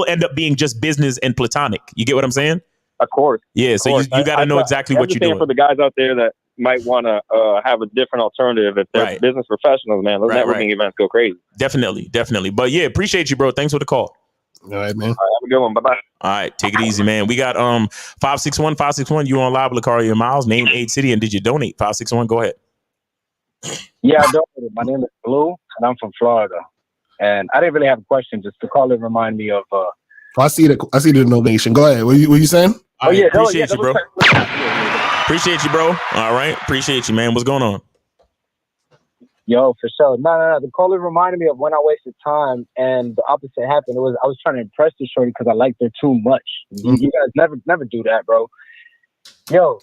Speaker 8: end up being just business and platonic. You get what I'm saying?
Speaker 12: Of course.
Speaker 8: Yeah. So you got to know exactly what you're doing.
Speaker 12: For the guys out there that might want to have a different alternative, if they're business professionals, man, those networking events go crazy.
Speaker 8: Definitely. But yeah, appreciate you, bro. Thanks for the call.
Speaker 7: All right, man.
Speaker 12: All right, have a good one. Bye-bye.
Speaker 8: All right, take it easy, man. We got 561. You on live with Lucario and Miles. Name, age, city, and did you donate? 561. Go ahead.
Speaker 13: Yeah, I donated. My name is Blue, and I'm from Florida. And I didn't really have a question. Just to call it, remind me of.
Speaker 7: I see the donation. Go ahead. What you saying?
Speaker 8: Appreciate you, bro. Appreciate you, bro. All right, appreciate you, man. What's going on?
Speaker 13: Yo, for sure. No. The caller reminded me of when I wasted time, and the opposite happened. I was trying to impress the shorty because I liked her too much. You guys never do that, bro. Yo,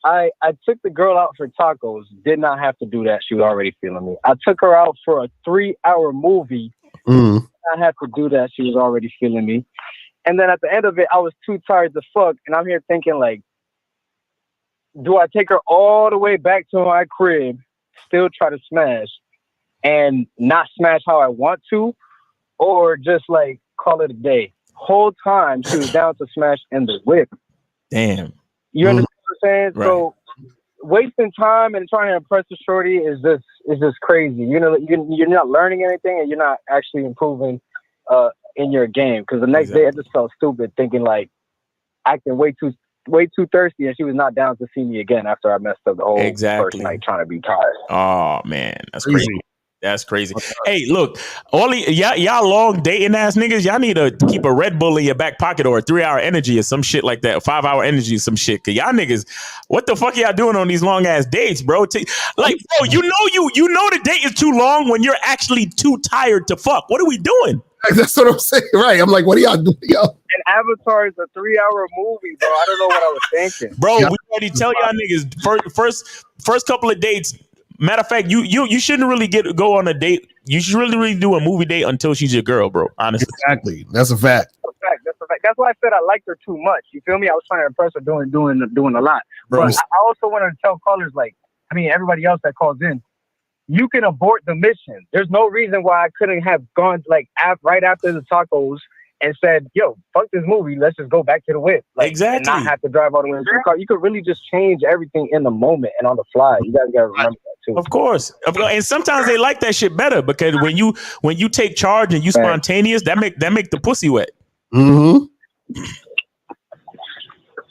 Speaker 13: I took the girl out for tacos. Did not have to do that. She was already feeling me. I took her out for a 3-hour movie. Did not have to do that. She was already feeling me. And then at the end of it, I was too tired to fuck. And I'm here thinking, like, do I take her all the way back to my crib, still try to smash, and not smash how I want to, or just like call it a day? Whole time she was down to smash in the whip.
Speaker 8: Damn.
Speaker 13: You understand what I'm saying?
Speaker 8: Right.
Speaker 13: So wasting time and trying to impress the shorty is just crazy. You know, you're not learning anything, and you're not actually improving in your game. Because the next day I just felt stupid thinking like, acting way too thirsty, and she was not down to see me again after I messed up the whole
Speaker 8: Exactly.
Speaker 13: first night trying to be tired.
Speaker 8: Oh man, that's crazy. That's crazy. Hey, look, y'all long dating ass niggas, y'all need to keep a Red Bull in your back pocket or a 3-hour energy or some shit like that, 5-hour energy or some shit. Cause y'all niggas, what the fuck y'all doing on these long ass dates, bro? Like, bro, you know the date is too long when you're actually too tired to fuck. What are we doing?
Speaker 7: That's what I'm saying, right? I'm like, what are y'all doing, yo?
Speaker 13: And Avatar is a 3-hour movie, bro. I don't know what I was thinking,
Speaker 8: bro. We already tell y'all niggas first couple of dates. Matter of fact, you shouldn't really go on a date. You should really do a movie date until she's your girl, bro. Honestly,
Speaker 7: exactly. That's a fact.
Speaker 13: That's a fact. That's why I said I liked her too much. You feel me? I was trying to impress her doing a lot.
Speaker 7: Bro.
Speaker 13: But I also wanted to tell callers, everybody else that calls in, you can abort the mission. There's no reason why I couldn't have gone right after the tacos and said, yo, fuck this movie. Let's just go back to the whip.
Speaker 8: Exactly.
Speaker 13: And not have to drive all the way to the car. You could really just change everything in the moment and on the fly. You guys got to remember that too.
Speaker 8: Of course. And sometimes they like that shit better because when you take charge and you spontaneous, that make the pussy wet.
Speaker 7: Mm-hmm.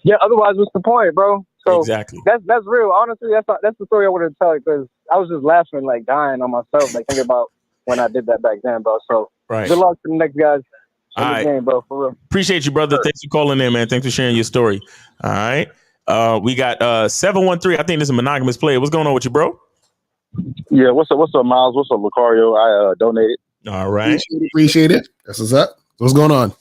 Speaker 13: Yeah, otherwise, what's the point, bro? So
Speaker 8: exactly.
Speaker 13: That's real. Honestly, that's the story I wanted to tell you because I was just laughing, dying on myself, thinking about when I did that back then, bro. So good luck to the next guys.
Speaker 8: All right,
Speaker 13: game, bro, for real.
Speaker 8: Appreciate you, brother. Thanks for calling in, man. Thanks for sharing your story. All right. We got 713. I think this is a monogamous player. What's going on with you, bro?
Speaker 14: Yeah, what's up, Miles? What's up, Lucario? I donated.
Speaker 8: All right.
Speaker 7: Appreciate it. That's what's up. What's going on?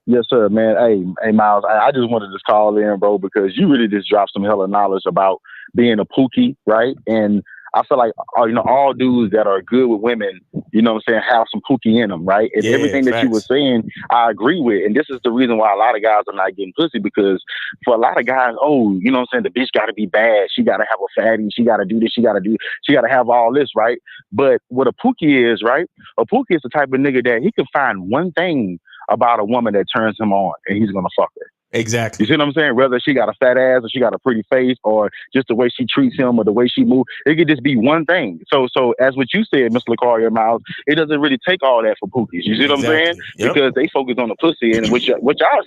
Speaker 14: Yes, sir, man. Hey, Miles, I just wanted to call in, bro, because you really just dropped some hella knowledge about being a pookie, right? And I feel like, all dudes that are good with women, you know what I'm saying, have some pookie in them, right? And everything that you were saying, I agree with. And this is the reason why a lot of guys are not getting pussy, because for a lot of guys, you know what I'm saying, the bitch got to be bad. She got to have a fatty. She got to do this. She got to have all this, right? But what a pookie is, right? A pookie is the type of nigga that he can find one thing about a woman that turns him on and he's going to fuck her.
Speaker 8: Exactly.
Speaker 14: You see what I'm saying? Whether she got a fat ass or she got a pretty face or just the way she treats him or the way she moves, it could just be one thing. So as what you said, Mr. Lucario Miles, it doesn't really take all that for pookies. You see what I'm saying? Yep. Because they focus on the pussy and which y'all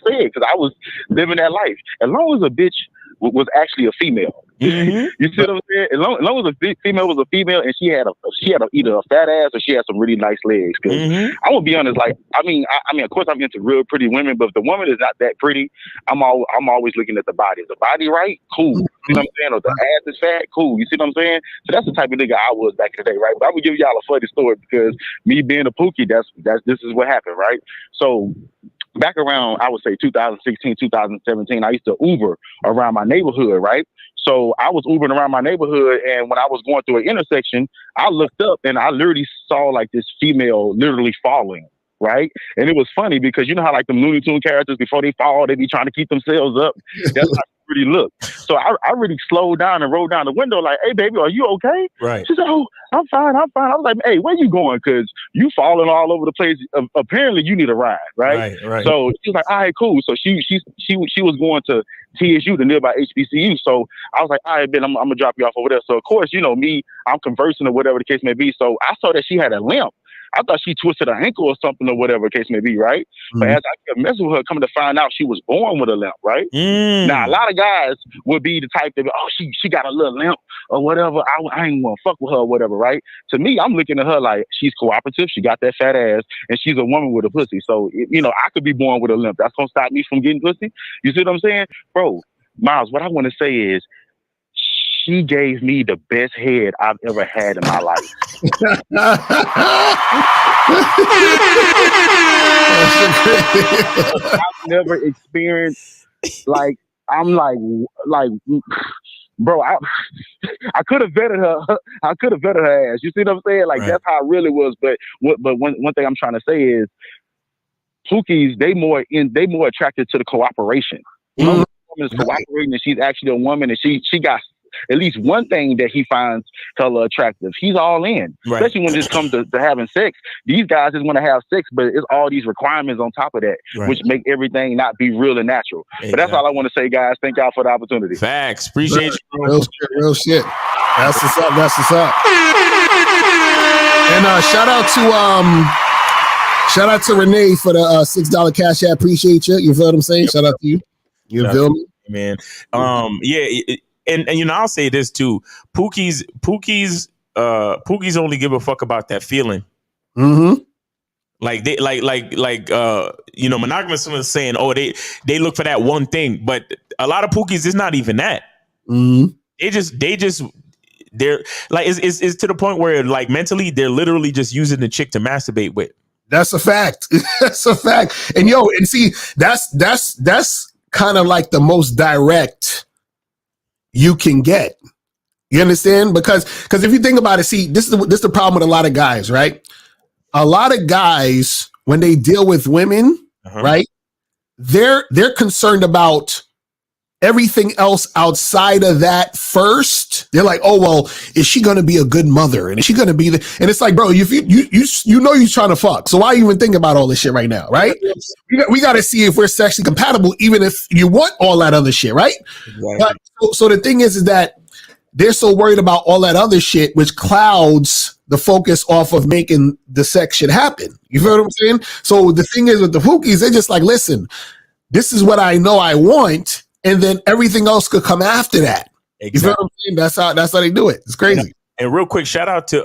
Speaker 14: said, because I was living that life. As long as a bitch was actually a female.
Speaker 8: Mm-hmm.
Speaker 14: You see what I'm saying? As long as a female was a female and she had either a fat ass or she had some really nice legs. Because I will be honest, I mean, of course I'm into real pretty women, but if the woman is not that pretty, I'm always looking at the body. Is the body right? Cool. You know what I'm saying? Or the ass is fat? Cool. You see what I'm saying? So that's the type of nigga I was back in the day, right? But I'm gonna give y'all a funny story because me being a pookie, this is what happened, right? So back around, I would say 2016, 2017, I used to Uber around my neighborhood, right? So I was Ubering around my neighborhood, and when I was going through an intersection, I looked up and I literally saw this female literally falling, right? And it was funny because you know how the Looney Tunes characters, before they fall, they be trying to keep themselves up. That's how it really looked. So I really slowed down and rolled down the window like, hey, baby, are you okay?
Speaker 8: Right.
Speaker 14: She said, oh, I'm fine. I was like, hey, where you going? Because you falling all over the place. Apparently, you need a ride, right?
Speaker 8: Right.
Speaker 14: So she was like, all right, cool. So she was going to TSU, the nearby HBCU. So I was like, all right, Ben, I'm gonna drop you off over there. So of course, me, I'm conversing or whatever the case may be. So I saw that she had a limp. I thought she twisted her ankle or something or whatever the case may be, right? But as I kept messing with her, coming to find out she was born with a limp, right? Now, a lot of guys would be the type that, she got a little limp or whatever. I ain't gonna fuck with her or whatever, right? To me, I'm looking at her like she's cooperative. She got that fat ass and she's a woman with a pussy. So, I could be born with a limp. That's gonna stop me from getting pussy. You see what I'm saying? Bro, Miles, what I want to say is, she gave me the best head I've ever had in my life. I've never experienced bro, I could have vetted her. I could have vetted her ass. You see what I'm saying? That's how it really was. But one thing I'm trying to say is, pookies, they more attracted to the cooperation. Woman is cooperating, and she's actually a woman, and she got at least one thing that he finds hella attractive. He's all in, especially when it comes to having sex. These guys just want to have sex, but it's all these requirements on top of that, which make everything not be real and natural. But that's all I want to say, guys. Thank y'all for the opportunity.
Speaker 8: Facts. Appreciate you.
Speaker 7: Real shit. That's what's up. And shout out to Renee for the $6 cash app. Appreciate you. You feel what I'm saying? Shout out to you. You feel me?
Speaker 8: Man. Yeah, and you know, I'll say this too. Pookie's only give a fuck about that feeling.
Speaker 7: Mm-hmm.
Speaker 8: Like they you know, monogamous women saying, oh, they look for that one thing, but a lot of Pookies it's not even that.
Speaker 7: Mm-hmm.
Speaker 8: They're like it's to the point where like mentally they're literally just using the chick to masturbate with.
Speaker 7: That's a fact. That's a fact. And and see, that's kind of like the most direct you can get. You understand? Because if you think about it, see, this is the problem with a lot of guys, right? A lot of guys, when they deal with women, right, they're concerned about everything else outside of that first. They're like, oh, well, is she going to be a good mother? And is she going to be and it's like, bro, you know you're trying to fuck. So why even think about all this shit right now, right? We got to see if we're sexually compatible, even if you want all that other shit, right? Exactly. But so the thing is that they're so worried about all that other shit, which clouds the focus off of making the sex shit happen. You feel what I'm saying? So the thing is with the Pookies, they're just like, listen, this is what I know I want. And then everything else could come after that. Exactly. You feel what I'm saying? That's how they do it. It's crazy.
Speaker 8: And real quick, shout out to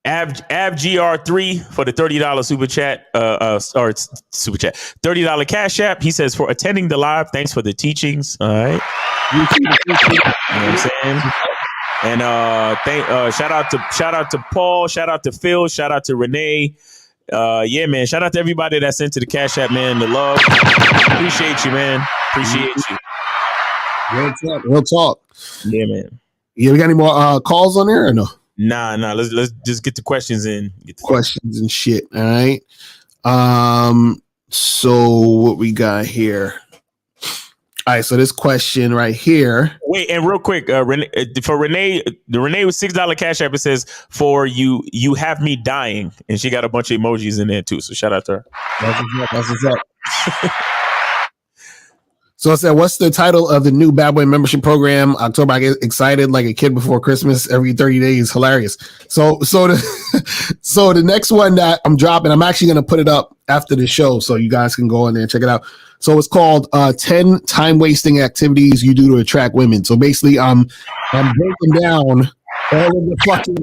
Speaker 8: AvGR3 for the $30 super chat. Or super chat, $30 cash app. He says for attending the live. Thanks for the teachings. All right. You know what I'm saying? And shout out to Paul. Shout out to Phil. Shout out to Renee. Yeah, man. Shout out to everybody that sent to the Cash App, man. The love. Appreciate you, man. Appreciate you.
Speaker 7: Real talk.
Speaker 8: Yeah, man.
Speaker 7: Yeah, we got any more calls on there or no?
Speaker 8: Nah. Let's just get the questions in.
Speaker 7: Questions and shit. All right. So what we got here? All right, so this question right here.
Speaker 8: Wait, and real quick, for Renee, the Renee with $6 cash app, it says for you have me dying, and she got a bunch of emojis in there too. So shout out to her.
Speaker 7: That's what's up. So I said, what's the title of the new Bad Boy membership program? October, I get excited like a kid before Christmas. Every 30 days, hilarious. So the next one that I'm dropping, I'm actually gonna put it up after the show, so you guys can go in there and check it out. So it's called 10 time wasting activities you do to attract women. So basically, I'm breaking down all of the fucking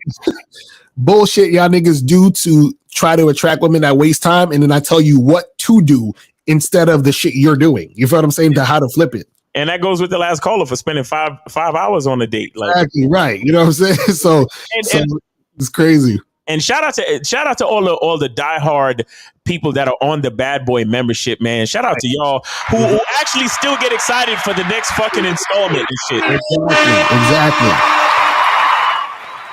Speaker 7: bullshit y'all niggas do to try to attract women that waste time, and then I tell you what to do instead of the shit you're doing. You feel what I'm saying? To how to flip it.
Speaker 8: And that goes with the last caller for spending five hours on a date. Like,
Speaker 7: exactly right. You know what I'm saying? So it's crazy.
Speaker 8: And shout out to all the diehard people that are on the Bad Boy membership, man. Shout out to y'all who actually still get excited for the next fucking installment and shit.
Speaker 7: Exactly.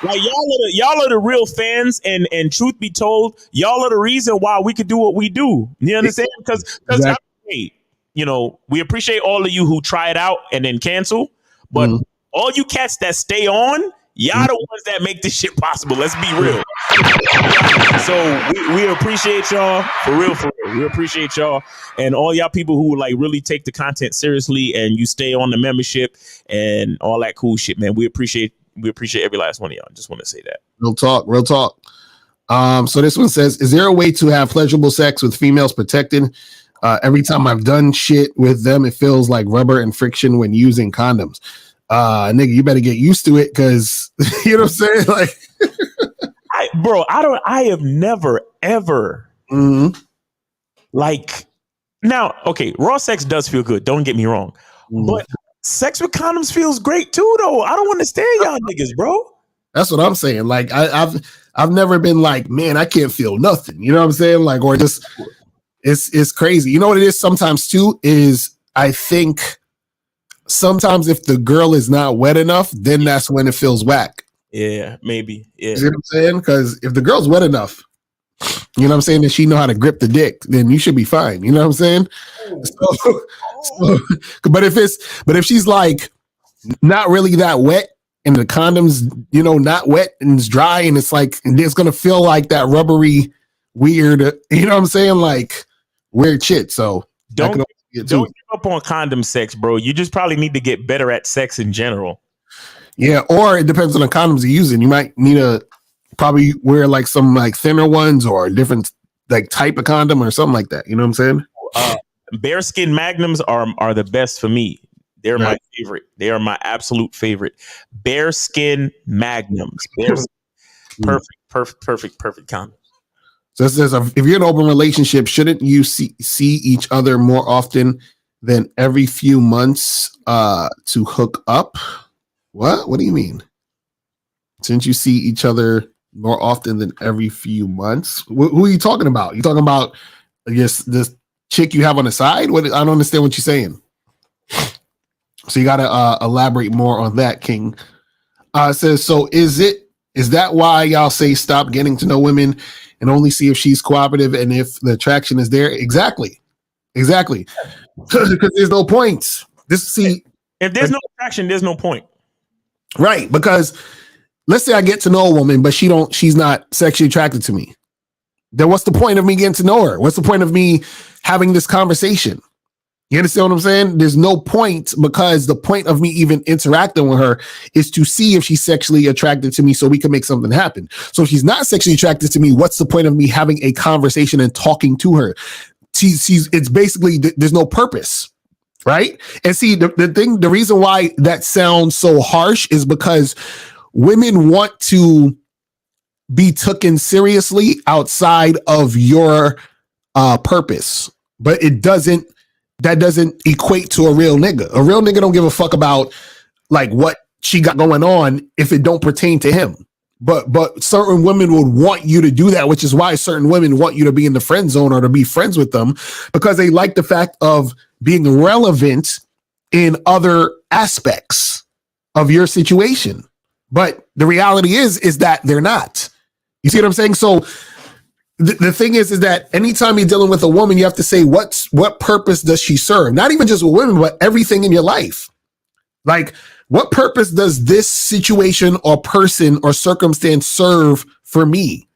Speaker 8: Like y'all are the real fans, and truth be told, y'all are the reason why we could do what we do. You understand? Because exactly. You know, we appreciate all of you who try it out and then cancel, but all you cats that stay on, y'all the ones that make this shit possible. Let's be real. So we appreciate y'all for real. We appreciate y'all and all y'all people who like really take the content seriously and you stay on the membership and all that cool shit, man. We appreciate every last one of y'all. Just want to say that.
Speaker 7: Real talk. So this one says, is there a way to have pleasurable sex with females protected? Every time I've done shit with them, it feels like rubber and friction when using condoms. Nigga, you better get used to it, because you know what I'm saying? Like,
Speaker 8: I have never ever like, now, okay, raw sex does feel good, don't get me wrong, but sex with condoms feels great too, though. I don't understand y'all niggas, bro.
Speaker 7: That's what I'm saying. Like, I've never been like, man, I can't feel nothing. You know what I'm saying? Like, or just it's crazy. You know what it is sometimes too is I think sometimes if the girl is not wet enough, then that's when it feels whack.
Speaker 8: Yeah, maybe. Yeah.
Speaker 7: You know what I'm saying? Because if the girl's wet enough, you know what I'm saying, that she know how to grip the dick, then you should be fine. You know what I'm saying? But if she's like not really that wet and the condom's, you know, not wet and it's dry and it's like, and it's gonna feel like that rubbery, weird, you know what I'm saying? Like weird shit. So
Speaker 8: don't give up on condom sex, bro. You just probably need to get better at sex in general.
Speaker 7: Yeah, or it depends on the condoms you're using. You might need to probably wear like some like thinner ones or different like type of condom or something like that. You know what I'm saying?
Speaker 8: Bearskin Magnums are the best for me. They're my favorite. They are my absolute favorite. Bearskin Magnums. Perfect condoms.
Speaker 7: So it says, if you're in an open relationship, shouldn't you see each other more often than every few months to hook up? What do you mean? Shouldn't you see each other more often than every few months? Who are you talking about? You talking about, I guess, this chick you have on the side? I don't understand what you're saying. So you got to elaborate more on that, King. It says, so is that why y'all say stop getting to know women and only see if she's cooperative and if the attraction is there? Exactly. Because there's no point.
Speaker 8: If there's no attraction, there's no point.
Speaker 7: Right. Because let's say I get to know a woman, but she's not sexually attracted to me. Then what's the point of me getting to know her? What's the point of me having this conversation? You understand what I'm saying? There's no point, because the point of me even interacting with her is to see if she's sexually attracted to me so we can make something happen. So if she's not sexually attracted to me, what's the point of me having a conversation and talking to her? It's basically, there's no purpose, right? And see, the reason why that sounds so harsh is because women want to be taken seriously outside of your purpose, but that doesn't equate to a real nigga. A real nigga don't give a fuck about like what she got going on if it don't pertain to him. But certain women would want you to do that, which is why certain women want you to be in the friend zone or to be friends with them, because they like the fact of being relevant in other aspects of your situation. But the reality is that they're not. You see what I'm saying? So the thing is that anytime you're dealing with a woman, you have to say, what purpose does she serve? Not even just with women, but everything in your life. Like, what purpose does this situation or person or circumstance serve for me?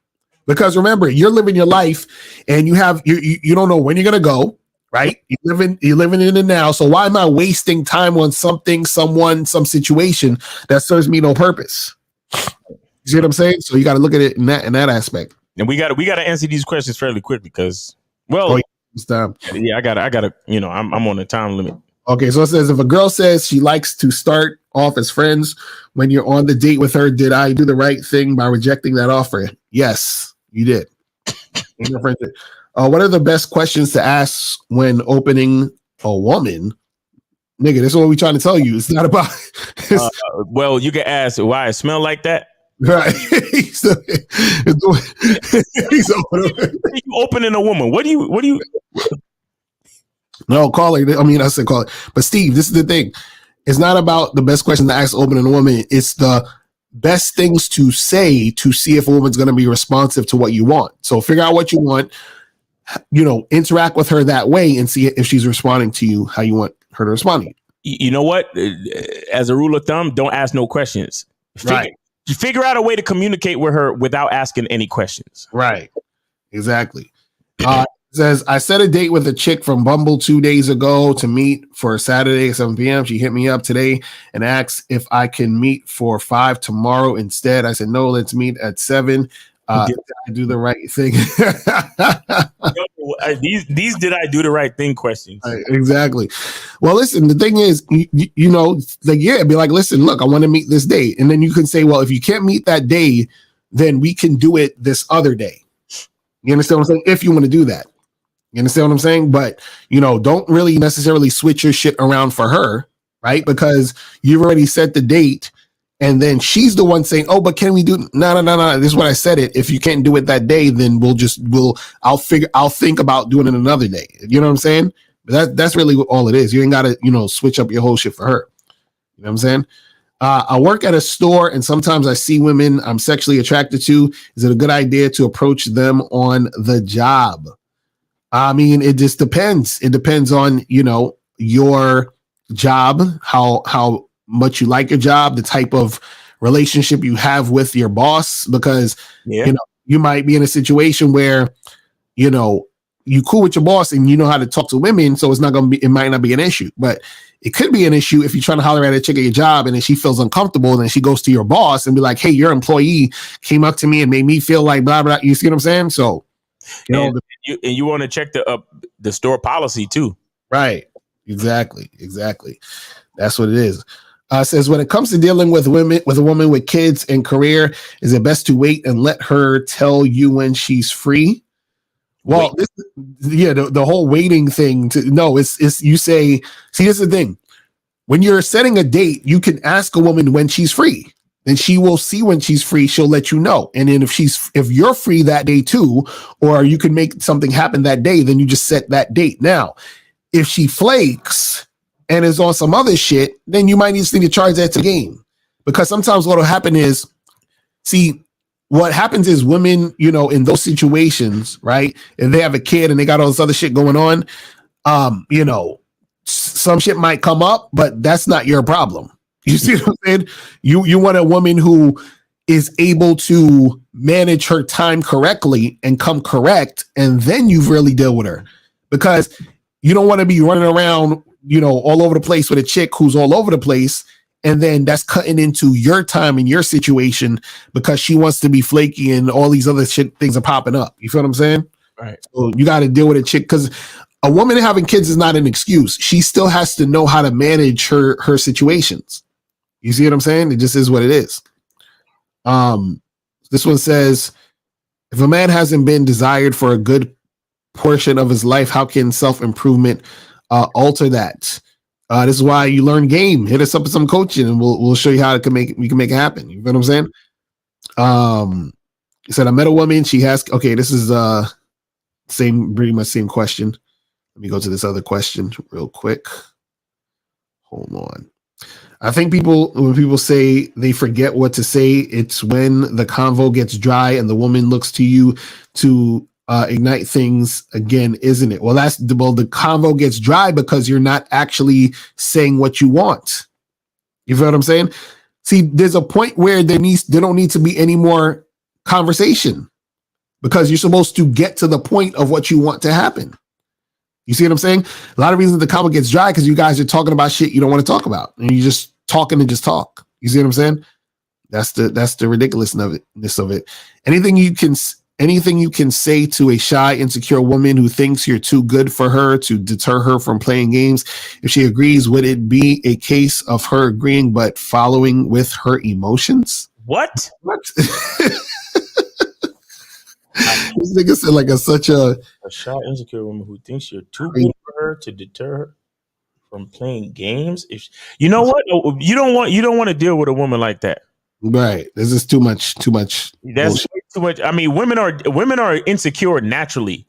Speaker 7: Because remember, you're living your life and you don't know when you're going to go, right? You're living in the now. So why am I wasting time on something, someone, some situation that serves me no purpose? You see what I'm saying? So you got to look at it in that aspect.
Speaker 8: And we got to answer these questions fairly quick because,
Speaker 7: it's time.
Speaker 8: Yeah, I gotta, I'm on a time limit.
Speaker 7: Okay, so it says, if a girl says she likes to start off as friends when you're on the date with her, did I do the right thing by rejecting that offer? Yes, you did. What are the best questions to ask when opening a woman? Nigga, this is what we're trying to tell you. It's not about...
Speaker 8: well, you can ask, why it smell like that?
Speaker 7: Right. He's
Speaker 8: opening a woman. What do you...
Speaker 7: No, call it. I said call it. But Steve, this is the thing. It's not about the best question to ask opening a woman. It's the best things to say to see if a woman's going to be responsive to what you want. So figure out what you want, interact with her that way and see if she's responding to you how you want her to respond to you.
Speaker 8: You know what? As a rule of thumb, don't ask no questions. Figure out a way to communicate with her without asking any questions.
Speaker 7: Right. Exactly. It says, I set a date with a chick from Bumble 2 days ago to meet for Saturday at 7 p.m. She hit me up today and asked if I can meet for 5 tomorrow instead. I said, no, let's meet at 7. Did I do the right thing?
Speaker 8: These did I do the right thing questions.
Speaker 7: Exactly. Well, listen, the thing is, be like, listen, look, I want to meet this day. And then you can say, well, if you can't meet that day, then we can do it this other day. You understand what I'm saying? If you want to do that. You understand what I'm saying? But, don't really necessarily switch your shit around for her, right? Because you've already set the date and then she's the one saying, oh, but can we do, no. This is what I said it. If you can't do it that day, then I'll think about doing it another day. You know what I'm saying? But that's really all it is. You ain't got to, switch up your whole shit for her. You know what I'm saying? I work at a store and sometimes I see women I'm sexually attracted to. Is it a good idea to approach them on the job? I mean, it just depends. It depends on, your job, how much you like your job, the type of relationship you have with your boss, because, you might be in a situation where, you cool with your boss and you know how to talk to women. So it might not be an issue, but it could be an issue if you're trying to holler at a chick at your job and then she feels uncomfortable. And then she goes to your boss and be like, hey, your employee came up to me and made me feel like blah, blah. You see what I'm saying? So, You know,
Speaker 8: and you want to check the store policy too.
Speaker 7: Right. Exactly. That's what it is. Says when it comes to dealing with a woman with kids and career, is it best to wait and let her tell you when she's free? Well, the whole waiting thing it's you say, see, this is the thing. When you're setting a date, you can ask a woman when she's free. Then she will see when she's free. She'll let you know. And then if you're free that day too, or you can make something happen that day, then you just set that date. Now, if she flakes and is on some other shit, then you might need to charge that to game. Because sometimes what will happen is, see, what happens is women, in those situations, right? If they have a kid and they got all this other shit going on, some shit might come up, but that's not your problem. You see what I'm saying? You want a woman who is able to manage her time correctly and come correct, and then you really deal with her. Because you don't want to be running around, all over the place with a chick who's all over the place, and then that's cutting into your time and your situation because she wants to be flaky and all these other shit things are popping up. You feel what I'm saying?
Speaker 8: Right.
Speaker 7: So you got to deal with a chick, because a woman having kids is not an excuse. She still has to know how to manage her situations. You see what I'm saying? It just is what it is. This one says, if a man hasn't been desired for a good portion of his life, how can self-improvement alter that? This is why you learn game. Hit us up with some coaching and we'll show you how we can make it happen. You know what I'm saying? He said, I met a woman. She has, okay, this is pretty much same question. Let me go to this other question real quick. Hold on. I think when people say they forget what to say, it's when the convo gets dry and the woman looks to you to ignite things again, isn't it? Well, the convo gets dry because you're not actually saying what you want. You feel what I'm saying? See, there's a point where there don't need to be any more conversation because you're supposed to get to the point of what you want to happen. You see what I'm saying? A lot of reasons the convo gets dry because you guys are talking about shit you don't want to talk about, and you just talking and just talk. You see what I'm saying? That's the ridiculousness of it. Anything you can say to a shy, insecure woman who thinks you're too good for her to deter her from playing games. If she agrees, would it be a case of her agreeing but following with her emotions?
Speaker 8: What?
Speaker 7: This nigga said like such a
Speaker 8: shy, insecure woman who thinks you're too good for her to deter her from playing games. If you know what, you don't want to deal with a woman like that.
Speaker 7: Right. This is too much.
Speaker 8: That's too much. I mean, women are insecure naturally.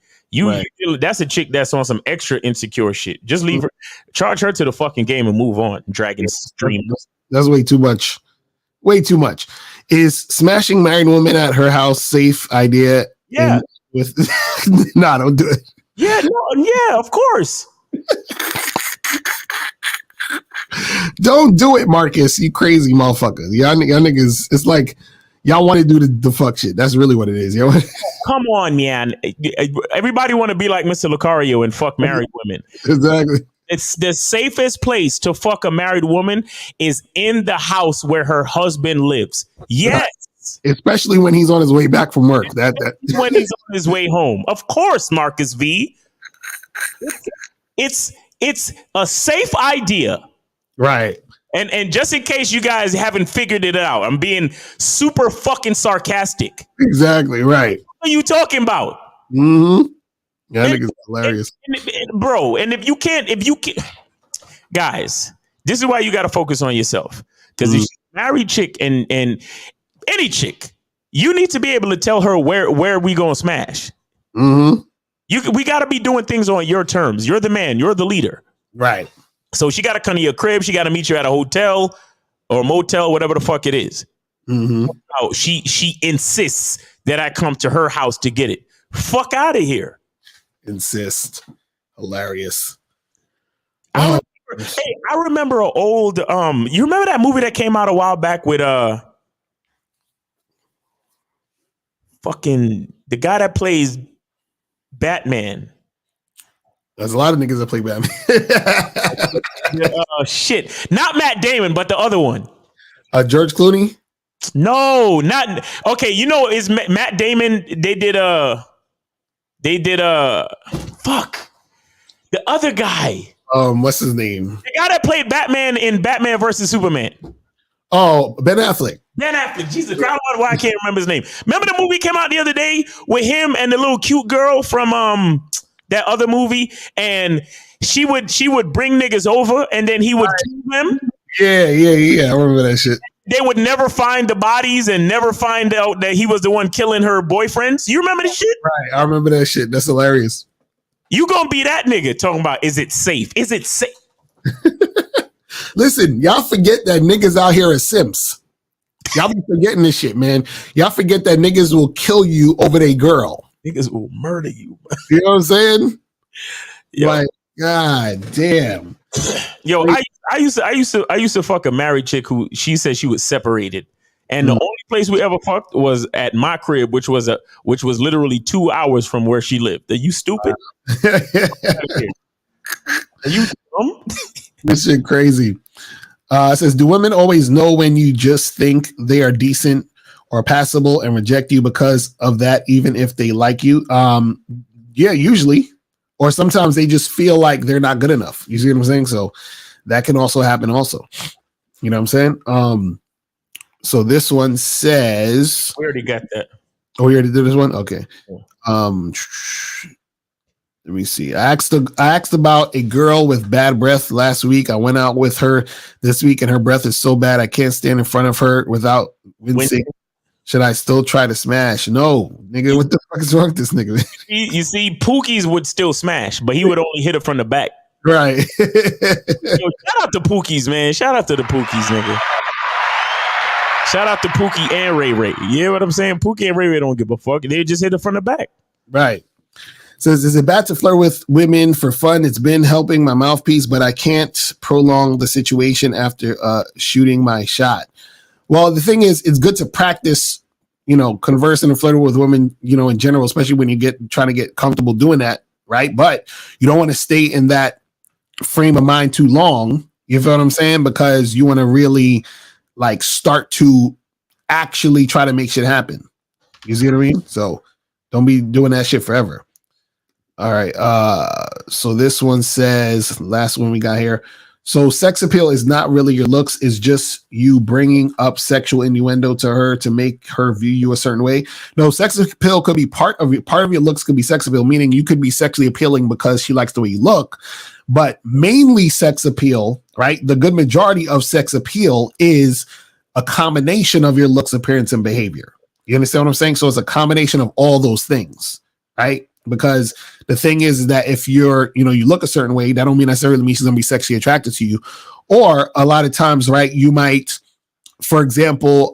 Speaker 8: That's a chick that's on some extra insecure shit. Just leave her, charge her to the fucking game and move on. Dragon stream.
Speaker 7: That's way too much. Way too much. Is smashing married women at her house safe idea?
Speaker 8: Yeah.
Speaker 7: Nah, don't do it.
Speaker 8: Yeah, no, yeah, of course.
Speaker 7: Don't do it, Marcus. You crazy motherfucker. Y'all niggas, it's like y'all want to do the fuck shit. That's really what it is.
Speaker 8: Come on, man. Everybody want to be like Mr. Lucario and fuck married women.
Speaker 7: Exactly.
Speaker 8: It's the safest place to fuck a married woman is in the house where her husband lives. Yes.
Speaker 7: Especially when he's on his way back from work.
Speaker 8: When he's on his way home. Of course, Marcus V. It's a safe idea.
Speaker 7: Right.
Speaker 8: And just in case you guys haven't figured it out, I'm being super fucking sarcastic.
Speaker 7: Exactly, right.
Speaker 8: What are you talking about?
Speaker 7: Mm-hmm. Yeah, that nigga's hilarious.
Speaker 8: Bro, and if you can't, guys, this is why you got to focus on yourself. Because if she's a married chick and any chick, you need to be able to tell her where we gonna smash.
Speaker 7: Mm-hmm.
Speaker 8: We got to be doing things on your terms. You're the man. You're the leader.
Speaker 7: Right.
Speaker 8: So she got to come to your crib. She got to meet you at a hotel or motel, whatever the fuck it is.
Speaker 7: Mm-hmm.
Speaker 8: Oh, she insists that I come to her house to get it. Fuck out of here.
Speaker 7: Insist. Hilarious.
Speaker 8: I remember an old you remember that movie that came out a while back with fucking the guy that plays Batman.
Speaker 7: There's a lot of niggas that play Batman.
Speaker 8: Shit. Not Matt Damon, but the other one.
Speaker 7: George Clooney?
Speaker 8: No, not okay. You know, is Matt Damon, they did They did fuck the other guy.
Speaker 7: What's his name?
Speaker 8: The guy that played Batman in Batman versus Superman.
Speaker 7: Oh, Ben Affleck.
Speaker 8: Ben Affleck. Jesus Christ, why I can't remember his name. Remember the movie came out the other day with him and the little cute girl from that other movie, and she would bring niggas over and then he would kill them.
Speaker 7: Yeah. I remember that shit.
Speaker 8: They would never find the bodies and never find out that he was the one killing her boyfriends. You remember this shit?
Speaker 7: Right. I remember that shit. That's hilarious.
Speaker 8: You gonna be that nigga talking about, is it safe? Is it safe?
Speaker 7: Listen, y'all forget that niggas out here are simps. Y'all be forgetting this shit, man. Y'all forget that niggas will kill you over their girl.
Speaker 8: Niggas will murder you.
Speaker 7: You know what I'm saying?
Speaker 8: Yo.
Speaker 7: Like, God damn.
Speaker 8: Yo, I used to fuck a married chick who she said she was separated. And the only place we ever fucked was at my crib, which was literally 2 hours from where she lived. Are you stupid? Are you dumb?
Speaker 7: This shit crazy. It says, do women always know when you just think they are decent or passable and reject you because of that, even if they like you? Yeah, usually. Or sometimes they just feel like they're not good enough. You see what I'm saying? So that can also happen also. You know what I'm saying? So this one says,
Speaker 8: we already got that.
Speaker 7: Oh, we already did this one? Okay. Let me see. I asked about a girl with bad breath last week. I went out with her this week and her breath is so bad I can't stand in front of her without wincing. Should I still try to smash? No, nigga. What the fuck is wrong with this nigga?
Speaker 8: You see, Pookie's would still smash, but he would only hit it from the back.
Speaker 7: Right.
Speaker 8: Yo, shout out to Pookie's, man. Shout out to the Pookies, nigga. Shout out to Pookie and Ray Ray. You know what I'm saying? Pookie and Ray Ray don't give a fuck. They just hit it from the back.
Speaker 7: Right. Says, is it bad to flirt with women for fun? It's been helping my mouthpiece, but I can't prolong the situation after shooting my shot. Well, the thing is, it's good to practice, conversing and flirting with women, in general, especially when you trying to get comfortable doing that, right? But you don't want to stay in that frame of mind too long. You feel what I'm saying? Because you want to really start to actually try to make shit happen. You see what I mean? So don't be doing that shit forever. All right. So this one says, last one we got here. So sex appeal is not really your looks, it's just you bringing up sexual innuendo to her to make her view you a certain way. No, sex appeal could be part of your looks could be sex appeal, meaning you could be sexually appealing because she likes the way you look, but mainly sex appeal, right? The good majority of sex appeal is a combination of your looks, appearance, and behavior. You understand what I'm saying? So it's a combination of all those things, right? Because the thing is that if you look a certain way, that don't mean necessarily mean she's going to be sexually attracted to you. Or a lot of times, right, you might, for example,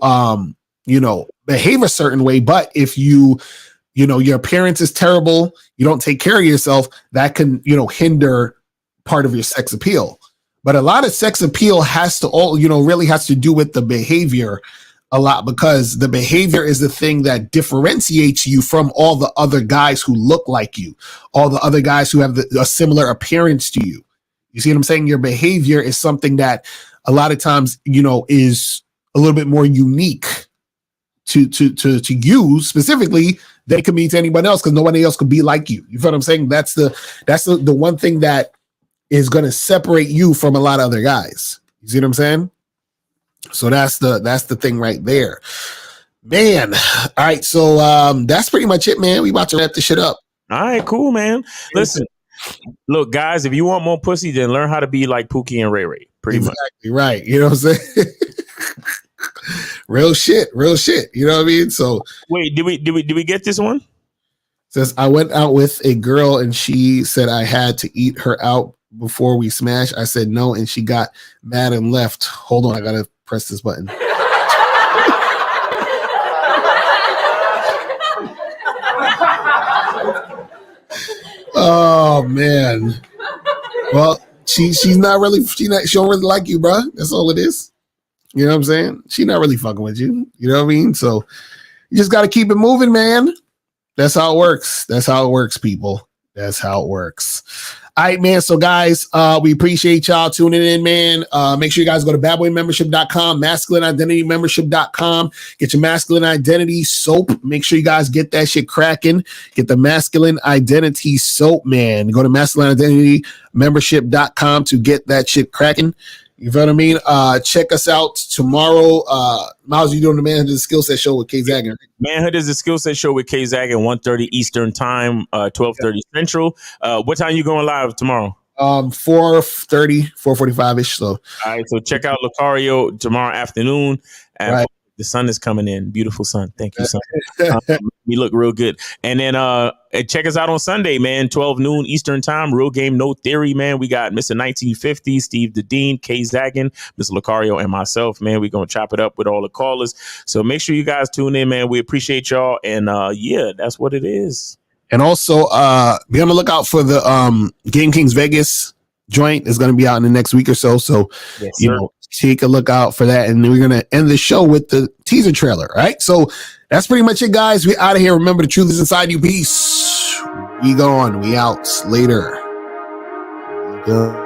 Speaker 7: behave a certain way, but if your appearance is terrible, you don't take care of yourself, that can, hinder part of your sex appeal. But a lot of sex appeal really has to do with the behavior a lot, because the behavior is the thing that differentiates you from all the other guys who look like you, all the other guys who have a similar appearance to you. You see what I'm saying? Your behavior is something that a lot of times, is a little bit more unique to you specifically than it could be to anybody else, because nobody else could be like you. You feel what I'm saying? That's the one thing that is going to separate you from a lot of other guys. You see what I'm saying? So that's the thing right there, man. All right, so that's pretty much it, man. We about to wrap this shit up.
Speaker 8: All right, cool, man. Listen, look, guys, if you want more pussy, then learn how to be like Pookie and Ray Ray. Pretty much,
Speaker 7: right? You know what I'm saying? real shit. You know what I mean? So
Speaker 8: wait, did we get this one?
Speaker 7: Says, I went out with a girl and she said I had to eat her out before we smashed. I said no, and she got mad and left. Hold on, I gotta press this button. Oh man. Well, she don't really like you, bro. That's all it is. You know what I'm saying? She not really fucking with you. You know what I mean? So you just gotta keep it moving, man. That's how it works. People. That's how it works. All right, man. So, guys, we appreciate y'all tuning in, man. Make sure you guys go to badboymembership.com, masculineidentitymembership.com. Get your masculine identity soap. Make sure you guys get that shit cracking. Get the masculine identity soap, man. Go to masculineidentitymembership.com to get that shit cracking. You feel what I mean? Check us out tomorrow. Miles, you doing the Manhood is a Skill Set show with K Zaggin.
Speaker 8: Manhood is a Skill Set show with K Zaggin, 1:30 Eastern time, 12:30 Central. What time you going live tomorrow?
Speaker 7: 4:30, 4:45-ish. So,
Speaker 8: all right, so check out Lucario tomorrow afternoon.
Speaker 7: Right.
Speaker 8: The sun is coming in. Beautiful sun. Thank you, son. We look real good. And then check us out on Sunday, man. 12 noon Eastern time. Real Game No Theory, man. We got Mr. 1950, Steve the Dean, K Zaggin, Mr. Lucario, and myself, man. We're going to chop it up with all the callers. So make sure you guys tune in, man. We appreciate y'all. And yeah, that's what it is.
Speaker 7: And also be on the lookout for the Game Kings Vegas joint. Is going to be out in the next week or so. So,
Speaker 8: yes,
Speaker 7: you know, take a look out for that. And then we're going to end the show with the teaser trailer. All right. So that's pretty much it, guys. We out of here. Remember, the truth is inside you. Peace. We gone. We out. Later. We go.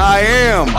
Speaker 15: I am.